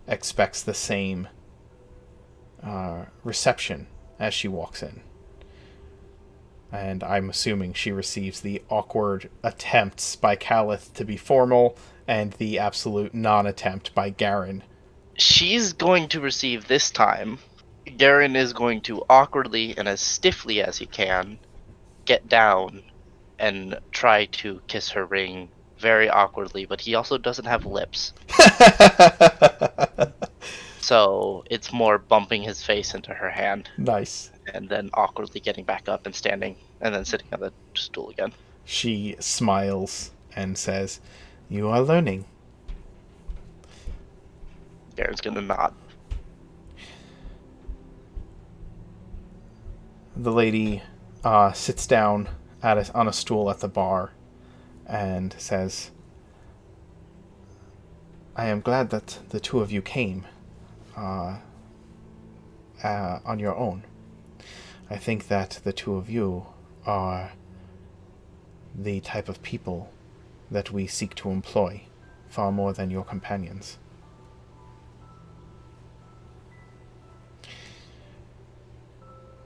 expects the same reception as she walks in. And I'm assuming she receives the awkward attempts by Calith to be formal and the absolute non-attempt by Garen. She's going to receive this time. Garen is going to awkwardly and as stiffly as he can get down and try to kiss her ring very awkwardly, but he also doesn't have lips. So it's more bumping his face into her hand Nice. and then awkwardly getting back up and standing and then sitting on the stool again. She smiles and says, "You are learning." Garen's gonna nod. The lady sits down on a stool at the bar and says, "I am glad that the two of you came on your own. I think that the two of you are the type of people that we seek to employ far more than your companions.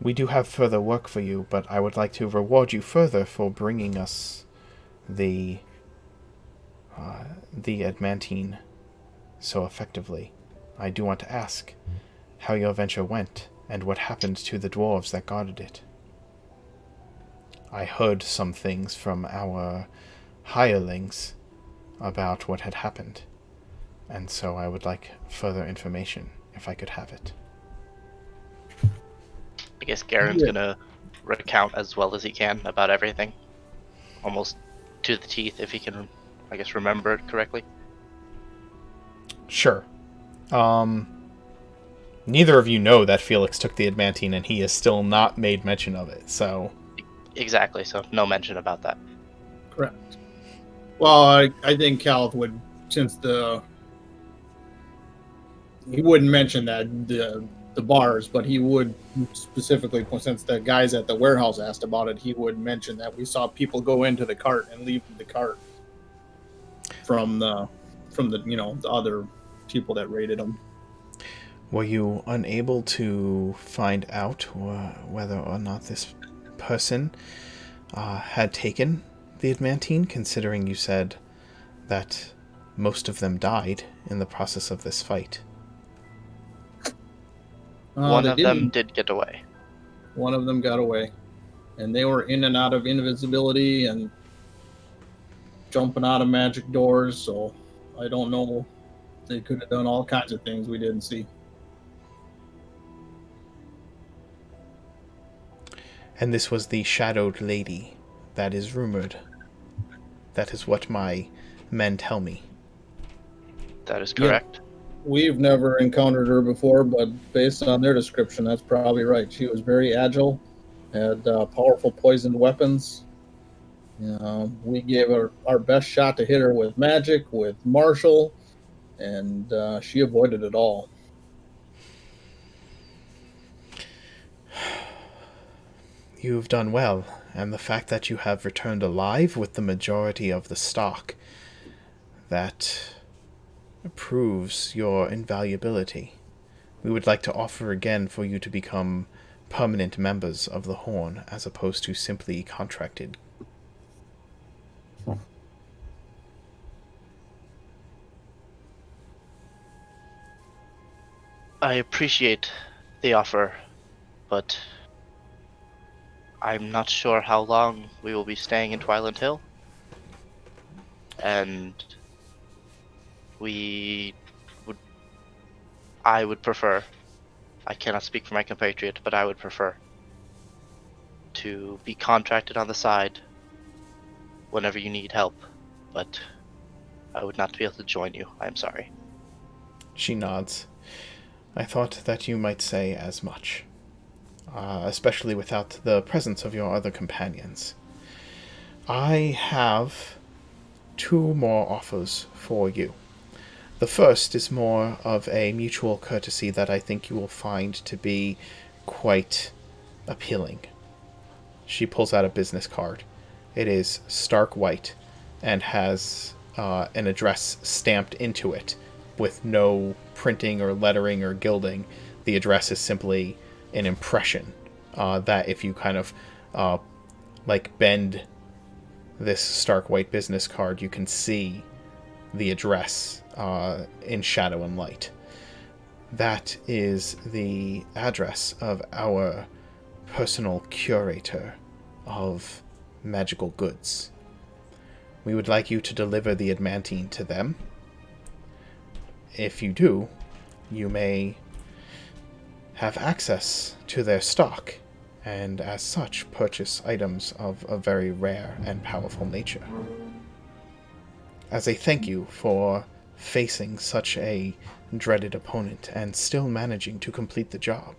We do have further work for you, but I would like to reward you further for bringing us the adamantine so effectively. I do want to ask how your venture went and what happened to the dwarves that guarded it. I heard some things from our hirelings about what had happened, and so I would like further information if I could have it." I guess Garen's gonna recount as well as he can about everything. Almost to the teeth, if he can, I guess, remember it correctly. Sure. Neither of you know that Felix took the adamantine, and he has still not made mention of it, so... Exactly, so no mention about that. Correct. Well, I think Calith would, since he wouldn't mention that the bars, but he would specifically, since the guys at the warehouse asked about it, he would mention that we saw people go into the cart and leave the cart from the the other people that raided them. Were you unable to find out whether or not this person had taken the adamantine, considering you said that most of them died in the process of this fight? One of them did get away. One of them got away. And they were in and out of invisibility and jumping out of magic doors, so I don't know. They could have done all kinds of things we didn't see. And this was the shadowed lady that is rumored. That is what my men tell me. That is correct. We've never encountered her before, but based on their description, that's probably right. She was very agile had powerful poisoned weapons. We gave her our best shot to hit her with magic, with martial, and she avoided it all. You've done well, and the fact that you have returned alive with the majority of the stock, that proves your invaluability. We would like to offer again for you to become permanent members of the Horn, as opposed to simply contracted. I appreciate the offer, but I'm not sure how long we will be staying in Twiland Hill. And I would prefer, I cannot speak for my compatriot, but I would prefer to be contracted on the side whenever you need help. But I would not be able to join you. I'm sorry. She nods. I thought that you might say as much, especially without the presence of your other companions. I have 2 more offers for you. The first is more of a mutual courtesy that I think you will find to be quite appealing. She pulls out a business card. It is stark white and has an address stamped into it with no printing or lettering or gilding. The address is simply an impression that if you kind of bend this stark white business card, you can see the address in shadow and light. That is the address of our personal curator of magical goods. We would like you to deliver the adamantine to them. If you do, you may have access to their stock, and as such purchase items of a very rare and powerful nature. As a thank you for facing such a dreaded opponent and still managing to complete the job.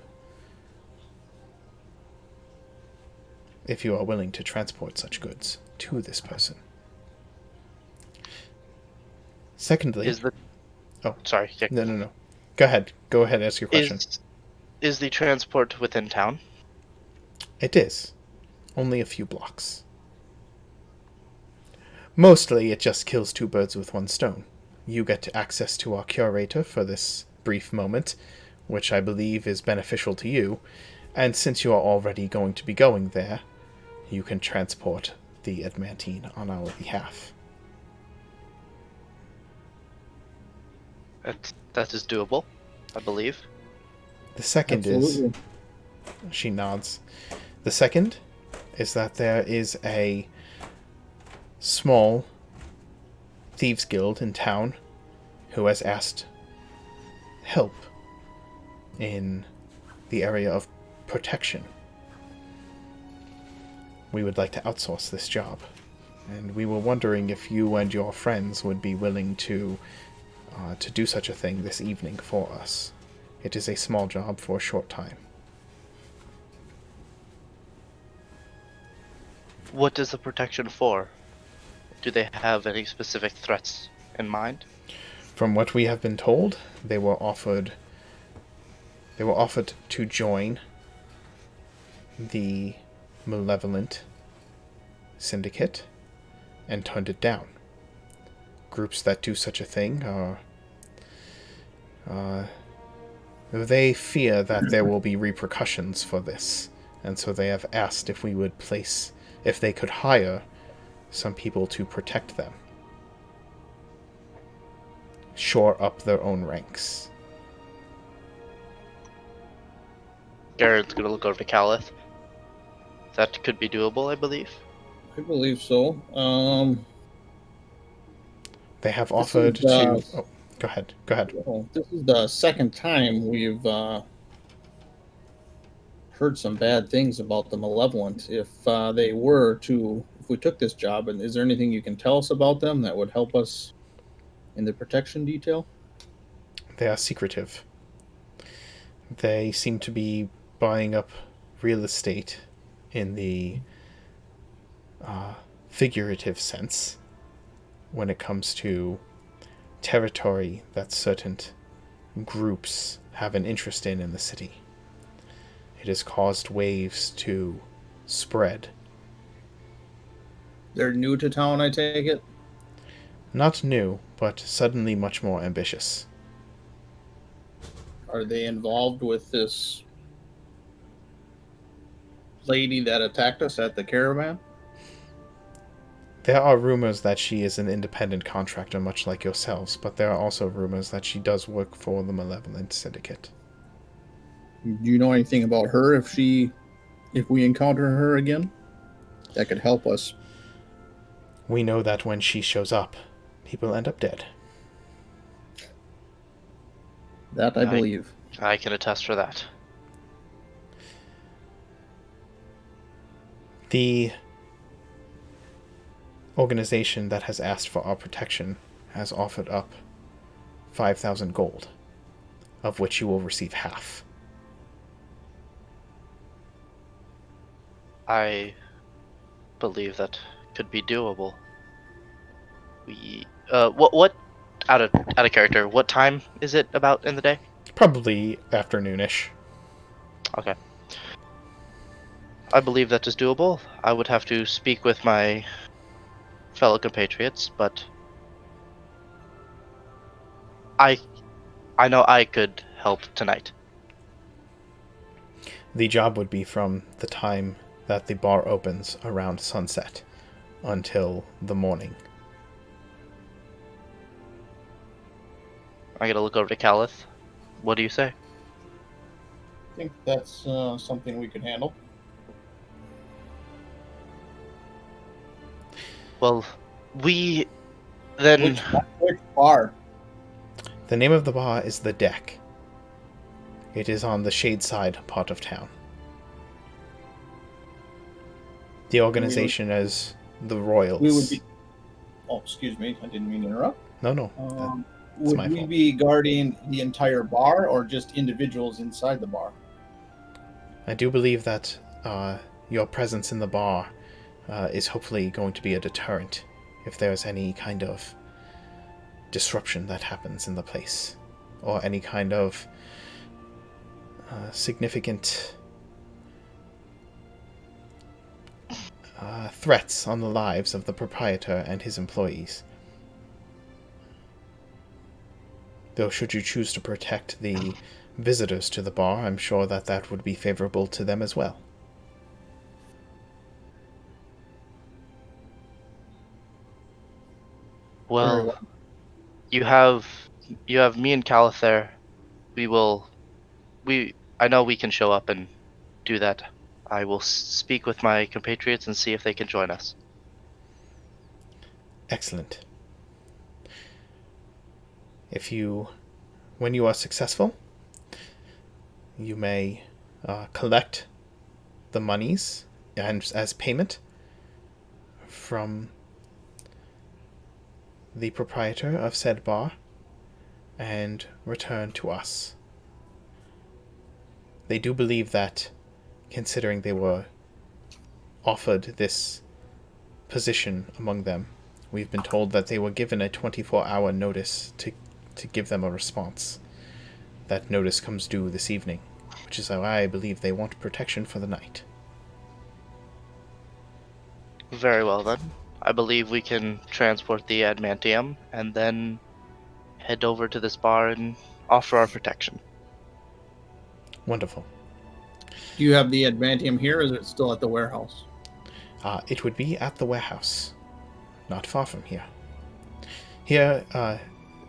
If you are willing to transport such goods to this person. Secondly... Oh, sorry. No. Go ahead, ask your question. Is the transport within town? It is. Only a few blocks. Mostly, it just kills 2 birds with 1 stone. You get access to our curator for this brief moment, which I believe is beneficial to you, and since you are already going to be going there, you can transport the adamantine on our behalf. That is doable, I believe. The second Absolutely. is... She nods. The second is that there is a small thieves guild in town who has asked help in the area of protection. We would like to outsource this job, and we were wondering if you and your friends would be willing to do such a thing this evening for us. It is a small job for a short time. What is the protection for? Do they have any specific threats in mind? From what we have been told, they were offered to join the malevolent syndicate and turned it down. Groups that do such a thing are they fear that there will be repercussions for this, and so they have asked if they could hire some people to protect them. Shore up their own ranks. Garen's gonna look over to Calith. That could be doable, I believe. I believe so. They have offered to... Oh, go ahead. Well, this is the second time we've heard some bad things about the malevolent. If we took this job, and is there anything you can tell us about them that would help us in the protection detail? They are secretive. They seem to be buying up real estate in the figurative sense when it comes to territory that certain groups have an interest in the city. It has caused waves to spread. They're new to town, I take it? Not new, but suddenly much more ambitious. Are they involved with this lady that attacked us at the caravan? There are rumors that she is an independent contractor, much like yourselves, but there are also rumors that she does work for the Malevolent Syndicate. Do you know anything about her if we encounter her again? That could help us. We know that when she shows up, people end up dead. That I believe. I can attest for that. The organization that has asked for our protection has offered up 5,000 gold, of which you will receive half. I believe that could be doable. What out of character, what time is it about in the day? Probably afternoonish. Okay. I believe that is doable. I would have to speak with my fellow compatriots, but I know I could help tonight. The job would be from the time that the bar opens around sunset until the morning. I gotta look over to Calith. What do you say? I think that's something we could handle. Well, we then... Which bar? The name of the bar is The Deck. It is on the Shadeside part of town. The organization is the Royals. We would be. Oh, excuse me. I didn't mean to interrupt. No. Would my we fault. be guarding the entire bar or just individuals inside the bar? I do believe that your presence in the bar is hopefully going to be a deterrent if there's any kind of disruption that happens in the place, or any kind of significant threats on the lives of the proprietor and his employees. Though should you choose to protect the visitors to the bar, I'm sure that that would be favorable to them as well. Well, you have me and Calith there. I know we can show up and do that. I will speak with my compatriots and see if they can join us. Excellent. When you are successful, you may collect the monies and as payment from the proprietor of said bar and return to us. They do believe that, considering they were offered this position among them, we've been told that they were given a 24-hour notice to give them a response. That notice comes due this evening, which is how I believe they want protection for the night. Very well then. I believe we can transport the adamantium and then head over to this bar and offer our protection. Wonderful. Do you have the adamantium here, or is it still at the warehouse? It would be at the warehouse, not far from here. Here,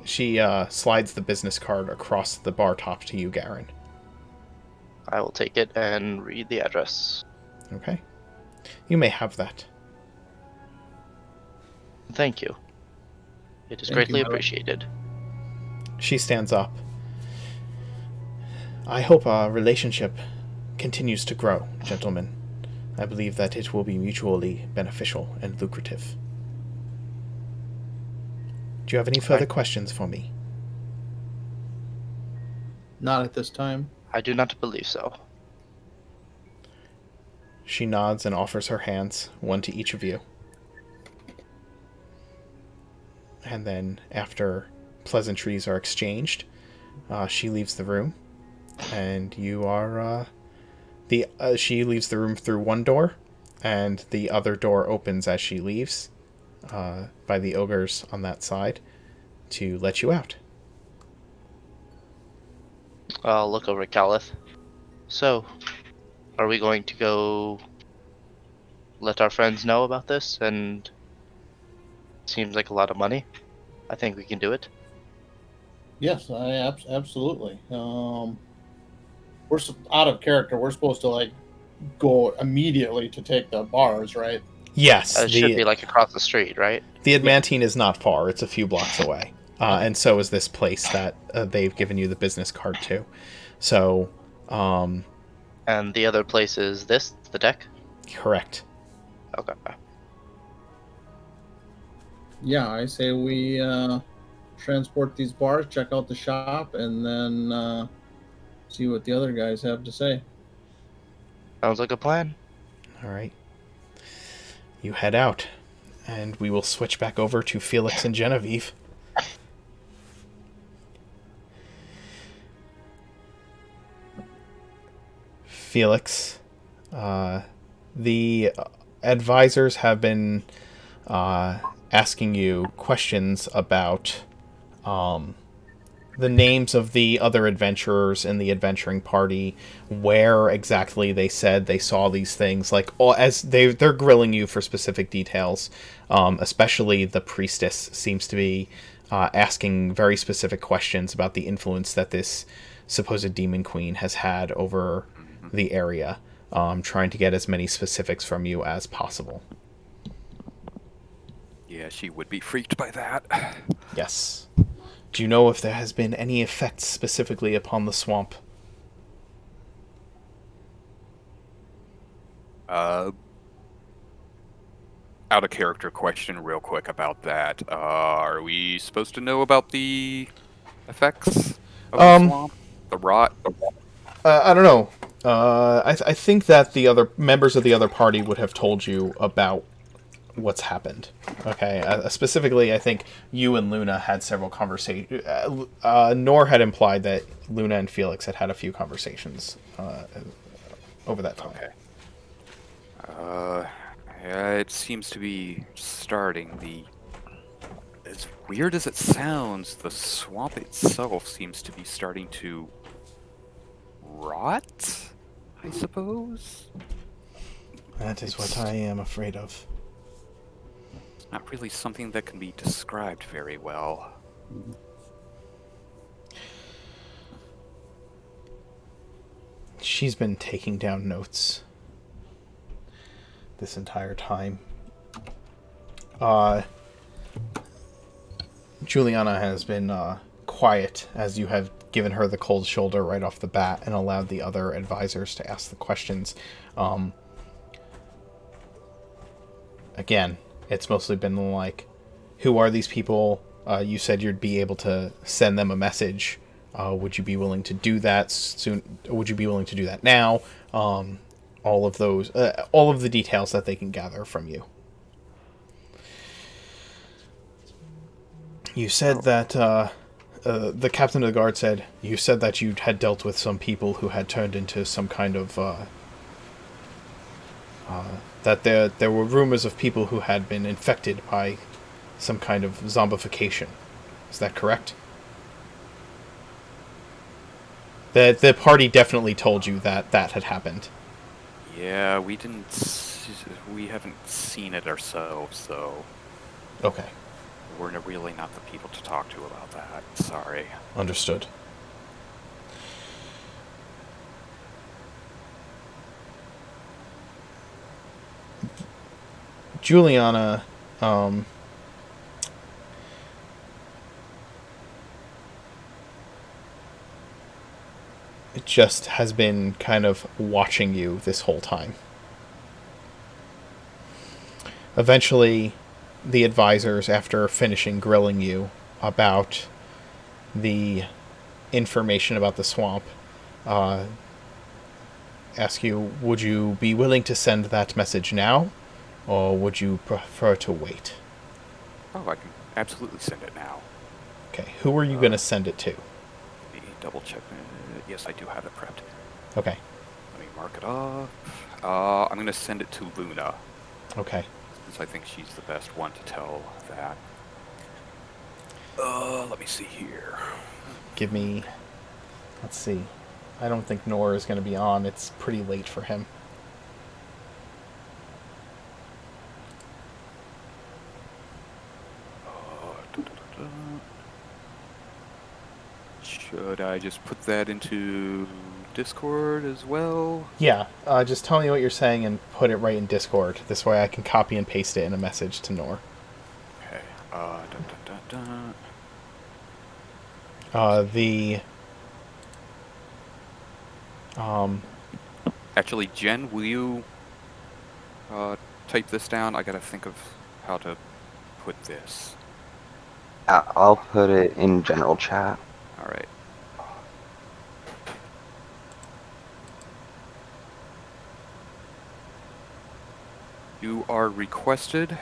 she slides the business card across the bar top to you, Garen. I will take it and read the address. Okay. You may have that. Thank you. It is Thank greatly you, Mel. appreciated. She stands up. I hope our relationship continues to grow, gentlemen. I believe that it will be mutually beneficial and lucrative. Do you have any further questions for me? Not at this time. I do not believe so. She nods and offers her hands, one to each of you. And then, after pleasantries are exchanged, she leaves the room, and you are she leaves the room through one door, and the other door opens as she leaves, by the ogres on that side, to let you out. I'll look over at Caliph. So, are we going to go let our friends know about this? And seems like a lot of money. I think we can do it. Yes, absolutely. We're out of character. We're supposed to like go immediately to take the bars, right? Yes, It should be like across the street, right? the Adamantine is not far. It's a few blocks away. And so is this place that they've given you the business card to. So, And the other place is this, the deck? correct. Okay. Yeah, I say we transport these bars, check out the shop, and then see what the other guys have to say. Sounds like a plan. All right. You head out, and we will switch back over to Felix and Genevieve. Felix, the advisors have been asking you questions about the names of the other adventurers in the adventuring party, where exactly they said they saw these things, like as they're grilling you for specific details. Especially the priestess seems to be asking very specific questions about the influence that this supposed demon queen has had over the area, trying to get as many specifics from you as possible. Yeah, she would be freaked by that. Yes. Do you know if there has been any effects specifically upon the swamp? Out of character question real quick about that. Are we supposed to know about the effects of the swamp? The rot? I don't know. I think that the other members of the other party would have told you about what's happened. Okay, specifically, I think you and Luna had several conversations. Nor had implied that Luna and Felix had a few conversations over that time. Okay. Yeah, it seems to be starting. As weird as it sounds, the swamp itself seems to be starting to rot, I suppose? That is what I am afraid of. Not really something that can be described very well. She's been taking down notes this entire time. Juliana has been quiet as you have given her the cold shoulder right off the bat and allowed the other advisors to ask the questions. Again, it's mostly been like, who are these people? You said you'd be able to send them a message. Would you be willing to do that soon? Would you be willing to do that now? All of those, all of the details that they can gather from you. You said that the captain of the guard said you said that you had dealt with some people who had turned into some kind of that there were rumors of people who had been infected by some kind of zombification. Is that correct? The party definitely told you that had happened. Yeah, we haven't seen it ourselves, so Okay. we're really not the people to talk to about that. Sorry. Understood. Juliana, just has been kind of watching you this whole time. Eventually, the advisors, after finishing grilling you about the information about the swamp, ask you, would you be willing to send that message now, or would you prefer to wait? Oh, I can absolutely send it now. Okay, who are you going to send it to? Let me double check. Yes, I do have it prepped. Okay, Let me mark it off. I'm going to send it to Luna, okay. since I think she's the best one to tell that. Let me see here. Give me... Let's see. I don't think Nor is going to be on. It's pretty late for him. Should I just put that into Discord as well? Yeah, just tell me what you're saying and put it right in Discord. This way I can copy and paste it in a message to Nor. Okay. Dun, dun, dun, dun. The... Actually, Jen, will you type this down? I gotta think of how to put this. Yeah, I'll put it in general chat. All right. You are requested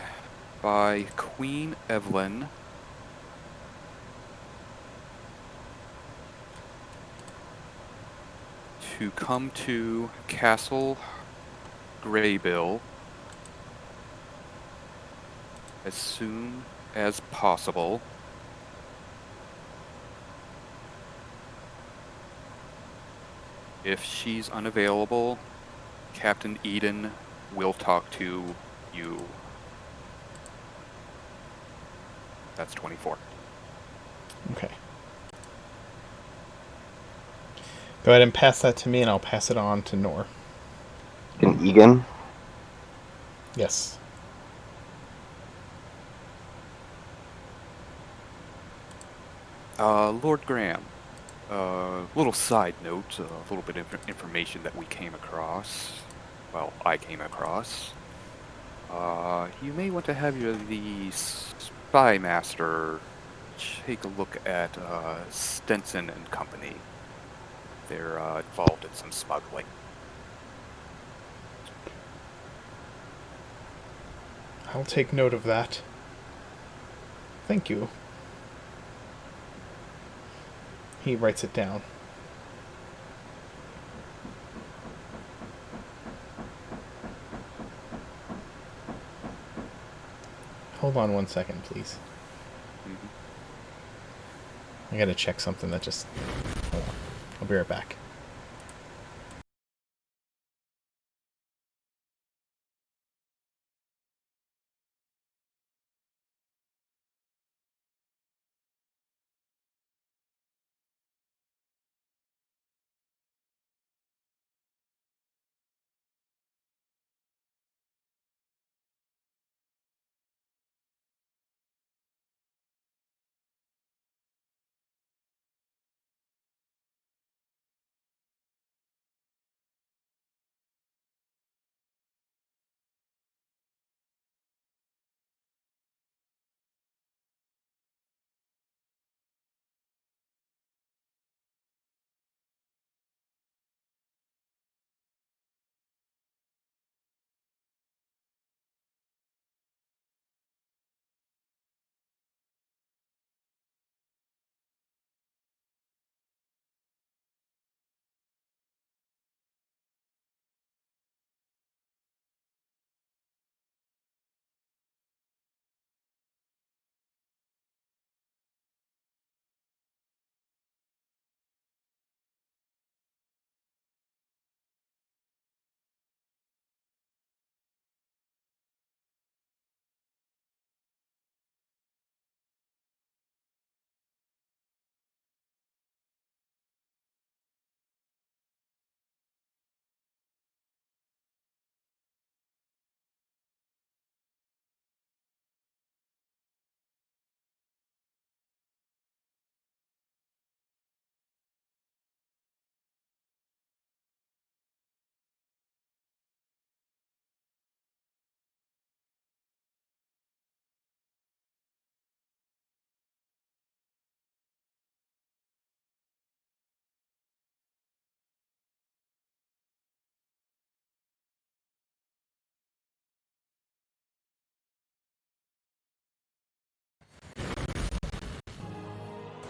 by Queen Evelyn to come to Castle Greybill as soon as possible. If she's unavailable, Captain Eden will talk to you. That's 24. Okay. Go ahead and pass that to me, and I'll pass it on to Nor. And Egan. Yes. Lord Graham, little side note, a little bit of information that we came across. Well, I came across. You may want to have the spy master take a look at Stenson and Company. They're involved in some smuggling. I'll take note of that. Thank you. He writes it down. Hold on 1 second, please. Mhm. I gotta check something that just... Hold on. I'll be right back.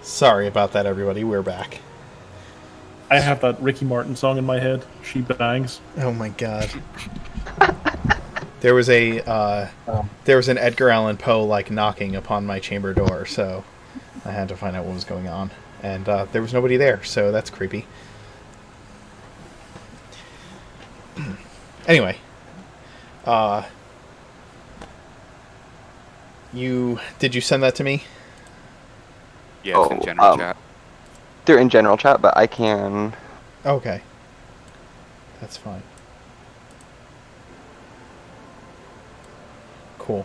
Sorry about that, everybody. We're back. I have that Ricky Martin song in my head. She bangs. Oh my god. There was an Edgar Allan Poe like knocking upon my chamber door, so I had to find out what was going on, and there was nobody there, so that's creepy. Anyway, did you send that to me? Yeah, it's in general chat. They're in general chat, but I can. Okay, that's fine. Cool.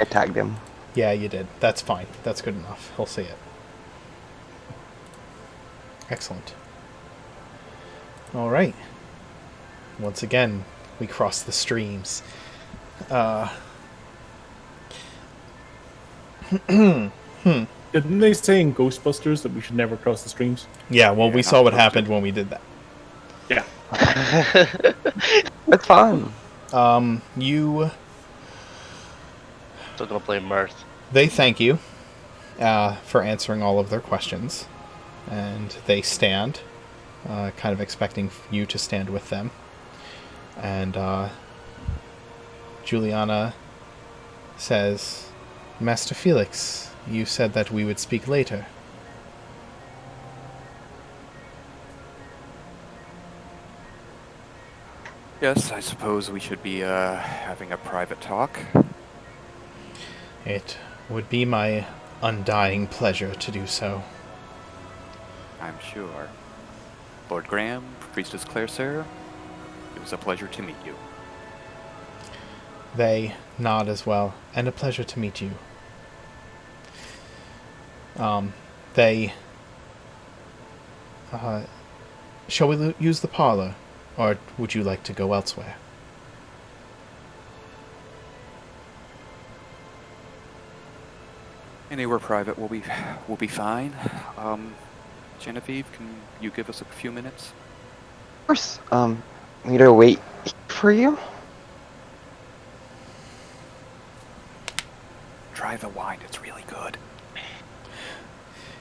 I tagged him. Yeah, you did. That's fine. That's good enough. He'll see it. Excellent. All right. Once again, we cross the streams. Didn't they say in Ghostbusters that we should never cross the streams? Yeah, well, Yeah, we not saw what supposed happened to. when we did that. Yeah. It's fun. You... Still gonna play Mirth. They thank you for answering all of their questions, and they stand, kind of expecting you to stand with them. And Juliana says, Master Felix, you said that we would speak later. Yes, I suppose we should be having a private talk. It would be my undying pleasure to do so. I'm sure. Lord Graham, Priestess Claire, it was a pleasure to meet you. They nod as well, and a pleasure to meet you. Shall we use the parlor, or would you like to go elsewhere? Anywhere private will be fine. Genevieve, can you give us a few minutes? Of course. Me to wait for you? Try the wine, it's really good.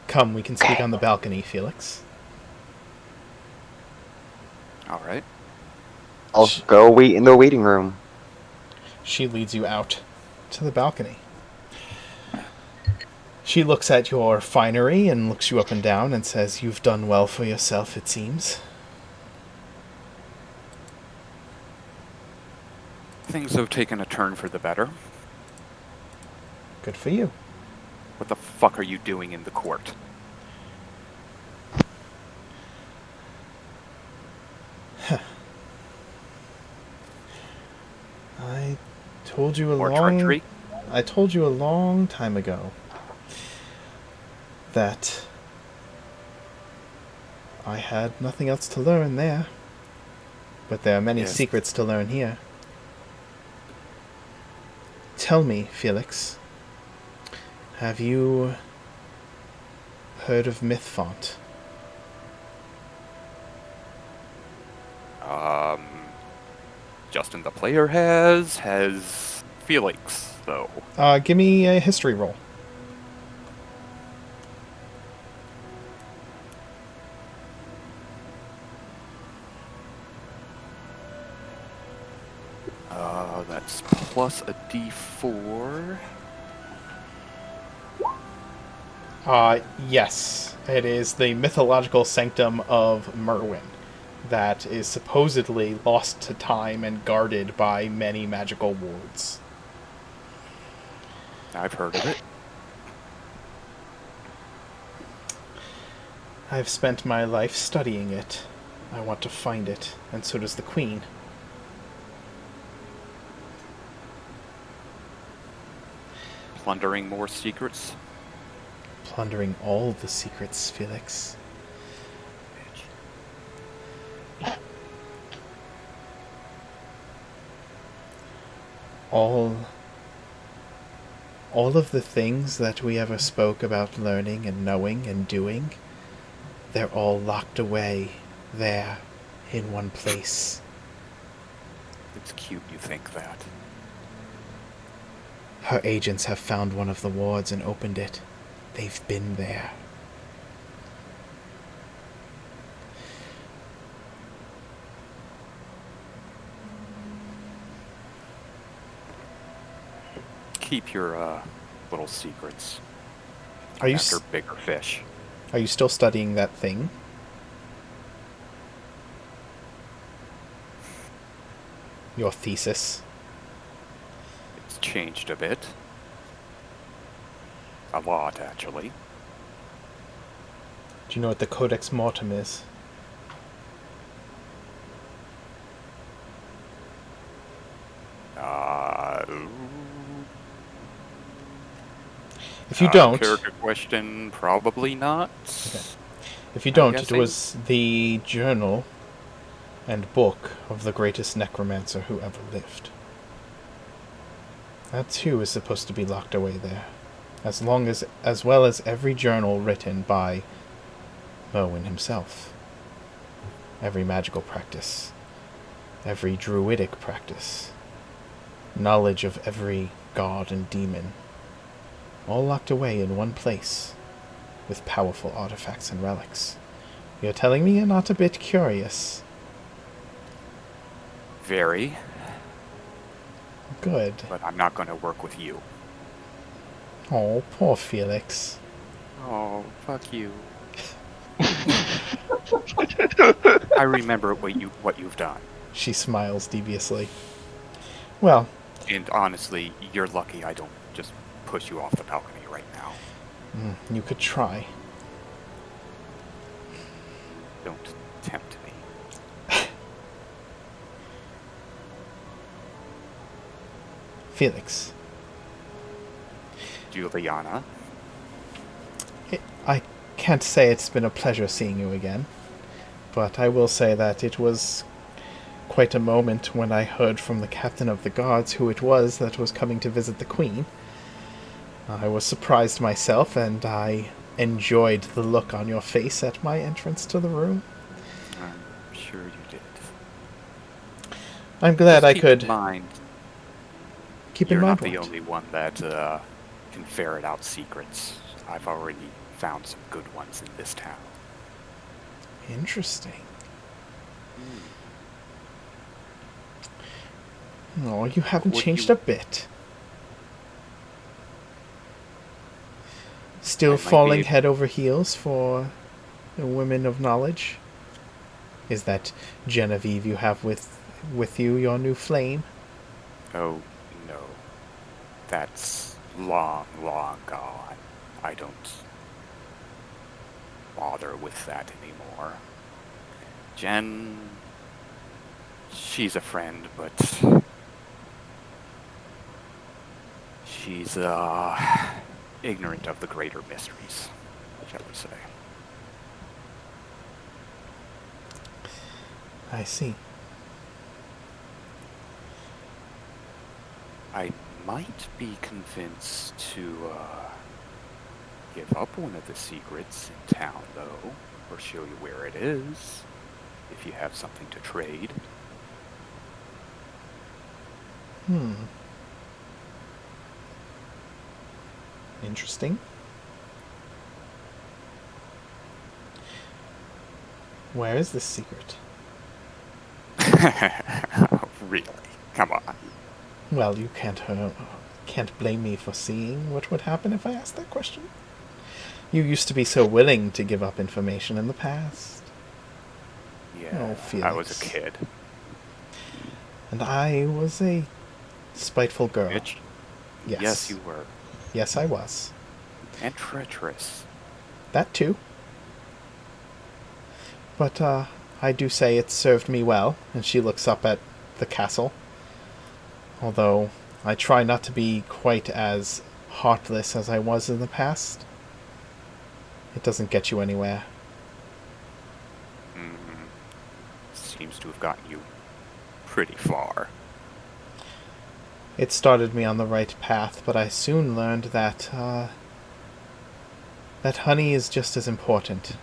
Come, we can speak on the balcony, Felix. Alright. I'll go wait in the waiting room. She leads you out to the balcony. She looks at your finery and looks you up and down and says, "You've done well for yourself, it seems." Things have taken a turn for the better. Good for you. What the fuck are you doing in the court? I told you More treachery? I told you a long time ago that I had nothing else to learn there. But there are many Yes. secrets to learn here. Tell me, Felix, have you heard of Mythfont? Justin the player has Felix, though. Give me a history roll. That's plus a d4. Yes. It is the mythological sanctum of Merwin that is supposedly lost to time and guarded by many magical wards. I've heard of it. I've spent my life studying it. I want to find it, and so does the Queen. Plundering more secrets. Plundering all the secrets, Felix. All of the things that we ever spoke about learning and knowing and doing, they're all locked away there in one place. It's cute you think that. Her agents have found one of the wards and opened it. They've been there. Keep your little secrets Are you after bigger fish. are you still studying that thing? Your thesis? It's changed a bit. A lot, actually. Do you know what the Codex Mortem is? If you don't, Character question, probably not. Okay. If you I'm don't, it guessing. was the journal and book of the greatest necromancer who ever lived. That too is supposed to be locked away there, as well as every journal written by Merwin himself. Every magical practice, every druidic practice, knowledge of every god and demon, all locked away in one place, with powerful artifacts and relics. You're telling me you're not a bit curious? Very, Good. but I'm not going to work with you. Oh, poor Felix. Oh, fuck you. I remember what you've done. She smiles deviously. Well, And honestly, you're lucky I don't just push you off the balcony right now. you could try. Don't tempt me. Felix, Juliana. I can't say it's been a pleasure seeing you again, but I will say that it was quite a moment when I heard from the captain of the guards who it was that was coming to visit the Queen. I was surprised myself, and I enjoyed the look on your face at my entrance to the room. I'm sure you did. I'm glad Just I keep could in mind, keep you're in mind not the what? only one that can ferret out secrets. I've already found some good ones in this town. Interesting. Oh, you haven't Would changed you- a bit. Still I might be falling able- head over heels for the women of knowledge? Is that Genevieve you have with you, your new flame? Oh, no. That's long, long gone. I don't bother with that anymore. Jen, she's a friend, but she's ignorant of the greater mysteries, shall we say. I see. I might be convinced to give up one of the secrets in town, though, or show you where it is, if you have something to trade. Interesting. Where is this secret? Really? Come on. Well, you can't blame me for seeing what would happen if I asked that question. You used to be so willing to give up information in the past. Yeah, Oh, I was a Felix. kid. And I was a spiteful girl. Bitch. Yes. Yes, you were. Yes, I was. And treacherous. That too. But I do say it served me well, and she looks up at the castle. Although I try not to be quite as heartless as I was in the past. It doesn't get you anywhere. Seems to have gotten you pretty far. It started me on the right path, but I soon learned that that honey is just as important.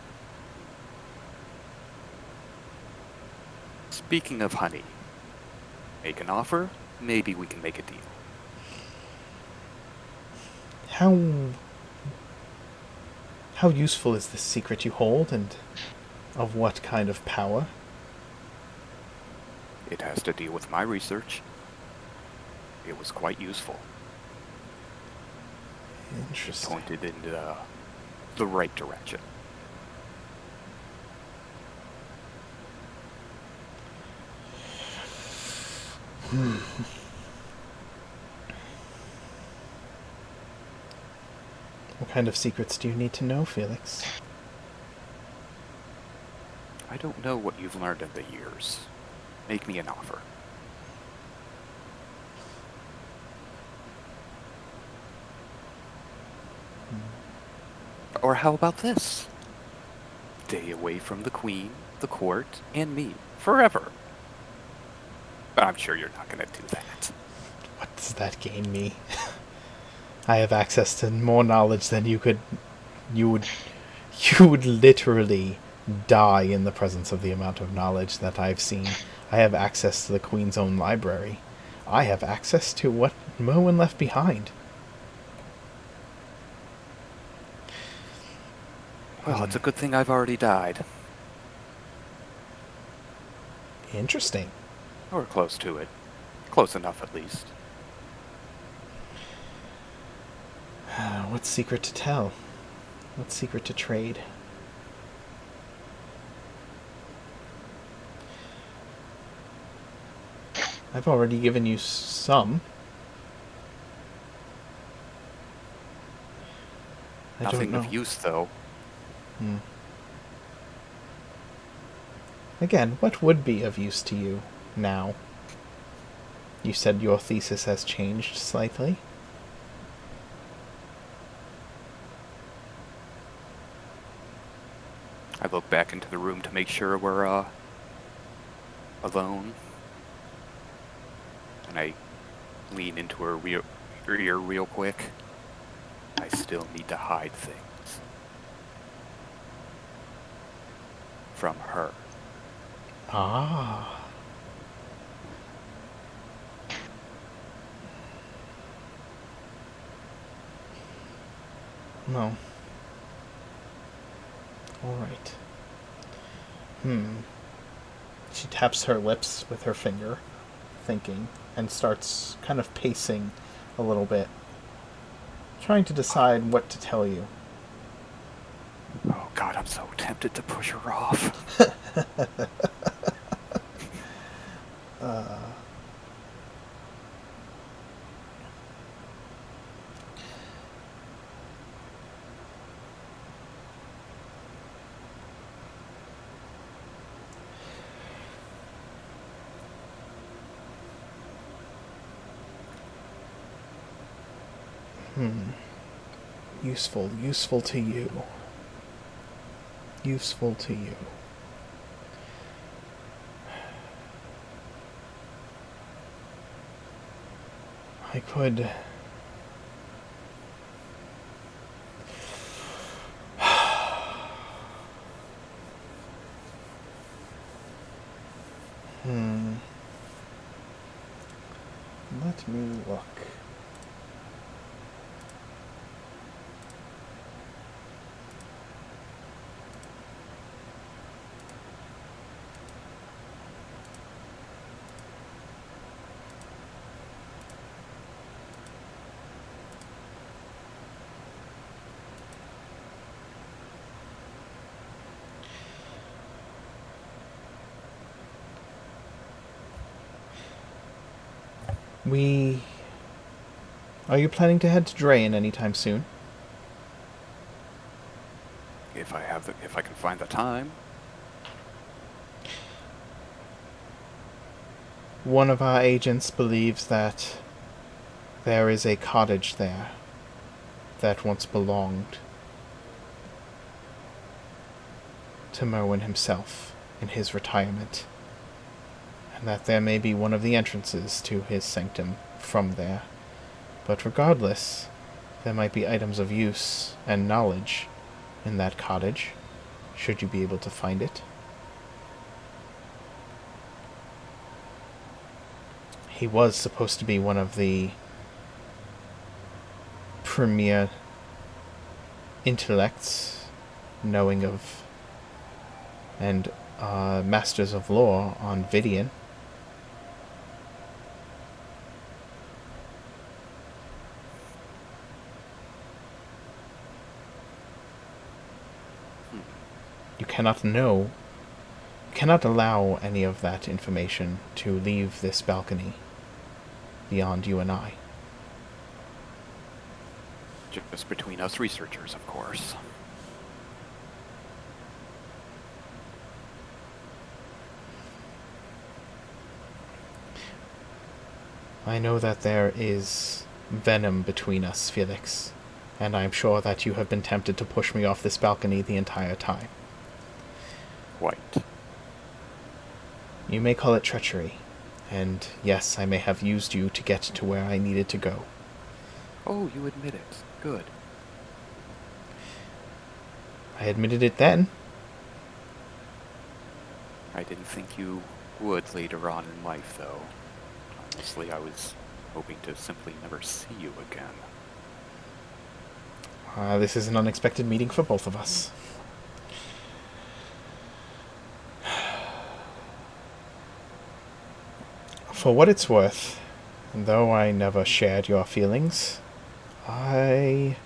Speaking of honey, make an offer, maybe we can make a deal. How How useful is this secret you hold, and of what kind of power? It has to deal with my research. It was quite useful. Interesting. Pointed in the right direction. What kind of secrets do you need to know, Felix? I don't know what you've learned in the years. Make me an offer. Or how about this? Stay away from the Queen, the court, and me. Forever. But I'm sure you're not going to do that. What does that gain me? I have access to more knowledge than you would literally die in the presence of the amount of knowledge that I've seen. I have access to the Queen's own library. I have access to what Merwin left behind. Well, it's a good thing I've already died. Interesting. Or close to it. Close enough, at least. What secret to tell? What secret to trade? I've already given you some. I Nothing don't know. of use, though. Again, what would be of use to you now? You said your thesis has changed slightly. I look back into the room to make sure we're, alone. And I lean into her ear real quick. I still need to hide things. From her. Ah. No. All right. She taps her lips with her finger, thinking, and starts kind of pacing a little bit, trying to decide what to tell you. Oh god, I'm so tempted to push her off. Useful to you. Useful to you. I could... Let me look. Are you planning to head to Draen anytime soon? If I can find the time. One of our agents believes that there is a cottage there that once belonged to Merwin himself in his retirement, and that there may be one of the entrances to his sanctum from there. But regardless, there might be items of use and knowledge in that cottage, should you be able to find it. He was supposed to be one of the premier intellects knowing of and masters of lore on Vidian. You cannot know, cannot allow any of that information to leave this balcony beyond you and I. Just between us researchers, of course. I know that there is venom between us, Felix, and I'm sure that you have been tempted to push me off this balcony the entire time. Quite. You may call it treachery, and yes, I may have used you to get to where I needed to go. Oh, you admit it. Good. I admitted it then. I didn't think you would later on in life, though. Honestly, I was hoping to simply never see you again. This is an unexpected meeting for both of us. For what it's worth, though I never shared your feelings, I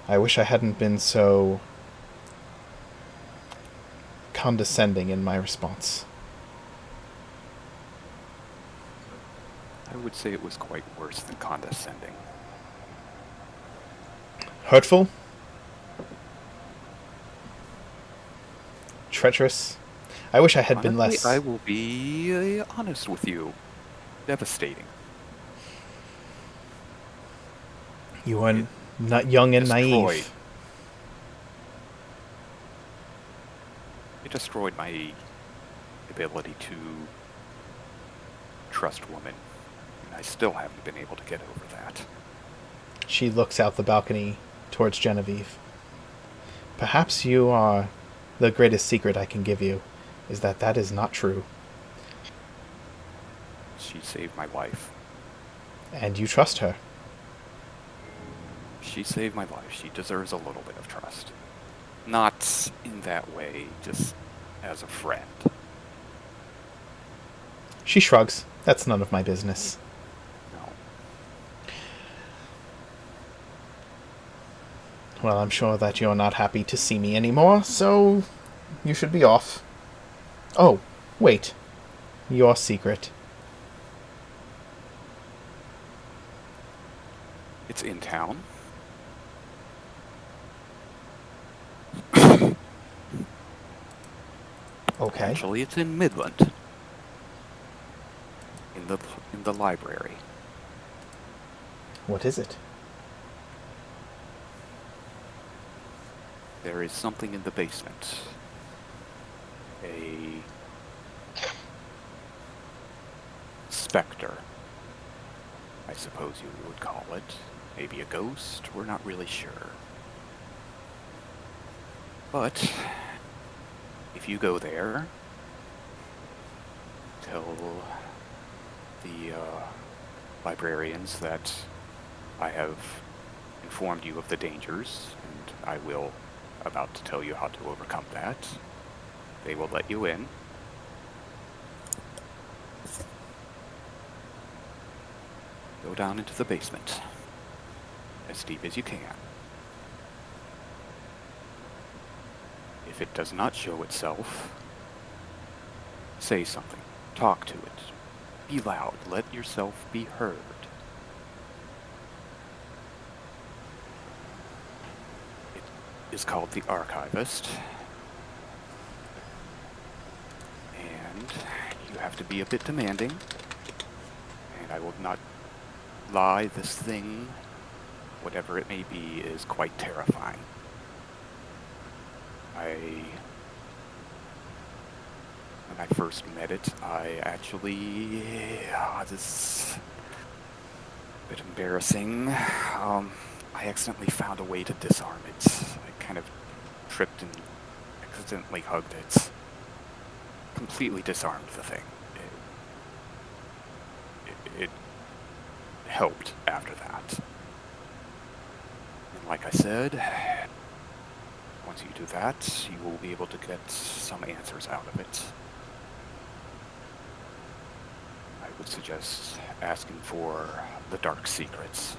wish I hadn't been so condescending in my response. I would say it was quite worse than condescending. Hurtful? Treacherous? I wish I had been less... I will be honest with you. Devastating. You were not young and naive. It destroyed my ability to trust women, and I still haven't been able to get over that. She looks out the balcony towards Genevieve. Perhaps you are... The greatest secret I can give you is that that is not true. She saved my life. And you trust her. She saved my life. She deserves a little bit of trust. Not in that way, just as a friend. She shrugs. That's none of my business. No. Well, I'm sure that you're not happy to see me anymore, so you should be off. Oh, wait. Your secret. It's in town. Okay. Actually, it's in Midland. In the library. What is it? There is something in the basement. A specter, I suppose you would call it. Maybe a ghost, we're not really sure. But if you go there, tell the librarians that I have informed you of the dangers, and I will about to tell you how to overcome that. They will let you in. Go down into the basement, as deep as you can. If it does not show itself, say something, talk to it, be loud, let yourself be heard. It is called the Archivist, and you have to be a bit demanding, and I will not lie, this thing, whatever it may be, is quite terrifying. When I first met it, I actually, this is a bit embarrassing. I accidentally found a way to disarm it. I kind of tripped and accidentally hugged it. Completely disarmed the thing. It helped after that. And like I said, once you do that, you will be able to get some answers out of it. I would suggest asking for the dark secrets.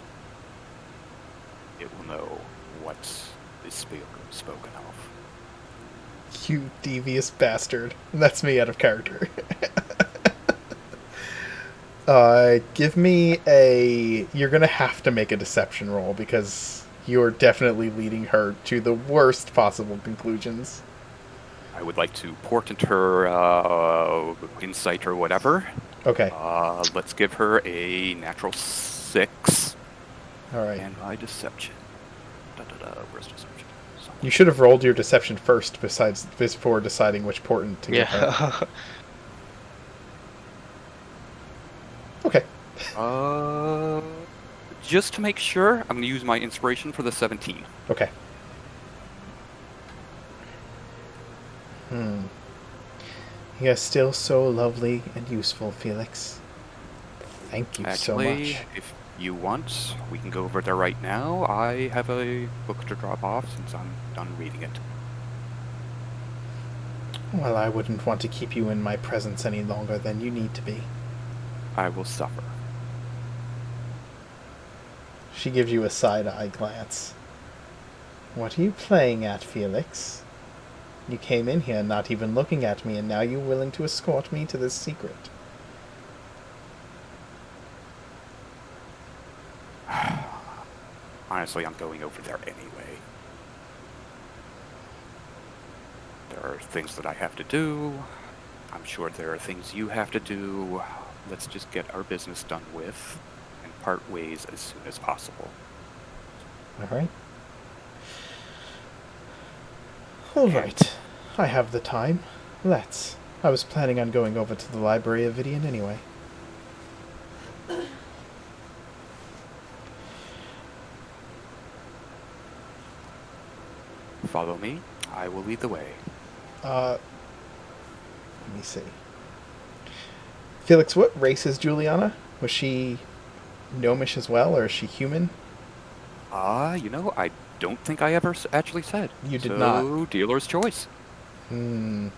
It will know what is spoken of. You devious bastard. That's me out of character. Give me a... You're going to have to make a deception roll because you're definitely leading her to the worst possible conclusions. I would like to portent her insight or whatever. Okay. Let's give her a natural 6. All right. And my deception. Where's deception? Somewhere. You should have rolled your deception first before deciding which portent to give her. Yeah. Okay. Just to make sure, I'm going to use my inspiration for the 17. Okay. You're still so lovely and useful, Felix. Thank you so much. If you want, we can go over there right now. I have a book to drop off since I'm done reading it. Well, I wouldn't want to keep you in my presence any longer than you need to be. I will suffer. She gives you a side-eye glance. What are you playing at, Felix? You came in here not even looking at me, and now you're willing to escort me to this secret. Honestly, I'm going over there anyway. There are things that I have to do. I'm sure there are things you have to do. Let's just get our business done with and part ways as soon as possible. All right. All right. I have the time. Let's. I was planning on going over to the Library of Vidian anyway. Follow me. I will lead the way. Let me see. Felix, what race is Juliana? Was she gnomish as well, or is she human? I don't think I ever actually said. You did not. So, dealer's choice. Hmm.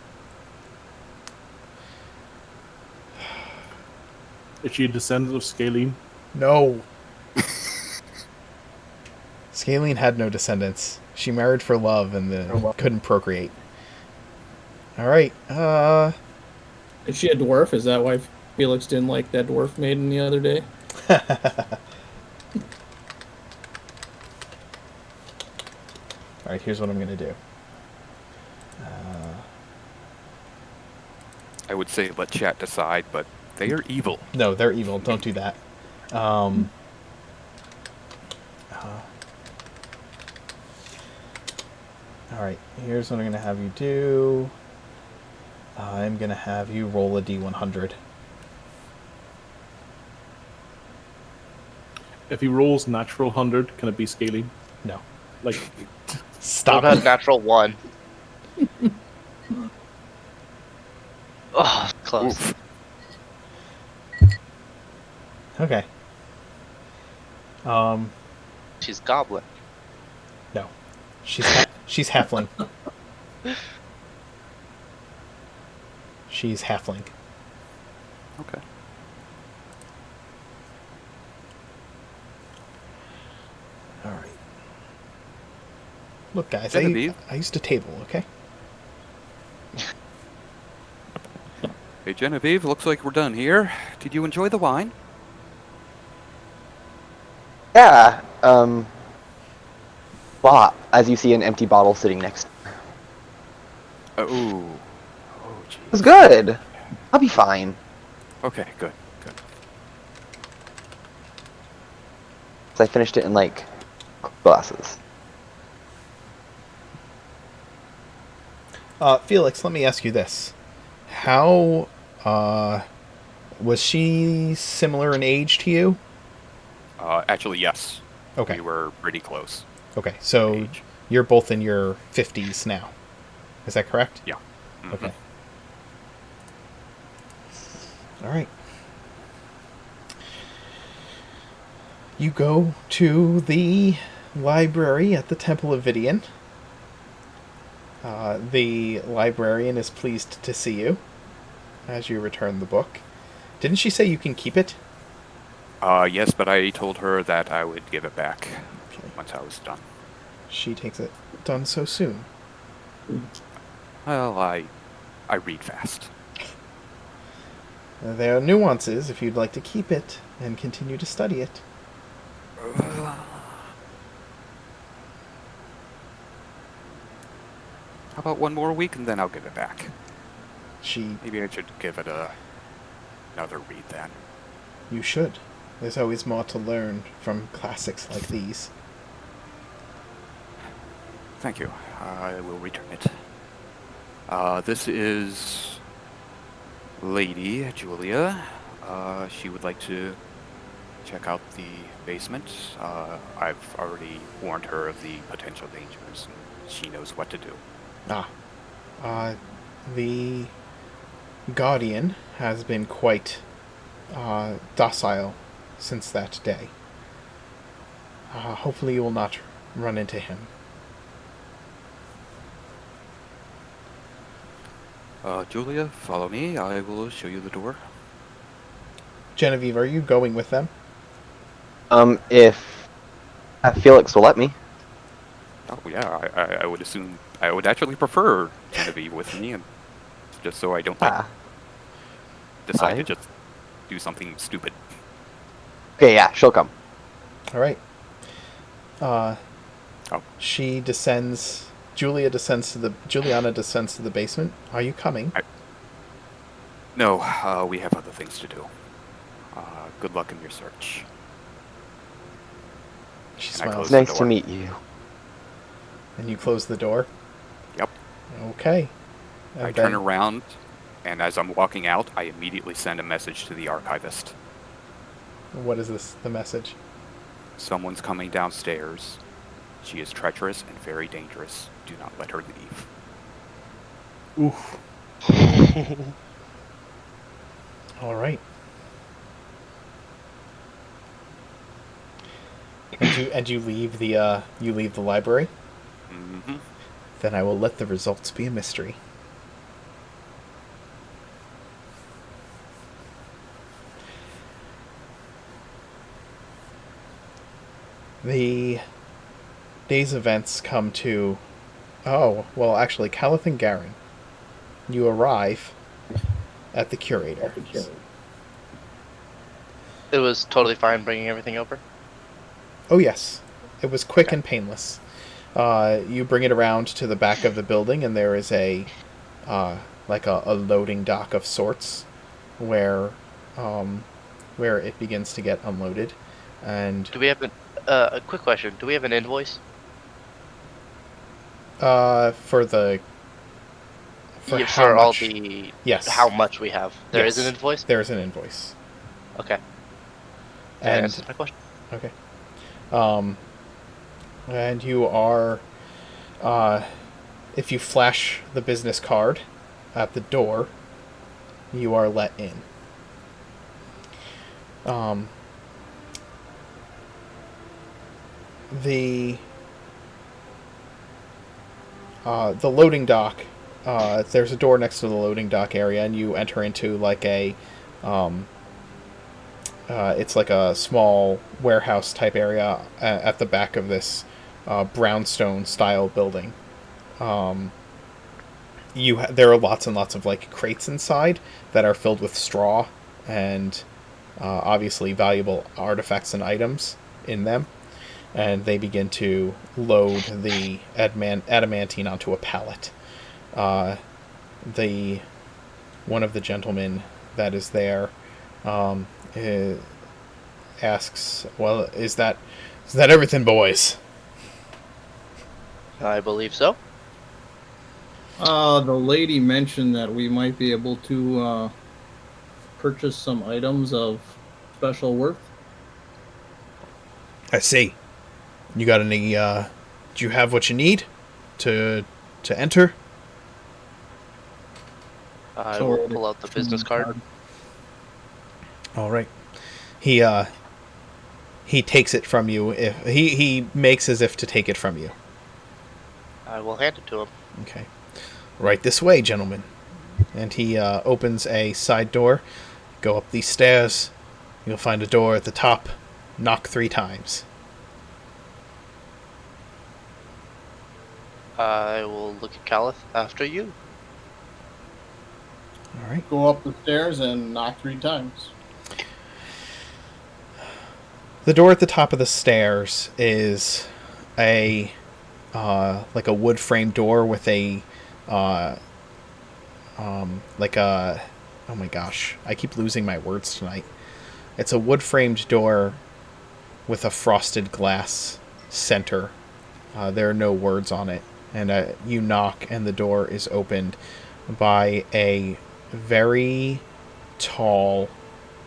Is she a descendant of Scalene? No. Scalene had no descendants. She married for love and then couldn't procreate. All right. Is she a dwarf? Is that why Felix didn't like that dwarf maiden the other day? All right, here's what I'm going to do. I would say let chat decide, but they are evil. No, they're evil. Don't do that. All right, here's what I'm going to have you do. I'm going to have you roll a D100. If he rolls natural 100, can it be Scalene? No. Like, Stop What it. about natural 1? Oh, close. Oof. Okay. She's goblin. No. She's halfling. She's halfling. Okay. All right. Look, guys, Genevieve? I used a table, okay? Hey, Genevieve, looks like we're done here. Did you enjoy the wine? Yeah, well, as you see an empty bottle sitting next to her. Oh, It jeez. was good. I'll be fine. Okay, good. So I finished it in, like, glasses. Felix, let me ask you this. How, was she similar in age to you? Actually, yes. Okay. We were pretty close. Okay, so Age. you're both in your 50s now. Is that correct? Yeah. Mhm. Okay. All right. You go to the library at the Temple of Vidian. The librarian is pleased to see you as you return the book. Didn't she say you can keep it? Yes, but I told her that I would give it back once I was done. She takes it. Done so soon. Well, I read fast. There are nuances if you'd like to keep it and continue to study it. How about one more week and then I'll give it back? Maybe I should give it another read then. You should. There's always more to learn from classics like these. Thank you. I will return it. This is Lady Julia. She would like to check out the basement. I've already warned her of the potential dangers, and she knows what to do. The Guardian has been quite docile since that day. Hopefully you will not run into him. Julia, follow me. I will show you the door. Genevieve, are you going with them? If Felix will let me. Oh yeah, I would assume I would actually prefer Genevieve with me, and just so I don't decide to just do something stupid. Okay, yeah, she'll come. All right. She descends. Juliana descends to the basement. Are you coming? No, we have other things to do. Good luck in your search. She smiles. It's nice to meet you. And you close the door? Yep. Okay. I turn around, and as I'm walking out, I immediately send a message to the archivist. What is the message? Someone's coming downstairs. She is treacherous and very dangerous. Do not let her leave. Oof. All right. And you leave the library? Mm-hmm. Then I will let the results be a mystery. The day's events come to... Oh, well, actually, Caliph and Garen. You arrive at the curator. It was totally fine bringing everything over. Oh, yes. It was quick and painless. You bring it around to the back of the building, and there is a loading dock of sorts where it begins to get unloaded. And do we have a quick question? Do we have an invoice? For all the yes, how much we have. There is an invoice. There is an invoice. Okay. And that's my question. Okay. And you are, if you flash the business card at the door, you are let in. The loading dock, there's a door next to the loading dock area, and you enter into like a, it's like a small warehouse type area at the back of this brownstone style building. There are lots and lots of like crates inside that are filled with straw and obviously valuable artifacts and items in them. And they begin to load the adamantine onto a pallet. One of the gentlemen that is there asks, "Well, is that everything, boys?" I believe so. The lady mentioned that we might be able to purchase some items of special worth. I see. You got any? Do you have what you need to enter? I will pull out the business card. All right. He He takes it from you. If he makes as if to take it from you. I will hand it to him. Okay. Right this way, gentlemen. And he opens a side door. Go up these stairs. You'll find a door at the top. Knock 3 times. I will look at Caliph after you. All right. Go up the stairs and knock 3 times. The door at the top of the stairs is a like a wood frame door with a like a, oh my gosh, I keep losing my words tonight. It's a wood framed door with a frosted glass center. There are no words on it, and you knock and the door is opened by a very tall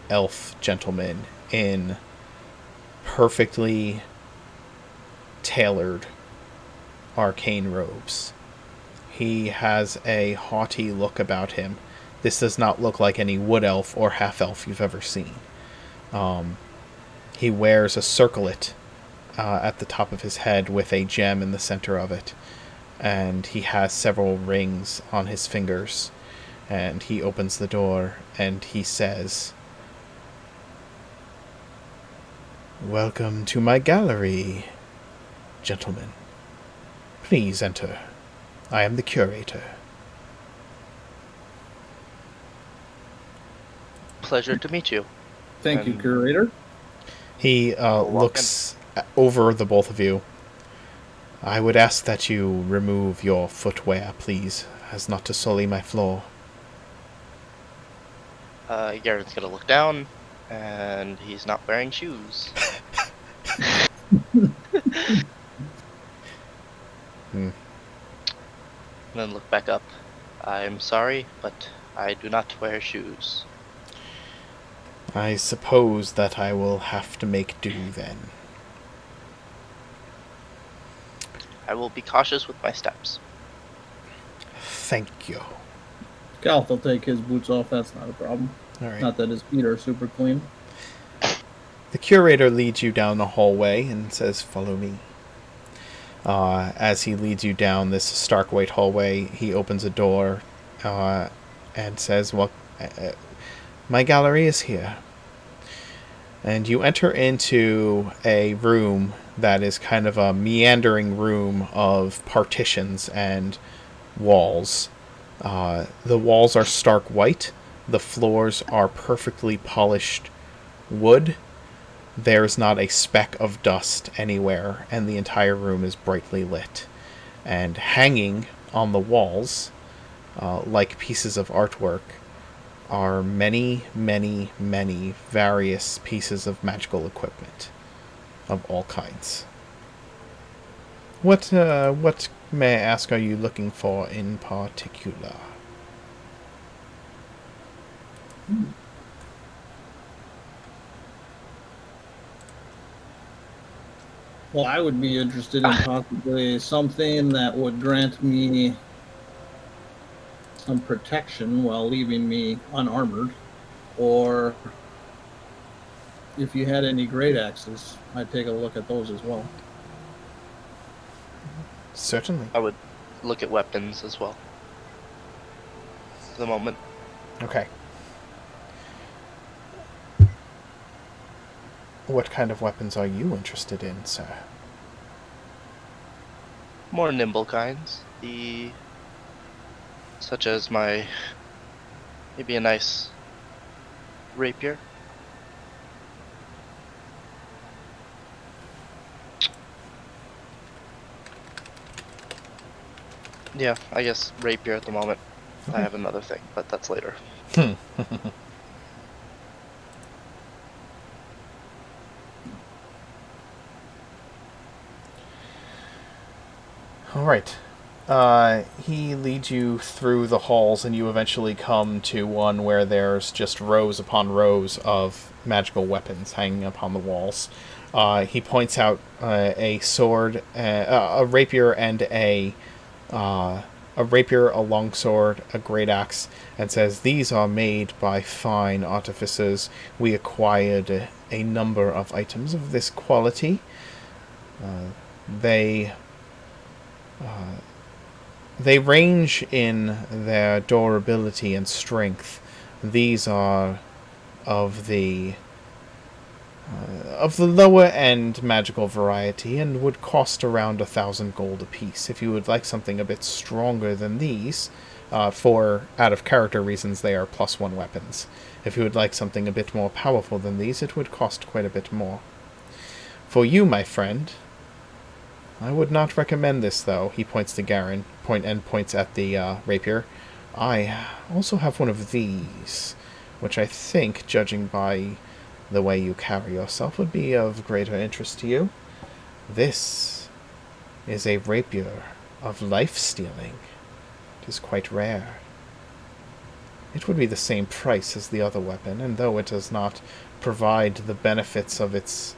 elf gentleman in perfectly tailored arcane robes. He has a haughty look about him. This does not look like any wood elf or half elf you've ever seen. He wears a circlet at the top of his head with a gem in the center of it, and he has several rings on his fingers. And he opens the door and he says, "Welcome to my gallery, gentlemen. Please enter. I am the curator." Pleasure to meet you. Thank you, And- curator. He looks over the both of you. "I would ask that you remove your footwear, please, as not to sully my floor." Garen's gonna look down, and he's not wearing shoes. And then look back up. I'm sorry, but I do not wear shoes. I suppose that I will have to make do then. I will be cautious with my steps. Thank you. Calth will take his boots off. That's not a problem. All right. Not that his feet are super clean. The curator leads you down the hallway and says, "Follow me." As he leads you down this stark white hallway, he opens a door and says, "Well, my gallery is here." And you enter into a room that is kind of a meandering room of partitions and walls. The walls are stark white. The floors are perfectly polished wood. There's not a speck of dust anywhere, and the entire room is brightly lit. And hanging on the walls, like pieces of artwork, are many, many, many various pieces of magical equipment of all kinds. What may I ask, are you looking for in particular? Well, I would be interested in possibly something that would grant me some protection while leaving me unarmored, or if you had any great axes, I'd take a look at those as well. Certainly. I would look at weapons as well. For the moment. Okay. What kind of weapons are you interested in, sir? More nimble kinds. Such as maybe a nice rapier. Yeah, I guess rapier at the moment. I have another thing, but that's later. All right. He leads you through the halls, and you eventually come to one where there's just rows upon rows of magical weapons hanging upon the walls. He points out a sword, a rapier, and a a rapier, a longsword, a great axe, and says, "These are made by fine artificers. We acquired a number of items of this quality. They they range in their durability and strength. These are of the lower end magical variety and would cost around 1,000 gold apiece. If you would like something a bit stronger than these, for out of character reasons they are +1 weapons. If you would like something a bit more powerful than these, it would cost quite a bit more. For you, my friend, I would not recommend this, though." He points to Garen, points at the rapier. "I also have one of these, which I think, judging by the way you carry yourself, would be of greater interest to you. This is a rapier of life-stealing. It is quite rare. It would be the same price as the other weapon, and though it does not provide the benefits of its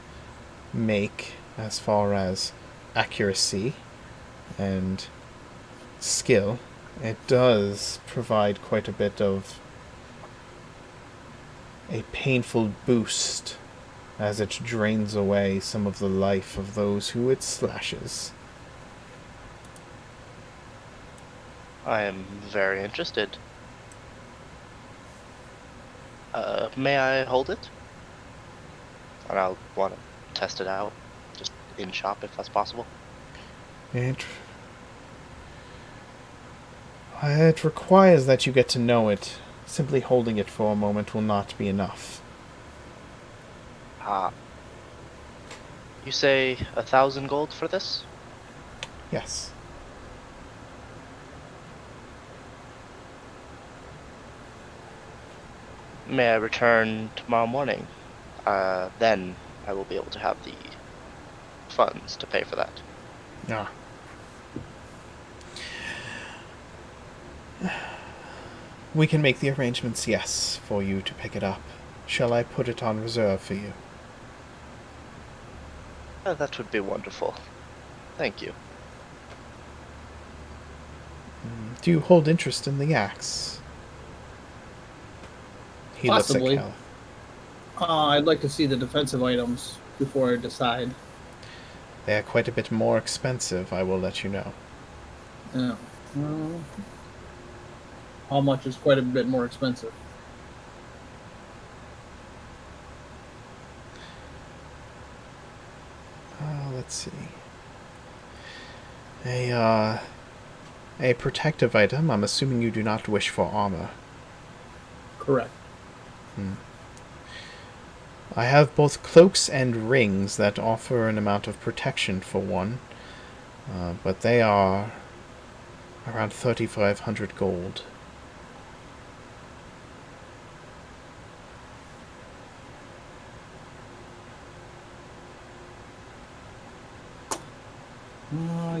make as far as accuracy and skill, it does provide quite a bit of a painful boost as it drains away some of the life of those who it slashes." I am very interested. May I hold it? And I'll want to test it out, just in shop if that's possible. It requires that you get to know it. Simply holding it for a moment will not be enough. You say 1,000 gold for this? Yes. May I return tomorrow morning? Then I will be able to have the funds to pay for that. Ah. We can make the arrangements, yes, for you to pick it up. Shall I put it on reserve for you? That would be wonderful. Thank you. Do you hold interest in the axe? He Possibly. looks at Cal. I'd like to see the defensive items before I decide. They are quite a bit more expensive, I will let you know. Yeah. How much is quite a bit more expensive? Let's see. A protective item. I'm assuming you do not wish for armor. Correct. I have both cloaks and rings that offer an amount of protection for one, but they are around 3,500 gold.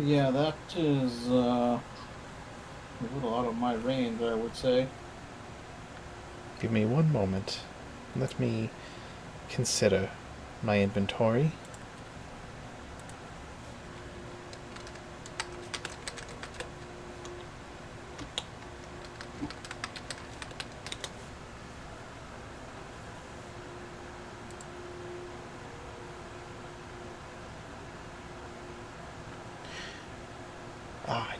Yeah, that is a little out of my range, I would say. Give me one moment. Let me consider my inventory.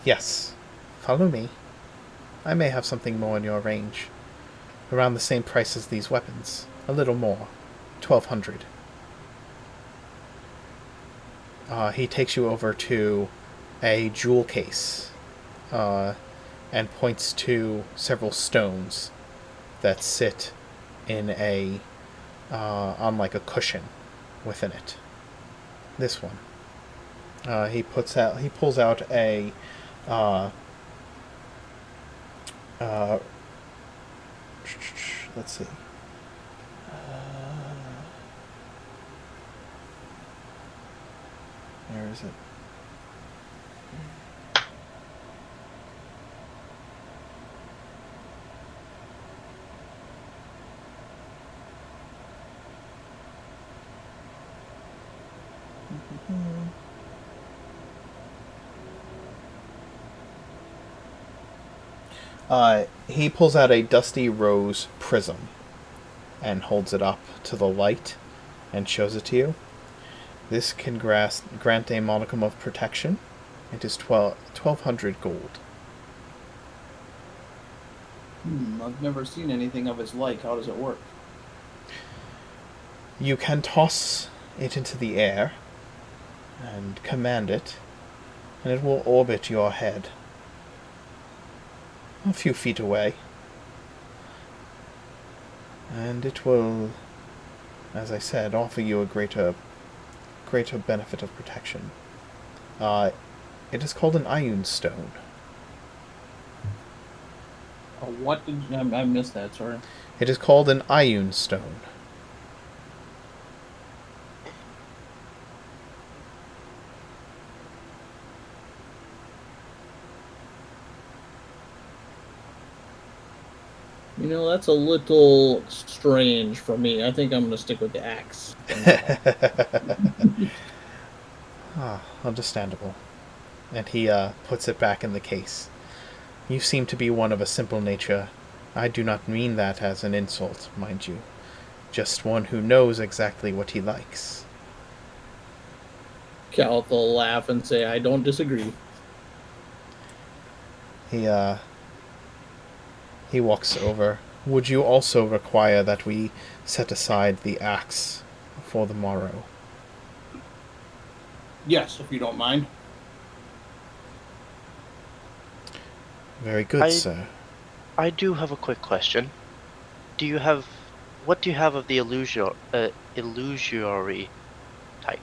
Yes. Follow me. I may have something more in your range. Around the same price as these weapons. A little more. 1,200. He takes you over to a jewel case, and points to several stones that sit in on like a cushion within it. This one. He pulls out a let's see. Where is it? He pulls out a dusty rose prism and holds it up to the light and shows it to you. This can grant a modicum of protection. It is 1,200 gold. I've never seen anything of its like. How does it work? You can toss it into the air and command it, and it will orbit your head a few feet away. And it will, as I said, offer you a greater benefit of protection. It is called an Ioun stone. What did I missed that? Sorry. It is called an Ioun stone. You know, that's a little strange for me. I think I'm going to stick with the axe. Understandable. And he puts it back in the case. You seem to be one of a simple nature. I do not mean that as an insult, mind you. Just one who knows exactly what he likes. Calth will laugh and say, I don't disagree. He walks over. Would you also require that we set aside the axe for the morrow? Yes, if you don't mind. Very good, sir. I do have a quick question. What do you have of the illusory type?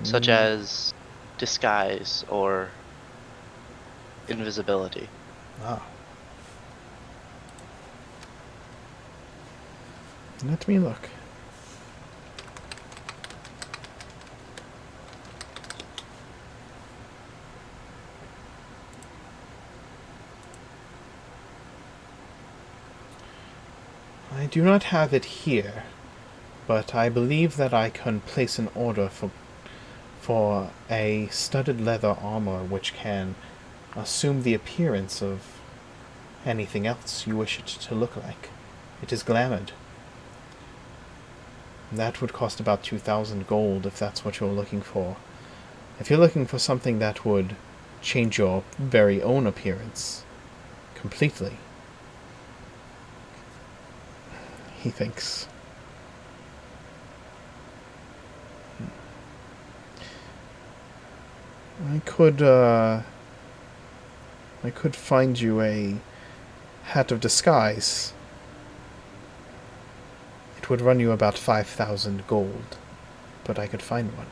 Such as disguise or invisibility? Let me look. I do not have it here, but I believe that I can place an order for a studded leather armor which can assume the appearance of anything else you wish it to look like. It is glamored. That would cost about 2,000 gold if that's what you're looking for. If you're looking for something that would change your very own appearance completely, he thinks. I could find you a hat of disguise. It would run you about 5,000 gold, but I could find one.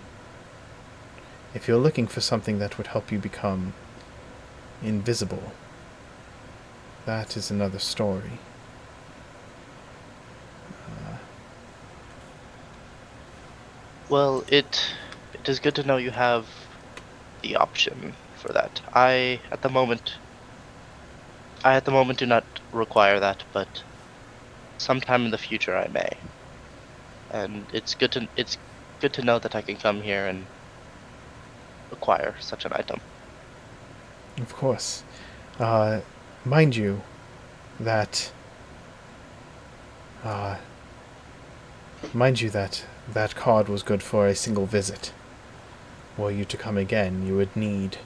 If you're looking for something that would help you become invisible, that is another story. Well, it is good to know you have the option for that. I at the moment do not require that, but sometime in the future I may. And it's good to know that I can come here and acquire such an item. Of course. Mind you, that that card was good for a single visit. Were you to come again, you would need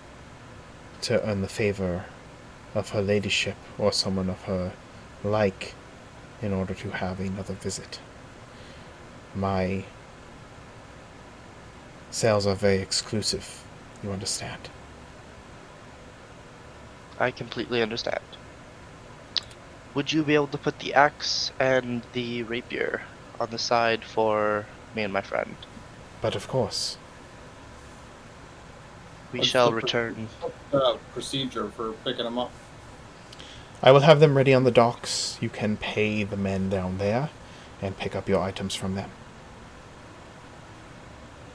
to earn the favor of her ladyship or someone of her like in order to have another visit. My sales are very exclusive, you understand. I completely understand. Would you be able to put the axe and the rapier on the side for me and my friend? But of course. We What's shall the return. Procedure for picking them up. I will have them ready on the docks. You can pay the men down there and pick up your items from them.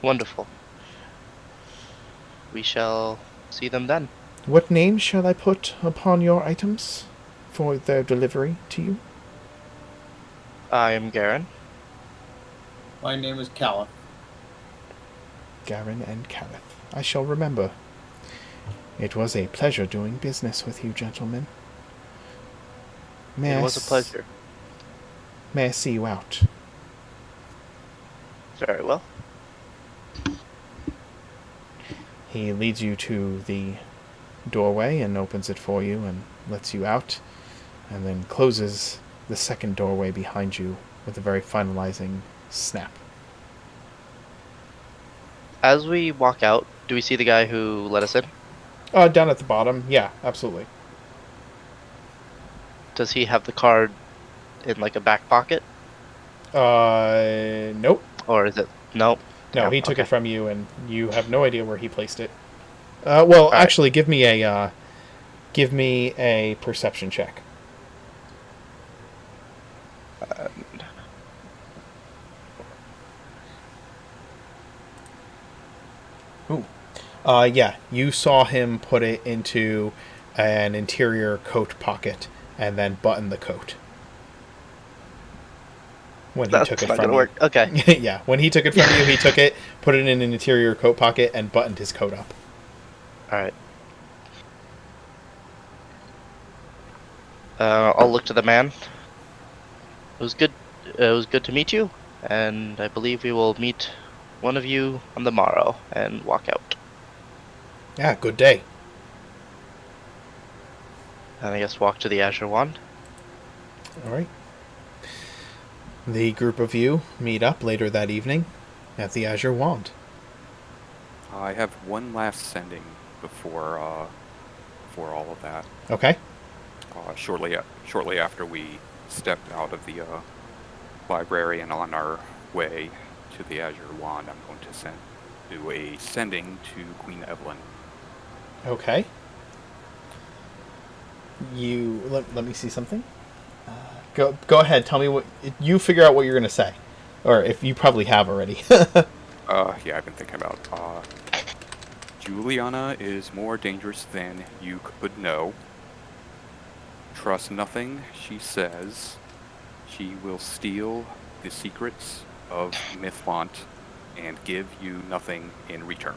Wonderful. We shall see them then. What name shall I put upon your items for their delivery to you? I am Garen. My name is Caliph. Garen and Caliph. I shall remember. It was a pleasure doing business with you, gentlemen. May It I was a pleasure. May I see you out? Very well. He leads you to the doorway and opens it for you and lets you out, and then closes the second doorway behind you with a very finalizing snap. As we walk out, do we see the guy who let us in? Down at the bottom, yeah, absolutely. Does he have the card in like a back pocket, Nope. or is it? Nope. No, Damn. he took Okay. it from you, and you have no idea where he placed it. Well, right. actually, give me a perception check. Ooh. Yeah, you saw him put it into an interior coat pocket and then button the coat. When he That's took it not from gonna you. work. Okay. Yeah, when he took it from you, he took it, put it in an interior coat pocket, and buttoned his coat up. All right. I'll look to the man. It was good. It was good to meet you, and I believe we will meet one of you on the morrow and walk out. Yeah, good day. And I guess walk to the Azure Wand. All right. The group of you meet up later that evening at the Azure Wand. I have one last sending before all of that. Okay. Shortly after we step out of the library and on our way to the Azure Wand, I'm going to do a sending to Queen Evelyn. Okay. You let me see something. Go ahead. Tell me what you figure out what you're going to say, or if you probably have already. Yeah, I've been thinking about. Juliana is more dangerous than you could know. Trust nothing she says. She will steal the secrets of Mythfont and give you nothing in return.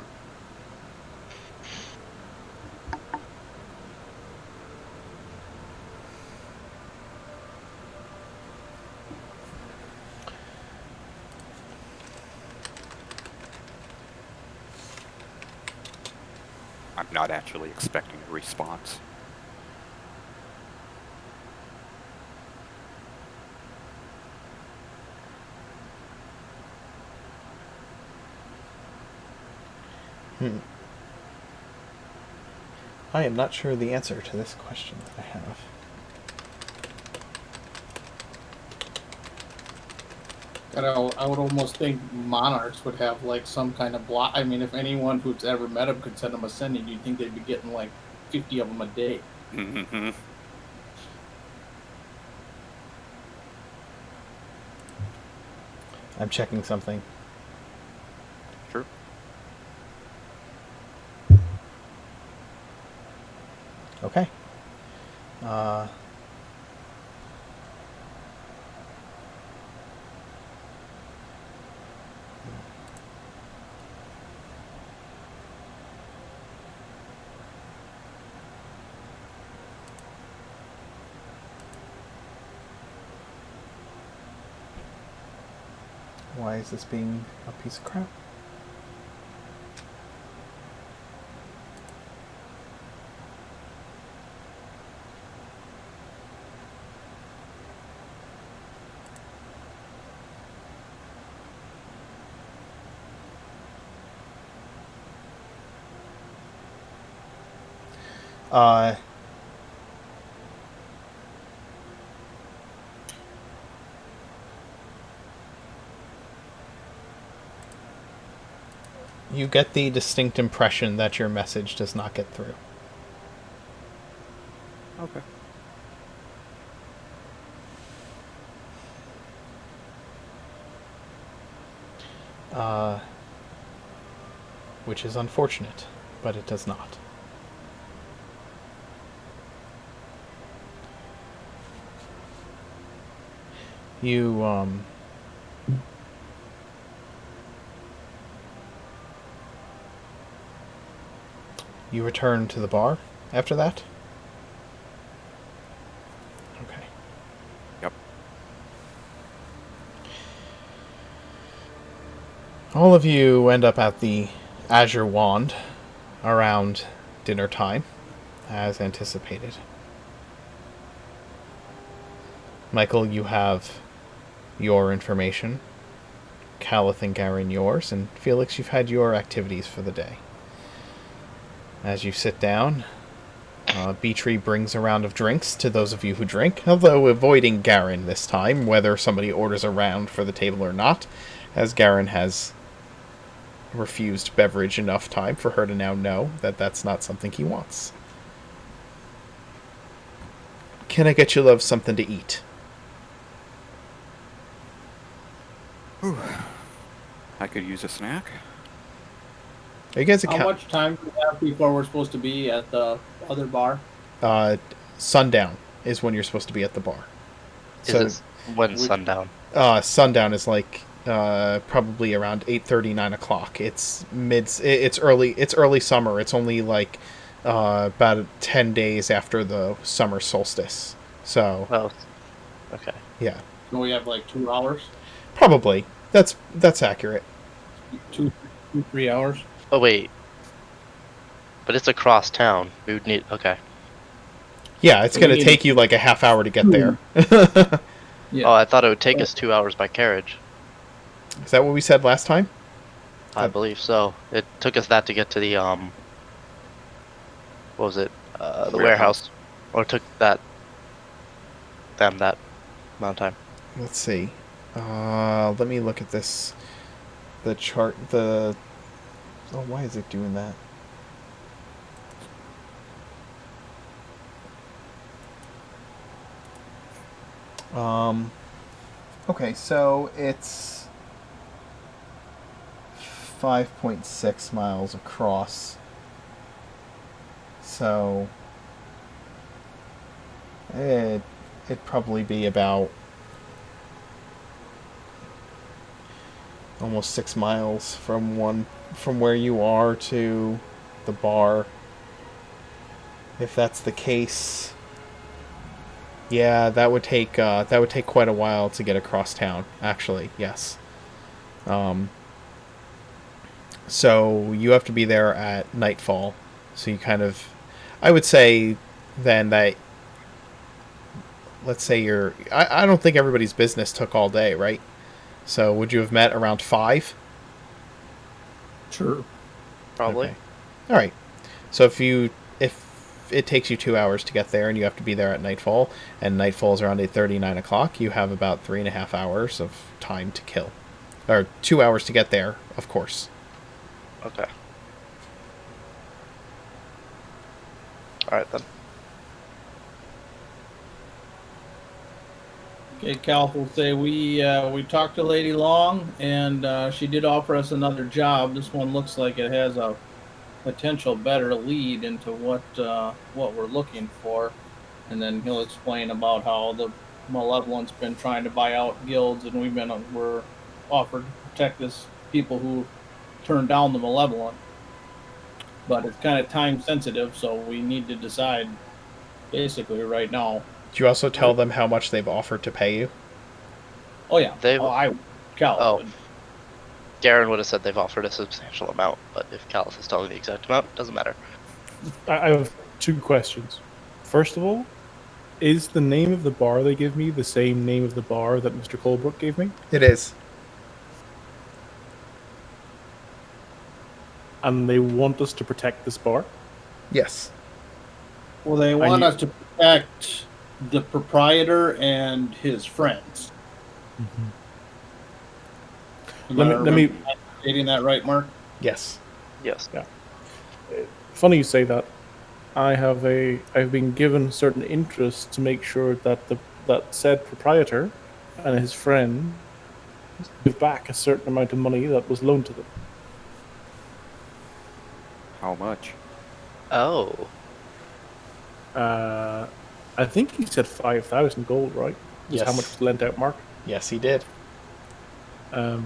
I'm not actually expecting a response. I am not sure the answer to this question that I have. I would almost think monarchs would have like some kind of block. I mean, if anyone who's ever met him could send him a sending, you'd think they'd be getting like 50 of them a day. Mm-hmm. I'm checking something. Sure. Okay. Why is this being a piece of crap? You get the distinct impression that your message does not get through. Okay. Which is unfortunate, but it does not. You, you return to the bar after that? Okay. All of you end up at the Azure Wand around dinner time, as anticipated. Michael, you have your information. Calith and Garen yours, and Felix, you've had your activities for the day. As you sit down, Beatree brings a round of drinks to those of you who drink, although avoiding Garen this time, whether somebody orders a round for the table or not, as Garen has refused beverage enough time for her to now know that that's not something he wants. Can I get you, love, something to eat? Whew. I could use a snack. Are you guys How much time do we have before we're supposed to be at the other bar? Sundown is when you're supposed to be at the bar. Is it when sundown? Sundown is like probably around 8:30, 9 o'clock. It's early summer. It's only like about 10 days after the summer solstice. So Oh, okay. yeah, So we have like 2 hours, probably that's accurate. 3 hours. Oh wait, but it's across town. We would need. Okay. Yeah, it's So gonna we need- take you like a half hour to get there. Yeah. Oh, I thought it would take us 2 hours by carriage. Is that what we said last time? I believe so. It took us that to get to the what was it? The warehouse. Or it took that that amount of time. Let's see. Let me look at this. The chart. Why is it doing that? Okay, so it's 5.6 miles across. So it'd probably be about almost 6 miles from where you are to the bar. If that's the case, yeah, that would take quite a while to get across town. Actually, yes. So you have to be there at nightfall. So you kind of, I would say, then that. Let's say I don't think everybody's business took all day, right? So would you have met around 5? Sure. Probably. Okay. All right. So if it takes you 2 hours to get there, and you have to be there at nightfall, and nightfall is around 8:30, 9 o'clock, you have about 3.5 hours of time to kill, or 2 hours to get there, of course. Okay. All right then. Okay, Cal will say we talked to Lady Long, and she did offer us another job. This one looks like it has a potential better lead into what we're looking for, and then he'll explain about how the Malevolent's been trying to buy out guilds, and we're offered to protect this people who turned down the Malevolent. But it's kind of time sensitive, so we need to decide basically right now. Do you also tell them how much they've offered to pay you? Oh yeah, They- Cal Oh. would. Garen would have said they've offered a substantial amount, but if Callus is telling the exact amount, it doesn't matter. I have 2 questions. First of all, is the name of the bar they give me the same name of the bar that Mr. Colebrook gave me? It is. And they want us to protect this bar? Yes. Well, they want need- us to protect the proprietor and his friends. Let me Stating that right, Mark? Yes. Yes. Funny you say that. I've been given certain interests to make sure that that said proprietor and his friend give back a certain amount of money that was loaned to them. How much? Oh. I think he said 5,000 gold, right? Is Yes. how much was lent out, Mark? Yes, he did. The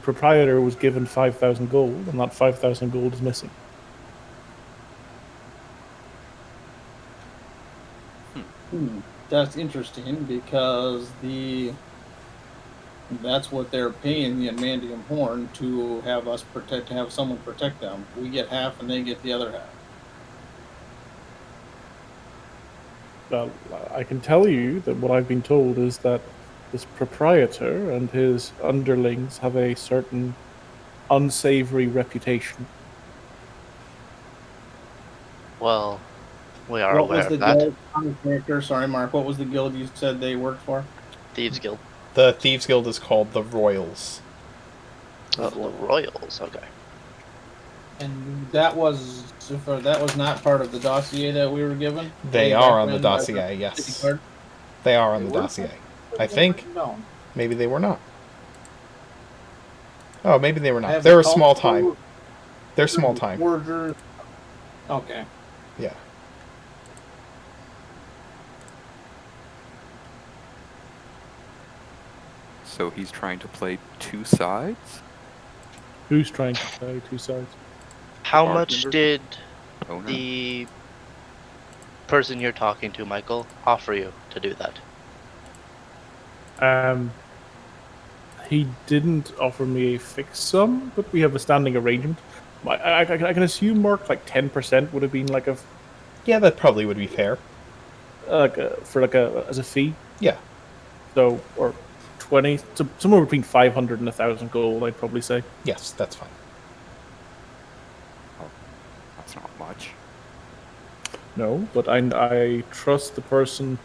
proprietor was given 5,000 gold, and that 5,000 gold is missing. That's interesting because That's what they're paying the Amandium Horn to have us protect, to have someone protect them. We get half, and they get the other half. Well, I can tell you that what I've been told is that this proprietor and his underlings have a certain unsavory reputation. Well, we are What aware was the of that. guild character? Sorry, Mark. What was the guild you said they worked for? Thieves Guild. The Thieves Guild is called the Royals. Oh, the Royals. Okay. And that was not part of the dossier that we were given. They Way are back on the when by dossier, city yes. card? They are on They the were? dossier. I think. No. Maybe they were not. Oh, maybe they were I not. have They're the a small culpable time. They're small time. Forgers. Okay. Yeah. So he's trying to play two sides? Who's trying to play two sides? How much Bartender? did Owner? the person you're talking to, Michael, offer you to do that? He didn't offer me a fixed sum, but we have a standing arrangement. I can assume, Mark, like 10% would have been like a Yeah, that probably would be fair. as a fee. Yeah. So, or 20, so somewhere between 500 and 1,000 gold, I'd probably say. Yes, that's fine. That's not much. No, but I trust the person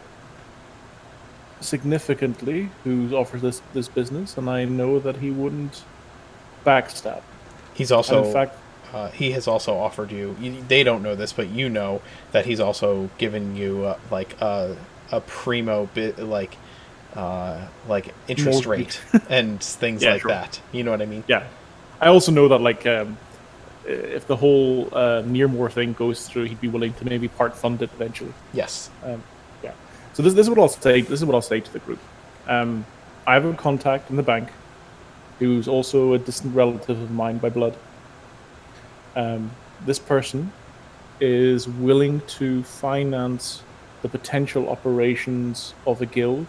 significantly who offers this business, and I know that he wouldn't backstab. He's also, And in fact, he has also offered you. They don't know this, but you know that he's also given you like a primo bit, like interest Mortgage. rate and things Yeah, like sure. that. You know what I mean? yeah, I also know that like if the whole Nearmore thing goes through, he'd be willing to maybe part fund it eventually. Yes. Yeah. So this is what I'll say. This is what I'll say to the group. I have a contact in the bank who's also a distant relative of mine by blood. This person is willing to finance the potential operations of a guild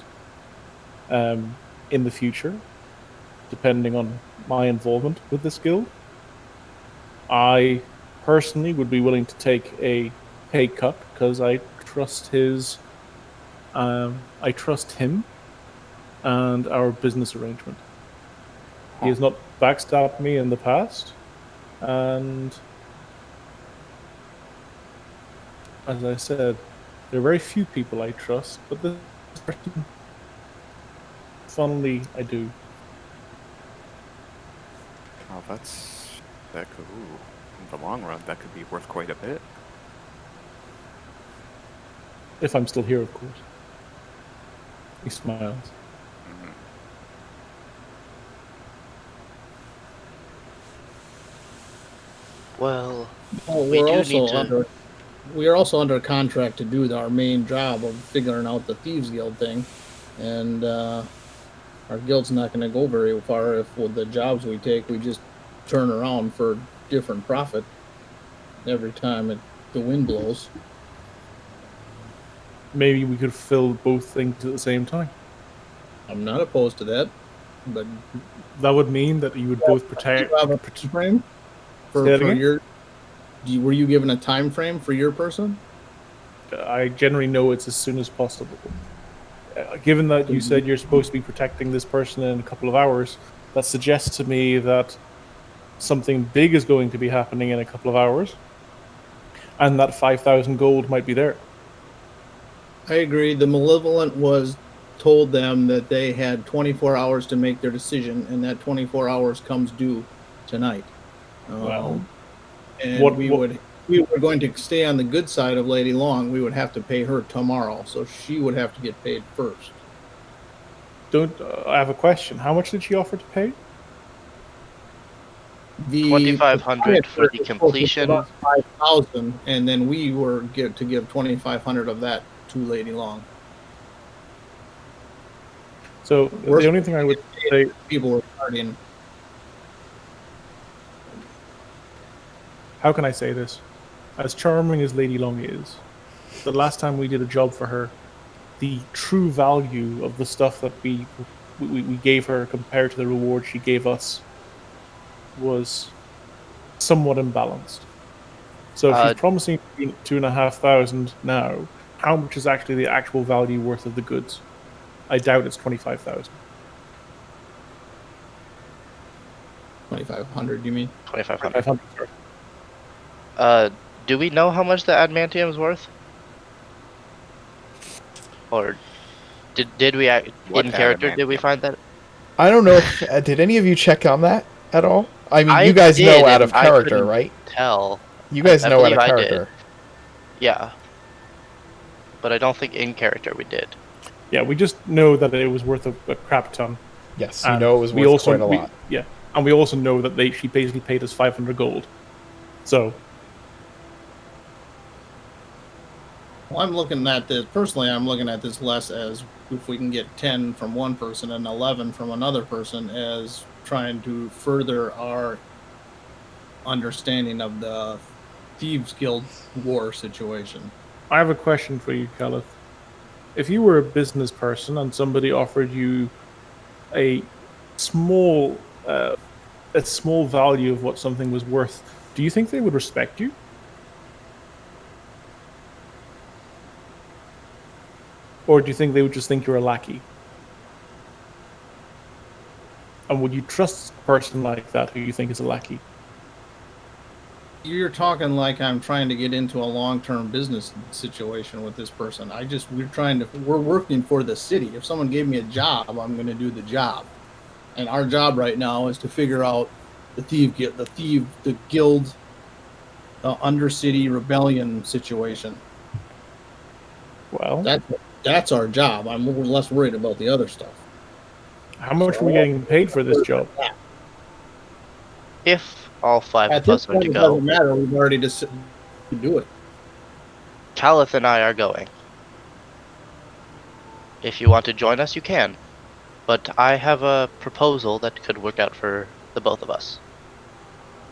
in the future, depending on my involvement with this guild. I personally would be willing to take a pay cut because I trust I trust him and our business arrangement. He has not backstabbed me in the past, and as I said, there are very few people I trust, but this person, funnily, I do. Oh, that could, ooh, in the long run, that could be worth quite a bit. If I'm still here, of course. He smiles. Mhm. Well, Oh, we do need to. We are also under contract to do our main job of figuring out the Thieves Guild thing, and our guild's not going to go very far if with the jobs we take we just turn around for different profit every time the wind blows. Maybe we could fill both things at the same time. I'm not opposed to that, but That would mean that you would both do protect. you have a time frame Say that for again? your? Were you given a time frame for your person? I generally know it's as soon as possible. Given that you said you're supposed to be protecting this person in a couple of hours, that suggests to me that something big is going to be happening in a couple of hours, and that 5,000 gold might be there. I agree. The Malevolent was told them that they had 24 hours to make their decision, and that 24 hours comes due tonight. Well, and we were going to stay on the good side of Lady Long. We would have to pay her tomorrow, so she would have to get paid first. I have a question. How much did she offer to pay? The 2,500 for the completion. 5,000, and then we were to give 2,500 of that to Lady Long. So the only thing I would say, people were partying. How can I say this? As charming as Lady Long is, the last time we did a job for her, the true value of the stuff that we we gave her compared to the reward she gave us was somewhat imbalanced. So if she's promising 2,500 now, how much is actually the actual value worth of the goods? I doubt it's 25,000. 2,500, you mean? 2,500. 500, sorry. Do we know how much the adamantium is worth? Or did we What in character? Did we adamantium? find that? I don't know if did any of you check on that at all? I mean, I you guys know did, out and of I character, couldn't right? Tell. You guys I know out believe of I did. character. Yeah. But I don't think in character we did. Yeah, we just know that it was worth a crap ton. Yes, you And know it was we worth also, quite a lot. Yeah, and we also know that she basically paid us 500 gold. So Well, I'm looking at this personally. I'm looking at this less as if we can get 10 from one person and 11 from another person, as trying to further our understanding of the Thieves Guild war situation. I have a question for you, Caliph. If you were a business person and somebody offered you a small value of what something was worth, do you think they would respect you? Or do you think they would just think you're a lackey? And would you trust a person like that who you think is a lackey? You're talking like I'm trying to get into a long-term business situation with this person. We're working for the city. If someone gave me a job, I'm going to do the job. And our job right now is to figure out the guild, undercity rebellion situation. Well, that's our job. I'm less worried about the other stuff. How much are we getting paid for this job? If all five At of this us are point, to it go, doesn't matter. We've already just do it. Caliph and I are going. If you want to join us, you can. But I have a proposal that could work out for the both of us.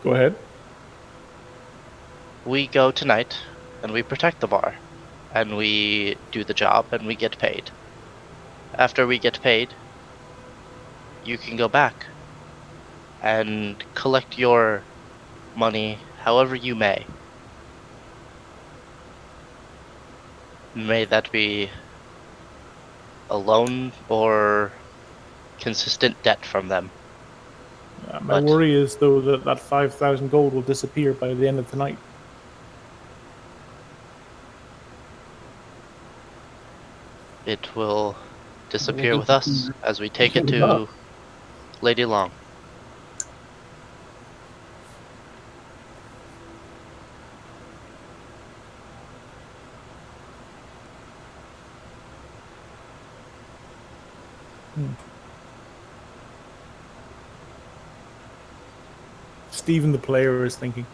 Go ahead. We go tonight, and we protect the bar. And we do the job, and we get paid. After we get paid, you can go back and collect your money however you may. May that be a loan or consistent debt from them. My worry is, though, that 5,000 gold will disappear by the end of the night. It will disappear with us as we take it to Lady Long. Stephen, the player, is thinking.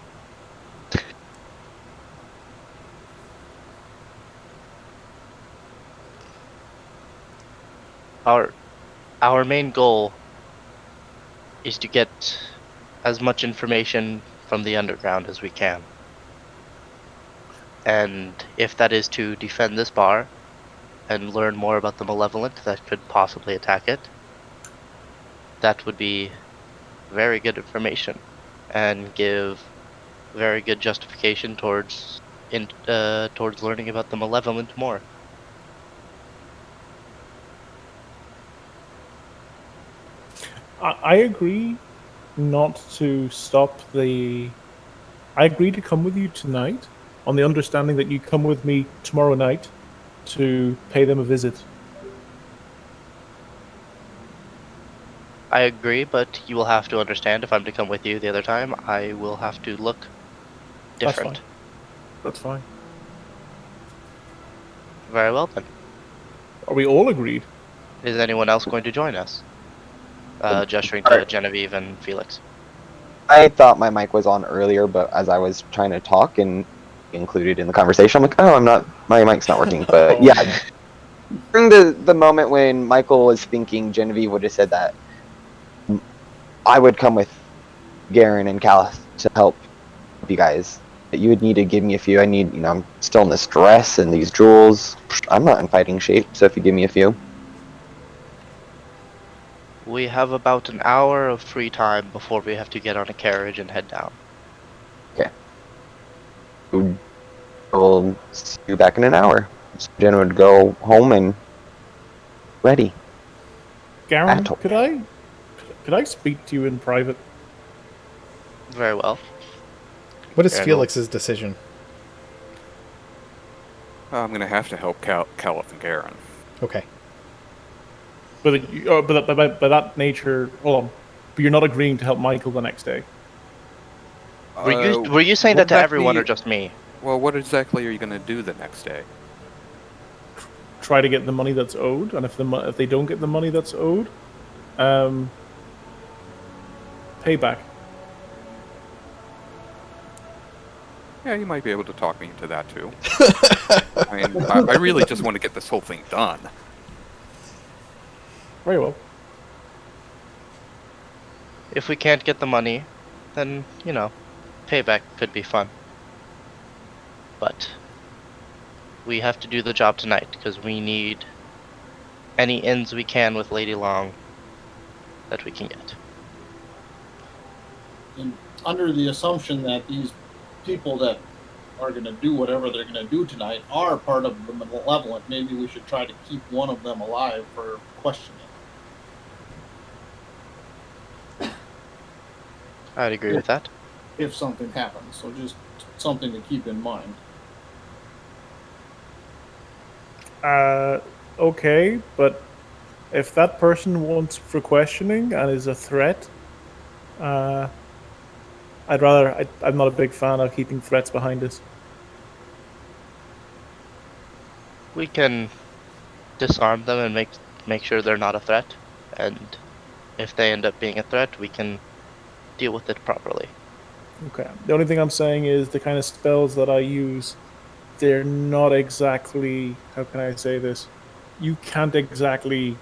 Our main goal is to get as much information from the underground as we can. And if that is to defend this bar and learn more about the malevolent that could possibly attack it, that would be very good information and give very good justification towards learning about the malevolent more. I agree not to stop the... I agree to come with you tonight on the understanding that you come with me tomorrow night to pay them a visit. I agree, but you will have to understand if I'm to come with you the other time, I will have to look different. That's fine. Very well then. Are we all agreed? Is anyone else going to join us? Gesturing to Genevieve and Felix. I thought my mic was on earlier, but as I was trying to talk and included in the conversation, I'm like, oh, my mic's not working. But yeah, during the moment when Michael was thinking, Genevieve would have said that I would come with Garen and Callus to help you guys. You would need to give me a few. I'm still in this dress and these jewels. I'm not in fighting shape, so if you give me a few. We have about an hour of free time before we have to get on a carriage and head down. We'll see you back in an hour. So Jen would go home and ready. Garen, Battle. could I speak to you in private? Very well. What is Randall. Felix's decision? I'm gonna have to help Caliph and Garen. Okay. But by that nature, hold on. But you're not agreeing to help Michael the next day. Were you saying what that to everyone exactly- or just me? Well, what exactly are you gonna do the next day? Try to get the money that's owed, and if they don't get the money that's owed, payback. Yeah, you might be able to talk me into that too. I mean, I really just want to get this whole thing done. Very well. If we can't get the money, then, payback could be fun. But we have to do the job tonight because we need any ends we can with Lady Long that we can get. And under the assumption that these people that are going to do whatever they're going to do tonight are part of the malevolent, maybe we should try to keep one of them alive for questioning. I'd agree with that. If something happens. So just something to keep in mind. Okay, but if that person wants for questioning and is a threat, I'm not a big fan of keeping threats behind us. We can disarm them and make sure they're not a threat, and if they end up being a threat, we can deal with it properly. Okay. The only thing I'm saying is the kind of spells that I use, they're not exactly, how can I say this? You can't exactly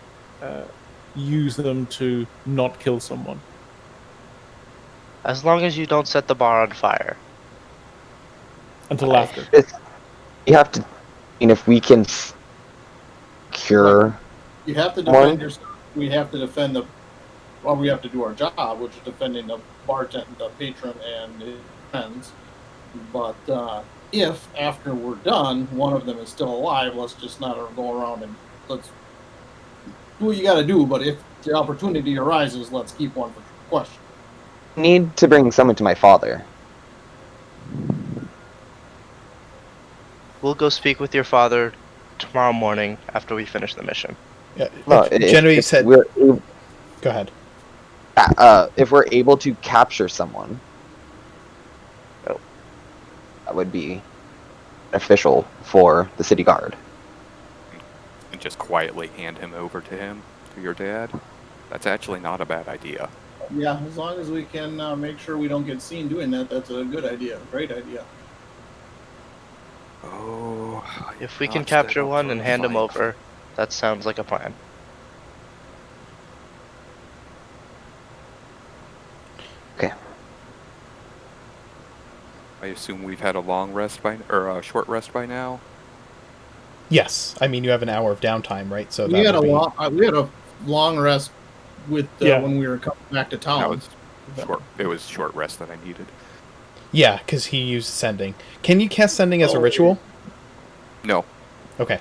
use them to not kill someone. As long as you don't set the bar on fire. Until after. You have to. And if we can cure. You have to defend yourself. We have to defend we have to do our job, which is defending the bartender, the patron, and his friends. But if after we're done, one of them is still alive, let's just not go around and let's do what you got to do. But if the opportunity arises, let's keep one for question. Need to bring someone to my father. We'll go speak with your father tomorrow morning after we finish the mission. Yeah. Well, Genevieve said. Go ahead. If we're able to capture someone, that would be official for the city guard. And just quietly hand him over to your dad. That's actually not a bad idea. Yeah, as long as we can make sure we don't get seen doing that, that's a good idea. Great idea. Oh, If we can capture one and hand him over, that sounds like a plan. Okay. I assume we've had a long rest a short rest by now. Yes, I mean you have an hour of downtime, right? So we had a long rest with when we were coming back to town. It was short rest that I needed. Yeah, because he used sending. Can you cast sending as a ritual? No. Okay.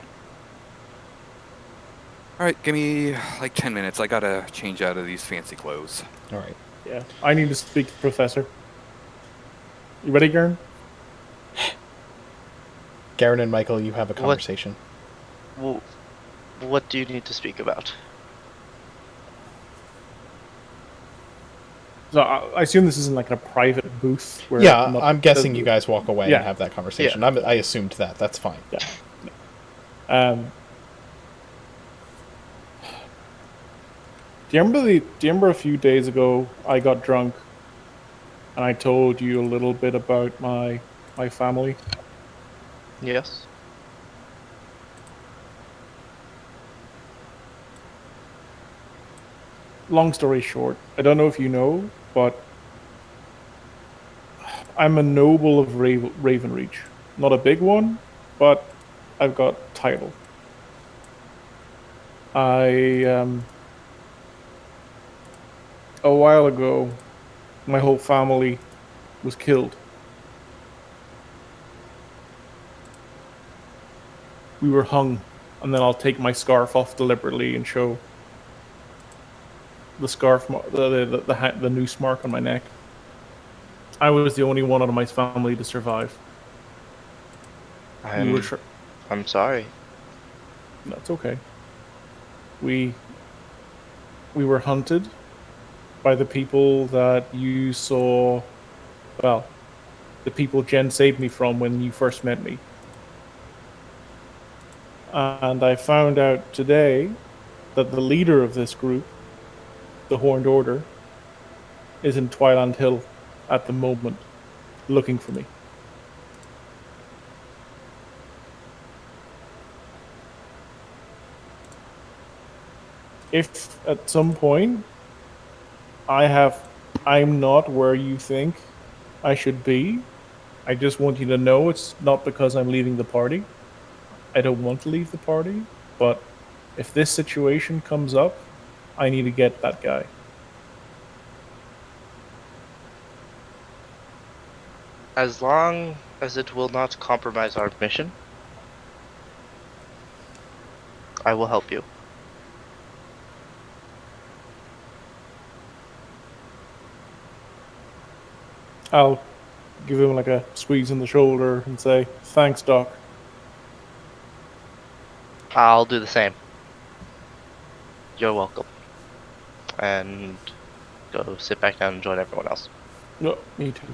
All right, give me like 10 minutes. I gotta change out of these fancy clothes. All right. Yeah, I need to speak to the professor. You ready, Garen? Garen and Michael, you have a conversation. What do you need to speak about? So I assume this isn't like a private booth. Where I'm guessing you guys walk away and have that conversation. Yeah. I assumed that. That's fine. Yeah. Do you remember a few days ago I got drunk and I told you a little bit about my family? Yes. Long story short, I don't know if you know, but I'm a noble of Ravenreach. Not a big one, but I've got title. I a while ago, my whole family was killed. We were hung, and then I'll take my scarf off deliberately and show the scarf, the noose mark on my neck. I was the only one out of my family to survive. I'm sorry. That's okay. We were hunted by the people that you saw. Well, the people Jen saved me from when you first met me. And I found out today that the leader of this group, the Horned Order, is in Twyland Hill at the moment, looking for me. If at some point I'm not where you think I should be, I just want you to know it's not because I'm leaving the party. I don't want to leave the party, but if this situation comes up, I need to get that guy. As long as it will not compromise our mission, I will help you. I'll give him like a squeeze in the shoulder and say, "Thanks, Doc." I'll do the same. You're welcome. And go sit back down and join everyone else. No, me too.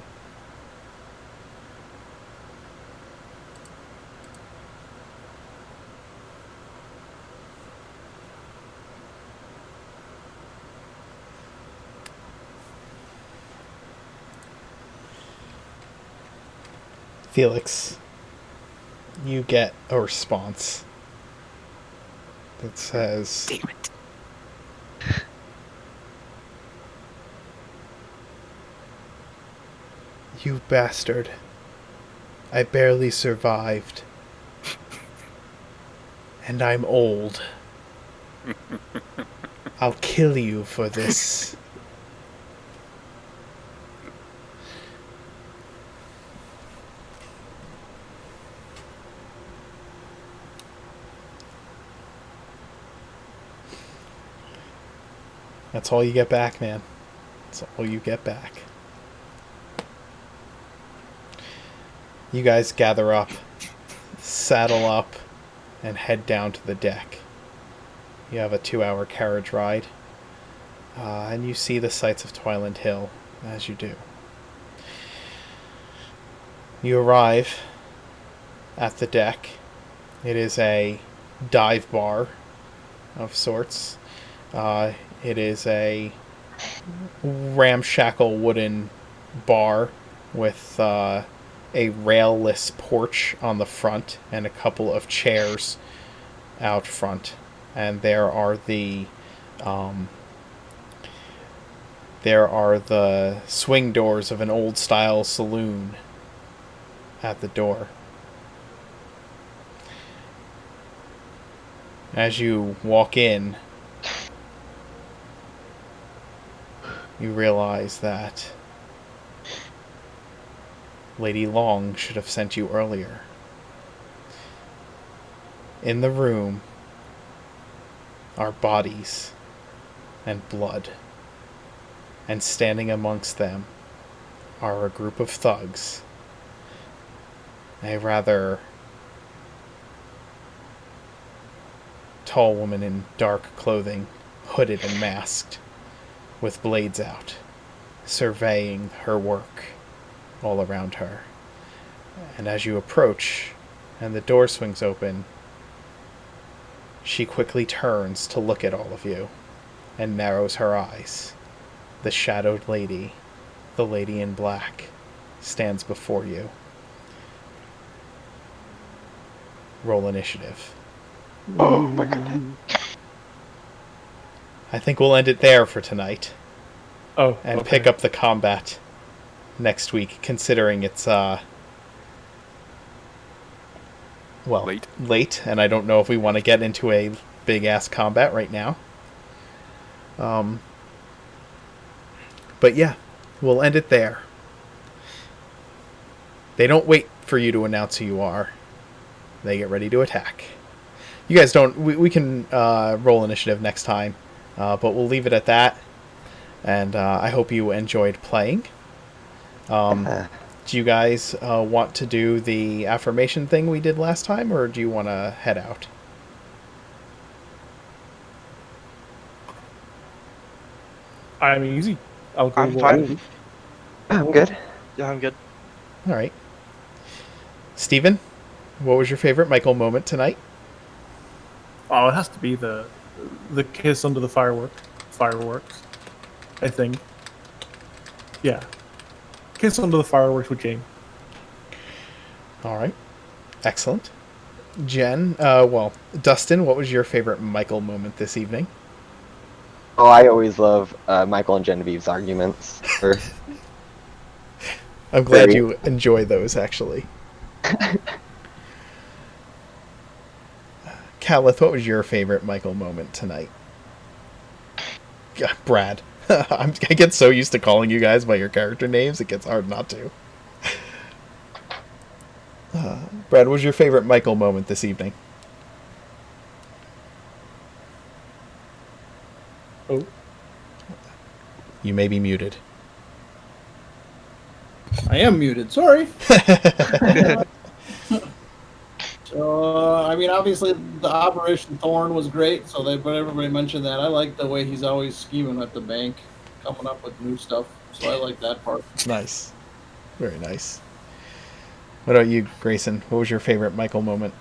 Felix, you get a response that says, Damn it. "You bastard. I barely survived. And I'm old. I'll kill you for this." That's all you get back, man. That's all you get back. You guys gather up, saddle up, and head down to the deck. You have a 2-hour carriage ride, and you see the sights of Twyland Hill as you do. You arrive at the deck. It is a dive bar of sorts. It is a ramshackle wooden bar with a rail-less porch on the front and a couple of chairs out front. And there are the swing doors of an old-style saloon at the door. As you walk in, you realize that Lady Long should have sent you earlier. In the room are bodies and blood, and standing amongst them are a group of thugs. A rather tall woman in dark clothing, hooded and masked, with blades out, surveying her work all around her. And as you approach and the door swings open, she quickly turns to look at all of you and narrows her eyes. The shadowed lady, the lady in black, stands before you. Roll initiative. Oh my goodness. I think we'll end it there for tonight. Oh, and okay. pick up the combat next week, considering it's late, and I don't know if we want to get into a big ass combat right now. But yeah, we'll end it there. They don't wait for you to announce who you are. They get ready to attack. You guys don't... We can roll initiative next time, but we'll leave it at that. And I hope you enjoyed playing. Do you guys want to do the affirmation thing we did last time, or do you want to head out? I'm easy. I'll go. I'm fine. I'm good. Yeah, I'm good. All right. Steven, what was your favorite Michael moment tonight? Oh, it has to be the kiss under the fireworks. I think. Yeah. Kiss under the fireworks with Jane. All right. Excellent. Jen, Dustin, what was your favorite Michael moment this evening? Oh, I always love Michael and Genevieve's arguments. I'm glad Very- you enjoy those, actually. Calith, what was your favorite Michael moment tonight? Yeah, Brad. I get so used to calling you guys by your character names, it gets hard not to. Brad, what was your favorite Michael moment this evening? Oh. You may be muted. I am muted. Sorry. So, I mean, obviously, the Operation Thorn was great. So but everybody mentioned that. I like the way he's always scheming at the bank, coming up with new stuff. So I like that part. Nice. Very nice. What about you, Grayson? What was your favorite Michael moment?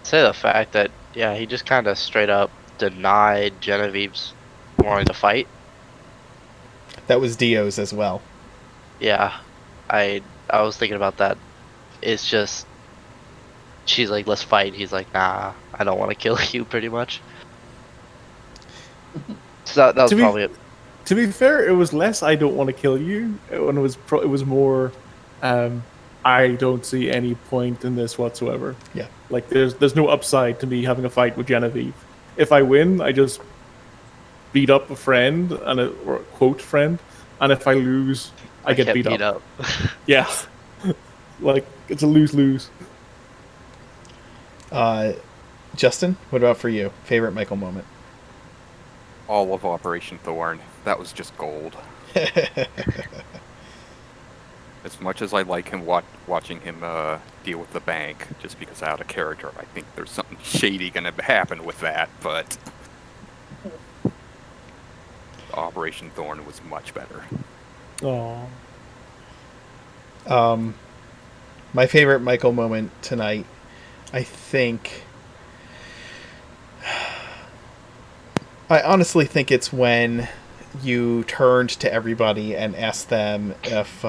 Say the fact that he just kind of straight up denied Genevieve's wanting to fight. That was Dio's as well. Yeah, I was thinking about that. It's just she's like, let's fight. He's like, nah, I don't want to kill you. Pretty much. So that was probably it. To be fair, it was less I don't want to kill you, and it was more I don't see any point in this whatsoever. Yeah. Like there's no upside to me having a fight with Genevieve. If I win, I just beat up a friend or a quote friend, and if I lose, I get beat up. Yeah. Like it's a lose-lose. Justin, what about for you? Favorite Michael moment? All of Operation Thorn. That was just gold. As much as I like him watching him deal with the bank, just because out of character, I think there's something shady going to happen with that, but Operation Thorn was much better. Aww. My favorite Michael moment tonight, I think... I honestly think it's when you turned to everybody and asked them if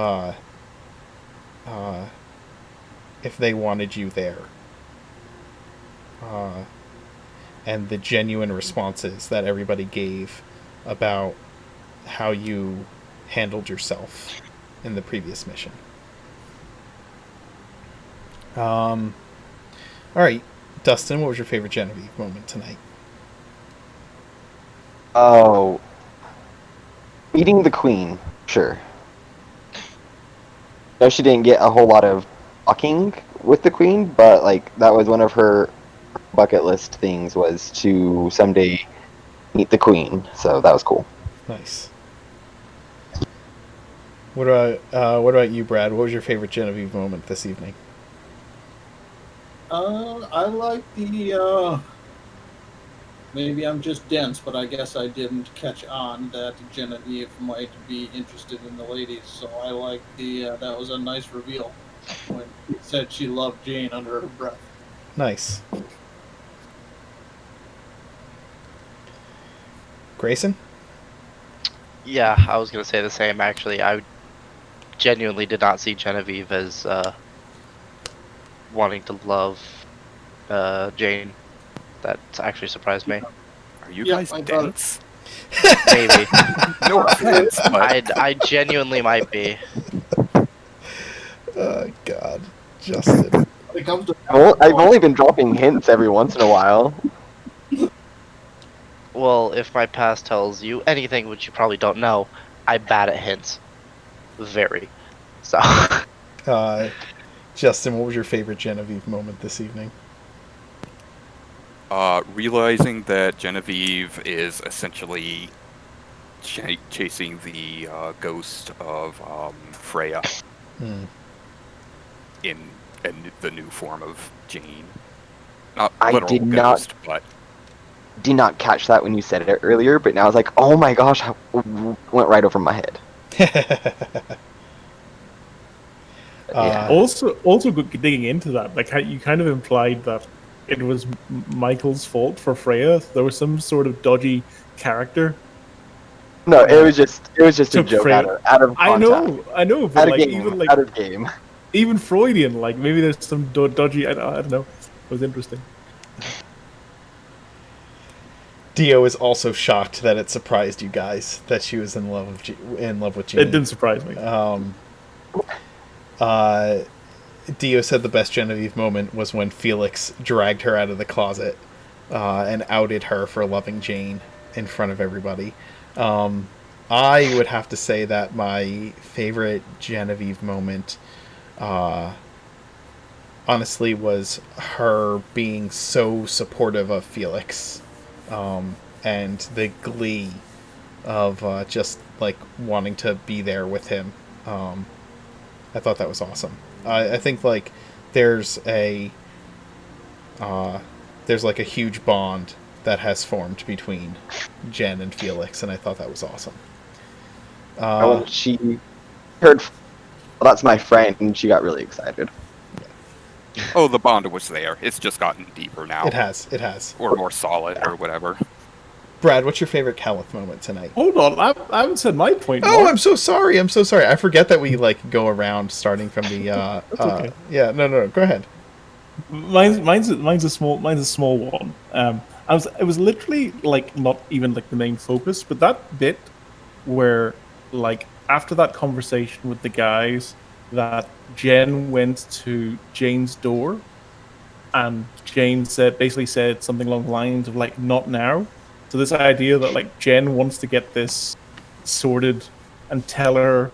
they wanted you there. And the genuine responses that everybody gave about how you handled yourself in the previous mission. Alright, Dustin, what was your favorite Genevieve moment tonight? Oh, meeting the queen, sure. No, she didn't get a whole lot of talking with the queen, but like that was one of her bucket list things, was to someday meet the queen. So that was cool. Nice. What about you, Brad? What was your favorite Genevieve moment this evening? I like the. Maybe I'm just dense, but I guess I didn't catch on that Genevieve might be interested in the ladies. So I like that was a nice reveal when she said she loved Jane under her breath. Nice. Grayson? Yeah, I was gonna say the same. Actually, I genuinely did not see Genevieve as wanting to love Jane. That actually surprised me. Are you guys dense? Maybe. No offense, but I genuinely might be. Oh, God. Justin. When it comes to I've only been dropping hints every once in a while. well, if my past tells you anything which you probably don't know, I'm bad at hints. Very. So. Justin, what was your favorite Genevieve moment this evening? Realizing that Genevieve is essentially chasing the ghost of Freya Hmm. in the new form of Jane. Not I literal did not- ghost, but Did not catch that when you said it earlier, but now I was like, oh my gosh, went right over my head. Yeah. Also digging into that, like how you kind of implied that it was Michael's fault for Freya. There was some sort of dodgy character. No, it was just a Took joke Freya. out of I context. know, but Out of like game. even like Out of game. even Freudian, like maybe there's some dodgy. I don't know. It was interesting. Dio is also shocked that it surprised you guys that she was in love with Jean. It didn't surprise me. Dio said the best Genevieve moment was when Felix dragged her out of the closet and outed her for loving Jane in front of everybody. I would have to say that my favorite Genevieve moment, honestly, was her being so supportive of Felix, and the glee of just like wanting to be there with him. I thought that was awesome. I think like there's like a huge bond that has formed between Jen and Felix, and I thought that was awesome. When she heard, well, that's my friend, and she got really excited. oh, the bond was there. It's just gotten deeper now. It has. Or more solid, or whatever. Brad, what's your favorite Caliph moment tonight? Hold on, I haven't said my point. Oh, Mark. I'm so sorry. I forget that we like go around starting from the. That's okay. Yeah, no. Go ahead. Mine's a small one. It was literally like not even like the main focus, but that bit where like after that conversation with the guys, that Jen went to Jane's door, and Jane basically said something along the lines of like not now. So this idea that like Jen wants to get this sorted and tell her,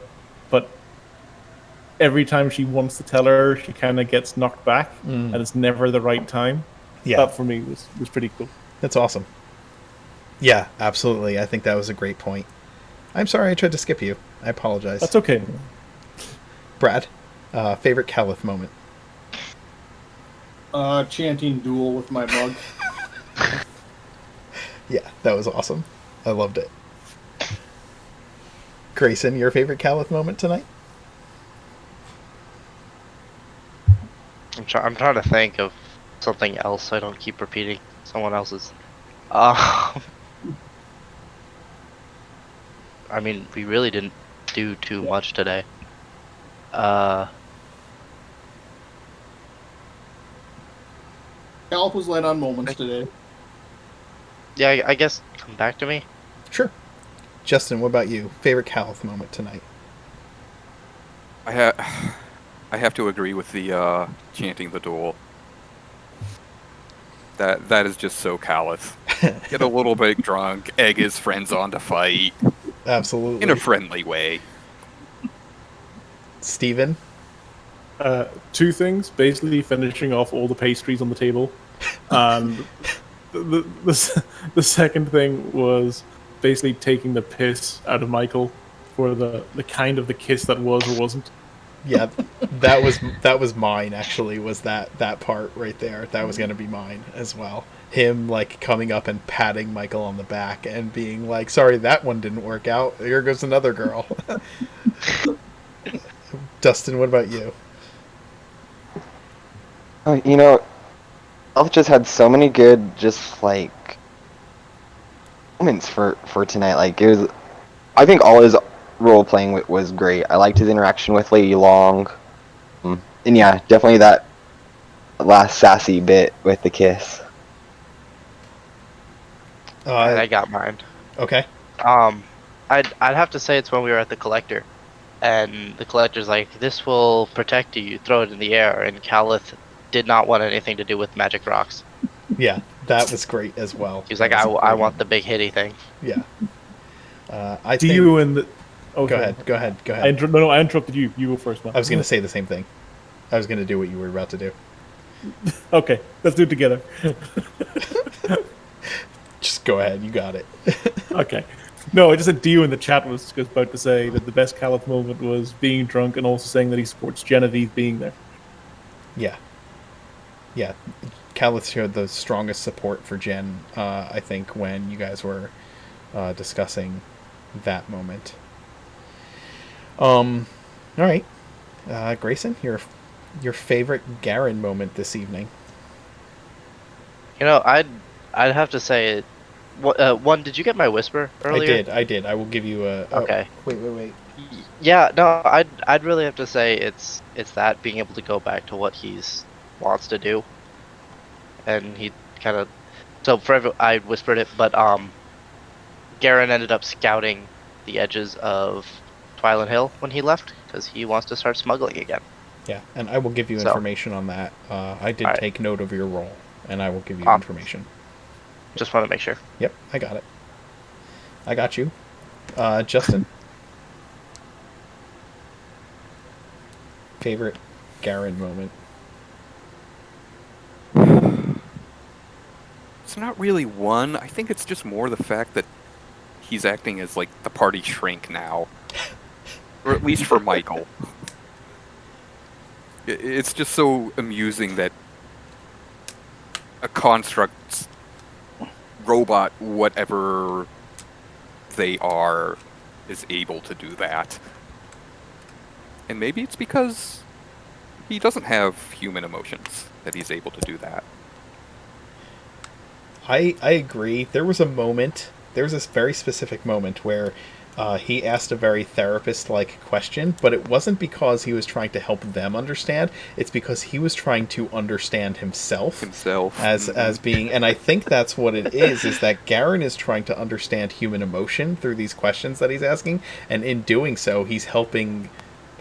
but every time she wants to tell her, she kind of gets knocked back, and it's never the right time. Yeah, That for me was pretty cool. that's awesome. Yeah, absolutely. I think that was a great point. I'm sorry I tried to skip you. I apologize. That's okay. Brad, favorite Caliph moment. Chanting duel with my mug. Yeah, that was awesome. I loved it. Grayson, your favorite Caliph moment tonight? I'm trying to think of something else so I don't keep repeating someone else's. I mean, we really didn't do too much today. Calp was led on moments today. Yeah, I guess come back to me. Sure. Justin, what about you? Favorite Caliph moment tonight? I have to agree with the chanting the duel. That is just so callous. Get a little bit drunk, egg his friends on to fight Absolutely. in a friendly way. Steven? Two things. Basically, finishing off all the pastries on the table, and the second thing was basically taking the piss out of Michael for the kind of the kiss that was or wasn't. Yeah, that was mine actually, was that part right there. That was going to be mine as well. Him like coming up and patting Michael on the back and being like, "Sorry, that one didn't work out. Here goes another girl." Dustin, what about you? Elf just had so many good, just like moments for tonight. Like it was, I think all his role playing was great. I liked his interaction with Lady Long, and yeah, definitely that last sassy bit with the kiss. I got mine. Okay. I'd have to say it's when we were at the collector, and the collector's like, "This will protect you. You throw it in the air." And Calith did not want anything to do with magic rocks. Yeah, That was great as well. He was like, That was a I great want the moment. big hitty thing. Yeah. I Do think. you and the? Oh, Go sorry. ahead. Go ahead. Go I ahead. no, I interrupted you. You go first, man. I was going to say the same thing. I was going to do what you were about to do. Okay, let's do it together. Just go ahead. You got it. Okay. No, I just said Dio in the chat was about to say that the best Caliph moment was being drunk and also saying that he supports Genevieve being there. Yeah. Yeah. Calith showed the strongest support for Jen, I think, when you guys were discussing that moment. All right. Grayson, your favorite Garen moment this evening? You know, I'd have to say, one, did you get my whisper earlier? I did. I will give you a. Okay. Wait. Yeah, no, I'd really have to say it's that being able to go back to what he's wants to do, and he kind of I whispered it, but Garen ended up scouting the edges of Twilight Hill when he left because he wants to start smuggling again. Yeah, and I will give you So- information on that. I did Alright. take note of your role, and I will give you Ah. information. Just want to make sure. Yep, I got it. I got you. Justin? Favorite Garen moment? It's not really one. I think it's just more the fact that he's acting as like the party shrink now, or at least for Michael. It's just so amusing that a construct robot, whatever they are, is able to do that. And maybe it's because he doesn't have human emotions that he's able to do that. I agree. There was this very specific moment where he asked a very therapist-like question, but it wasn't because he was trying to help them understand. It's because he was trying to understand himself. As being, and I think that's what it is that Garen is trying to understand human emotion through these questions that he's asking, and in doing so, he's helping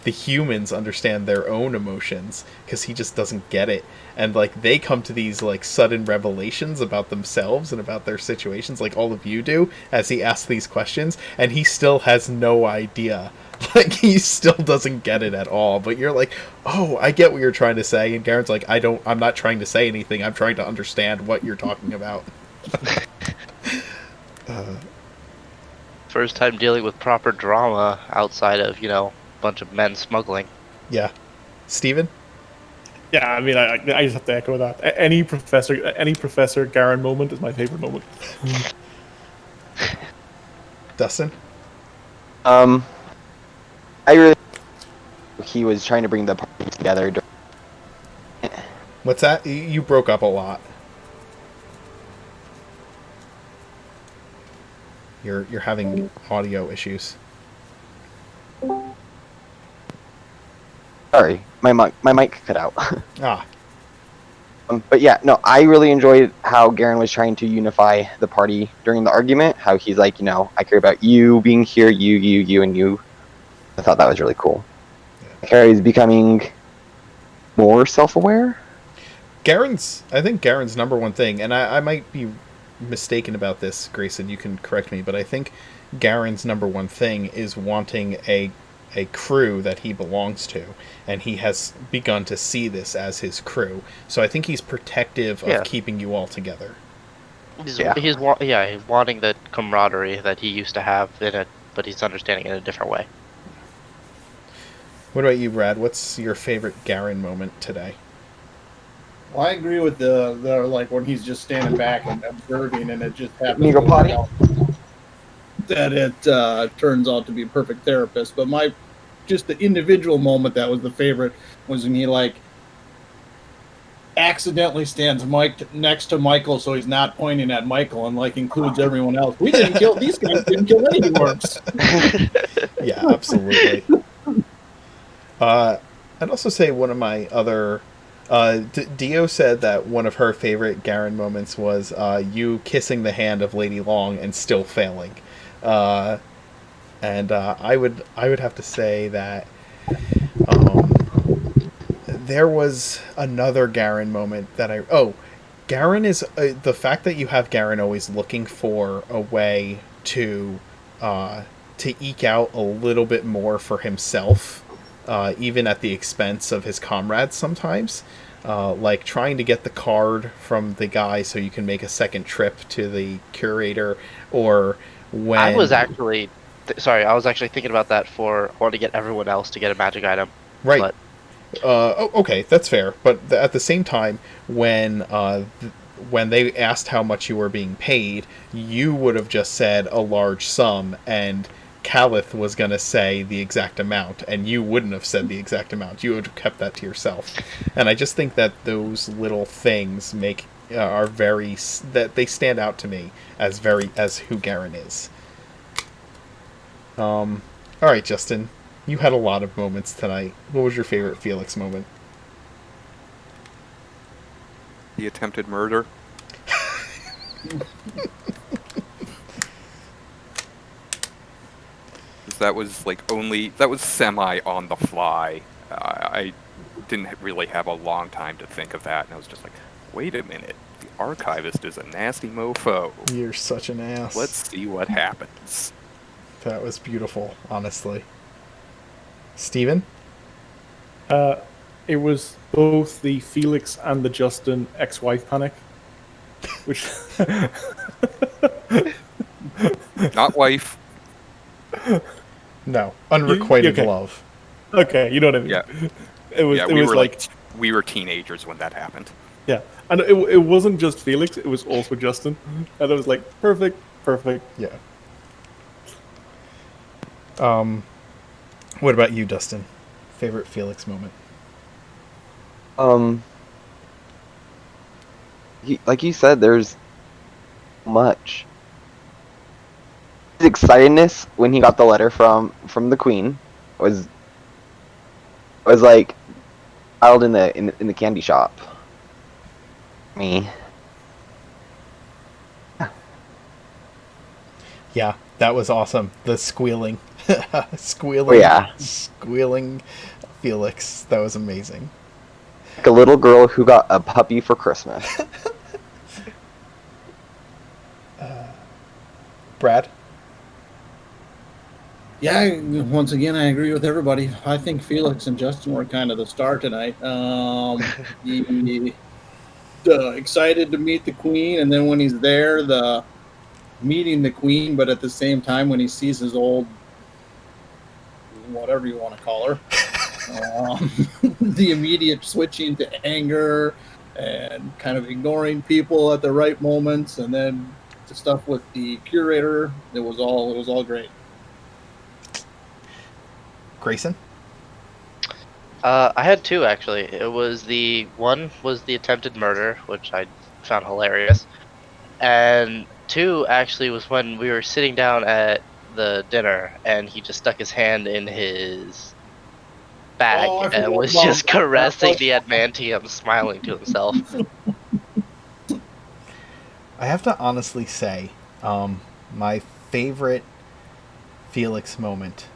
the humans understand their own emotions because he just doesn't get it, and like they come to these like sudden revelations about themselves and about their situations, like all of you do, as he asks these questions, and he still has no idea. Like he still doesn't get it at all. But you're like, oh, I get what you're trying to say, and Garen's like, I'm not trying to say anything. I'm trying to understand what you're talking about. First time dealing with proper drama outside of, a bunch of men smuggling. Yeah, Steven? Yeah, I mean, I just have to echo that. Any Professor Garen moment is my favorite moment. Dustin? I really. He was trying to bring the party together. What's that? You broke up a lot. You're having audio issues. Sorry, my mic cut out. Ah, But yeah, no, I really enjoyed how Garen was trying to unify the party during the argument. How he's like, I care about you being here, you, and you. I thought that was really cool. Harry's becoming more self-aware. I think Garen's number one thing, and I might be mistaken about this, Grayson, you can correct me, but I think Garen's number one thing is wanting a crew that he belongs to, and he has begun to see this as his crew. So I think he's protective of keeping you all together. He's wanting the camaraderie that he used to have in it, but he's understanding it in a different way. What about you, Brad? What's your favorite Garen moment today? Well, I agree with the like when he's just standing back and observing, and it just happens. You go potty? That it turns out to be a perfect therapist. But just the individual moment that was the favorite was when he like accidentally stands next to Michael, so he's not pointing at Michael, and like includes everyone else. We didn't kill these guys. Didn't kill any dwarves. Yeah, absolutely. I'd also say one of my other. Dio said that one of her favorite Garen moments was you kissing the hand of Lady Long and still failing. And I would have to say that there was another Garen moment that Garen is the fact that you have Garen always looking for a way to eke out a little bit more for himself, even at the expense of his comrades sometimes. Like trying to get the card from the guy so you can make a second trip to the curator, or when I was actually I was actually thinking about that for I want to get everyone else to get a magic item. right. But Okay, that's fair. But at the same time, when they asked how much you were being paid, you would have just said a large sum, and Calith was going to say the exact amount, and you wouldn't have said the exact amount. You would have kept that to yourself. And I just think that those little things are very that they stand out to me as who Garen is. All right, Justin. You had a lot of moments tonight. What was your favorite Felix moment? The attempted murder. That was semi on the fly. I didn't really have a long time to think of that, and I was just like, wait a minute, the archivist is a nasty mofo. You're such an ass. Let's see what happens. That was beautiful, honestly. Steven? It was both the Felix and the Justin ex-wife panic, which Not wife. No, unrequited okay. love. Okay, you know what I mean. Yeah. It was. Yeah, it we was were like we were teenagers when that happened. yeah, and it wasn't just Felix. It was also Justin, and it was like perfect. Yeah. What about you, Dustin? Favorite Felix moment? Like you said, there's much. His excitedness when he got the letter from the Queen was like out in the candy shop. Me. Yeah, that was awesome. The squealing. Oh, yeah. Squealing Felix. That was amazing. Like a little girl who got a puppy for Christmas. Brad? Yeah, once again, I agree with everybody. I think Felix and Justin were kind of the star tonight. Excited to meet the Queen, and then when he's there, meeting the Queen, but at the same time, when he sees his old, whatever you want to call her, the immediate switching to anger and kind of ignoring people at the right moments, and then the stuff with the curator, it was all great. Grayson? I had two actually. It was the attempted murder, which I found hilarious, and two actually was when we were sitting down at the dinner and he just stuck his hand in his bag and was just caressing the adamantium, smiling to himself. I have to honestly say, my favorite Felix moment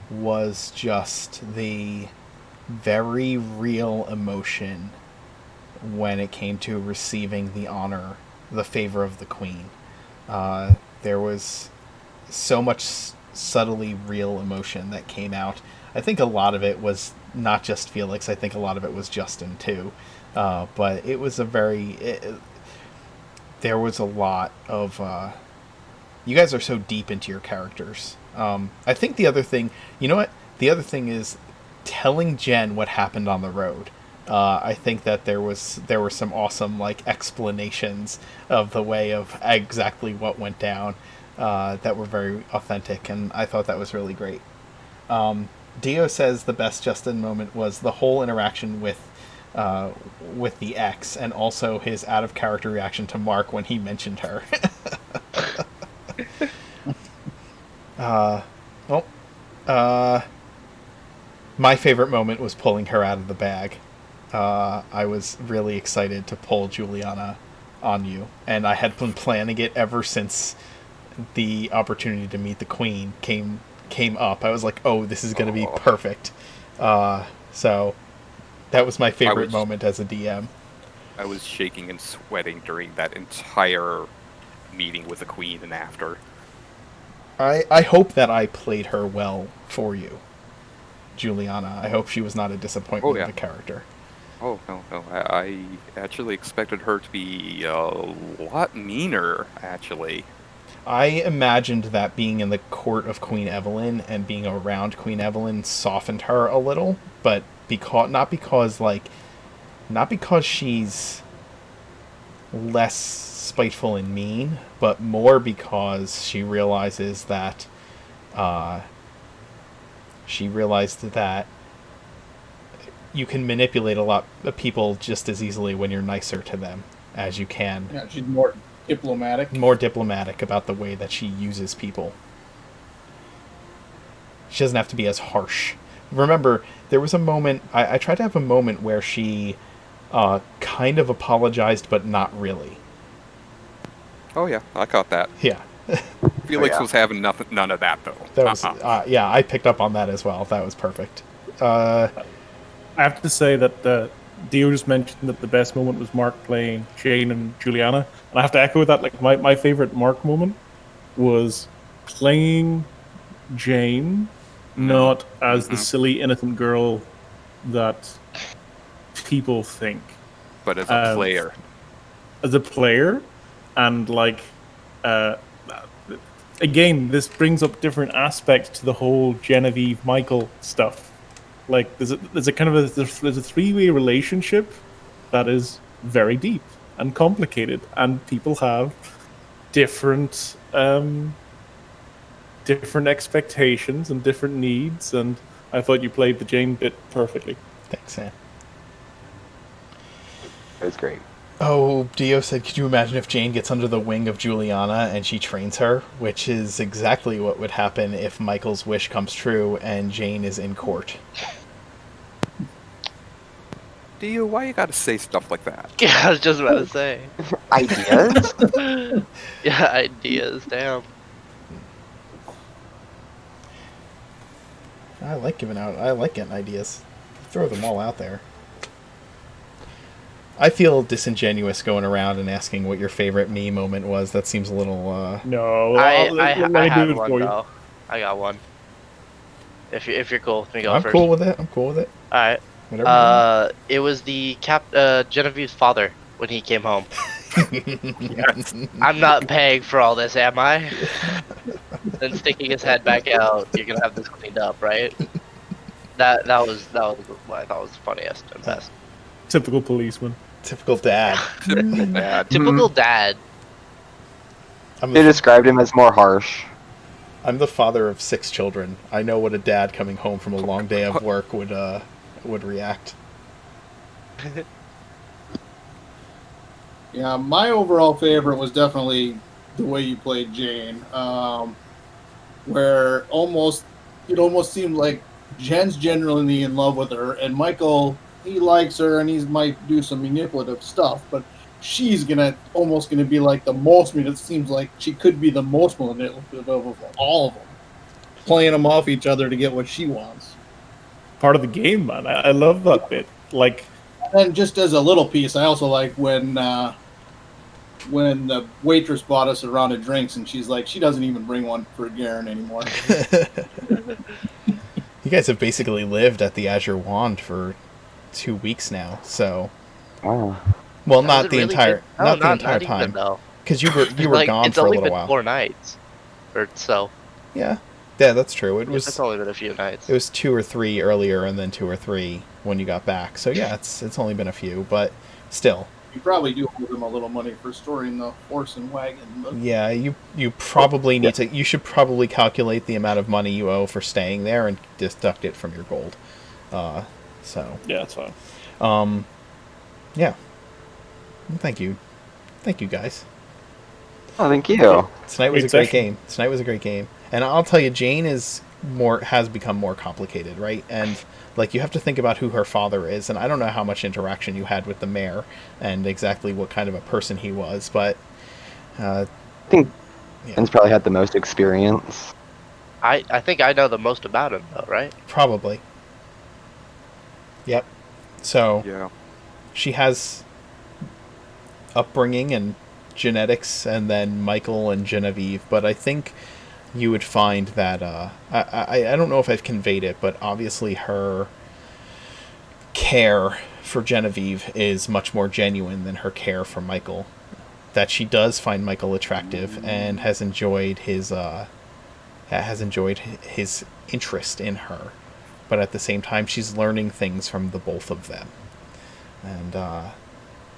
was just the very real emotion when it came to receiving the honor, the favor of the Queen. There was so much subtly real emotion that came out. I think a lot of it was not just Felix. I think a lot of it was Justin too. But it was there was a lot of... you guys are so deep into your characters. I think the other thing... You know what? The other thing is telling Jen what happened on the road. I think that there were some awesome explanations of the way of exactly what went down that were very authentic, and I thought that was really great. Dio says the best Justin moment was the whole interaction with the ex, and also his out of character reaction to Mark when he mentioned her. My favorite moment was pulling her out of the bag. I was really excited to pull Juliana on you, and I had been planning it ever since the opportunity to meet the Queen came up. I was like, oh, this is going to be perfect. So that was my favorite moment as a DM. I was shaking and sweating during that entire meeting with the queen and after. I hope that I played her well for you, Juliana. I hope she was not a disappointment yeah. of a character. Oh, no. I actually expected her to be a lot meaner, actually. I imagined that being in the court of Queen Evelyn and being around Queen Evelyn softened her a little, but not because she's less spiteful and mean, but more because she realizes that you can manipulate a lot of people just as easily when you're nicer to them as you can. Yeah, she's more diplomatic. More diplomatic about the way that she uses people. She doesn't have to be as harsh. Remember, there was a moment, I tried to have a moment where she kind of apologized, but not really. Oh yeah, I caught that. Yeah. Felix was having none of that though. That was, yeah, I picked up on that as well. That was perfect. I have to say that Dio just mentioned that the best moment was Mark playing Jane and Juliana, and I have to echo that. Like my favorite Mark moment was playing Jane, not as the silly innocent girl that people think, but as a player. As a player, and like, again, this brings up different aspects to the whole Genevieve Michael stuff. Like there's a kind of there's a three-way relationship that is very deep and complicated, and people have different different expectations and different needs. And I thought you played the Jane bit perfectly. Thanks, Sam. It was great. Oh, Dio said, could you imagine if Jane gets under the wing of Juliana and she trains her? Which is exactly what would happen if Michael's wish comes true and Jane is in court. Dio, why you gotta say stuff like that? Yeah, I was just about to say. Ideas? Yeah, ideas, damn. I like getting ideas. Throw them all out there. I feel disingenuous going around and asking what your favorite me moment was. That seems a little, No, I had one, though. I got one. If you're cool with me going I'm first. cool with it. I'm cool with it. Alright. Whatever. It was the Genevieve's father when he came home. Yes. I'm not paying for all this, am I? Then sticking his head back out, you're gonna have this cleaned up, right? That was what I thought was the funniest and best. Typical policeman. Typical dad. Typical dad. Typical dad. They described him as more harsh. I'm the father of 6 children. I know what a dad coming home from a long day of work would react. Yeah, my overall favorite was definitely the way you played Jane, where it almost seemed like Jen's genuinely in love with her, and Michael, he likes her, and he might do some manipulative stuff, but she's almost gonna be like the most. It seems like she could be the most manipulative of all of them, playing them off each other to get what she wants. Part of the game, man. I love that bit. Like, and just as a little piece, I also like when the waitress bought us a round of drinks, and she's like, she doesn't even bring one for Garen anymore. You guys have basically lived at the Azure Wand for 2 weeks now, so. Oh. Well, not the entire time, because you were like, gone for a little while. It's only been 4 nights, or so. Yeah, that's true. It's only been a few nights. It was 2 or 3 earlier, and then 2 or 3 when you got back. So yeah, it's only been a few, but still. You probably do owe them a little money for storing the horse and wagon. But... Yeah, you probably need to. You should probably calculate the amount of money you owe for staying there and deduct it from your gold. So yeah, that's fine. Yeah. Thank you guys. Oh, thank you. Tonight was a great game. Tonight was a great game, and I'll tell you, Jane has become more complicated, right? And like, you have to think about who her father is, and I don't know how much interaction you had with the mayor and exactly what kind of a person he was, but I think Jen's probably had the most experience. I think I know the most about him, though, right? upbringing and genetics, and then Michael and Genevieve. But I think you would find that I don't know if I've conveyed it, but obviously her care for Genevieve is much more genuine than her care for Michael. That she does find Michael attractive and has enjoyed his interest in her, but at the same time she's learning things from the both of them. And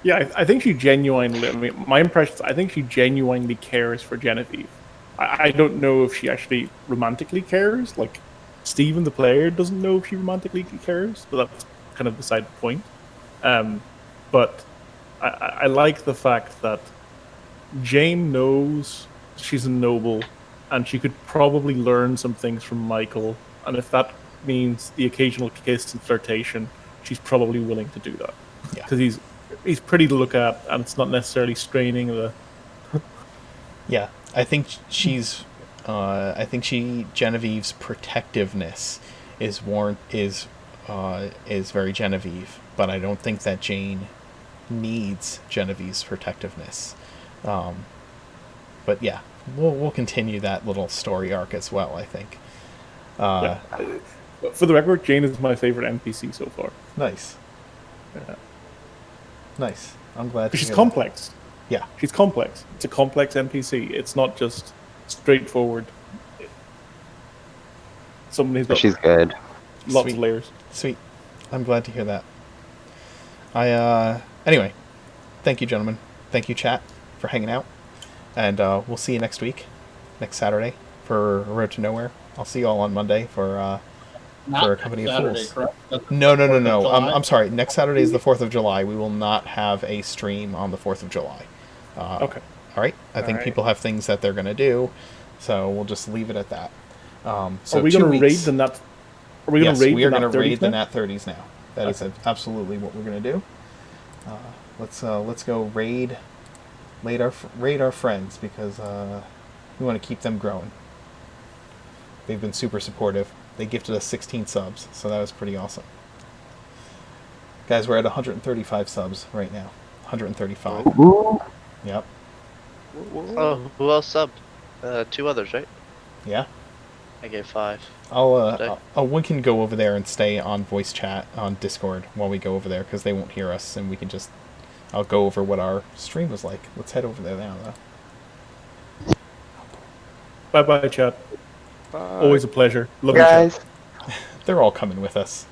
Yeah, I think she genuinely. I mean, my impression is I think she genuinely cares for Genevieve. I don't know if she actually romantically cares. Like, Steven, the player, doesn't know if she romantically cares, but that's kind of beside the point. But I like the fact that Jane knows she's a noble, and she could probably learn some things from Michael. And if that means the occasional kiss and flirtation, she's probably willing to do that. Yeah. Because he's pretty to look at, and it's not necessarily straining the. yeah, I think Genevieve's protectiveness is very Genevieve, but I don't think that Jane needs Genevieve's protectiveness. But yeah, we'll continue that little story arc as well, I think. Yeah. For the record, Jane is my favorite NPC so far. Nice. Yeah. Nice. I'm glad to She's hear complex. that. Yeah. She's complex. It's a complex NPC. It's not just straightforward. Someone who's got She's good. lots Sweet. of layers. Sweet. I'm glad to hear that. Anyway, thank you, gentlemen. Thank you, chat, for hanging out. And we'll see you next week, next Saturday, for Road to Nowhere. I'll see you all on Monday for a Company of Fools. Correct? That's No. 4th of July? I'm sorry. Next Saturday is the 4th of July. We will not have a stream on the 4th of July. Okay. All right. I think right. people have things that they're going to do, so we'll just leave it at that. So Are we 2 going to raid weeks. the Nat? Are we going Yes, to raid we the are going Nat to 30s raid the now? Nat 30s now. That is absolutely what we're going to do. Let's go raid our friends, because we want to keep them growing. They've been super supportive. They gifted us 16 subs, so that was pretty awesome. Guys, we're at 135 subs right now. 135. Yep. Oh, who else subbed? 2 others, right? Yeah. I gave 5. We can go over there and stay on voice chat on Discord while we go over there, because they won't hear us, and we can just. I'll go over what our stream was like. Let's head over there now, though. Bye, chat. Always a pleasure. Love Guys. They're all coming with us.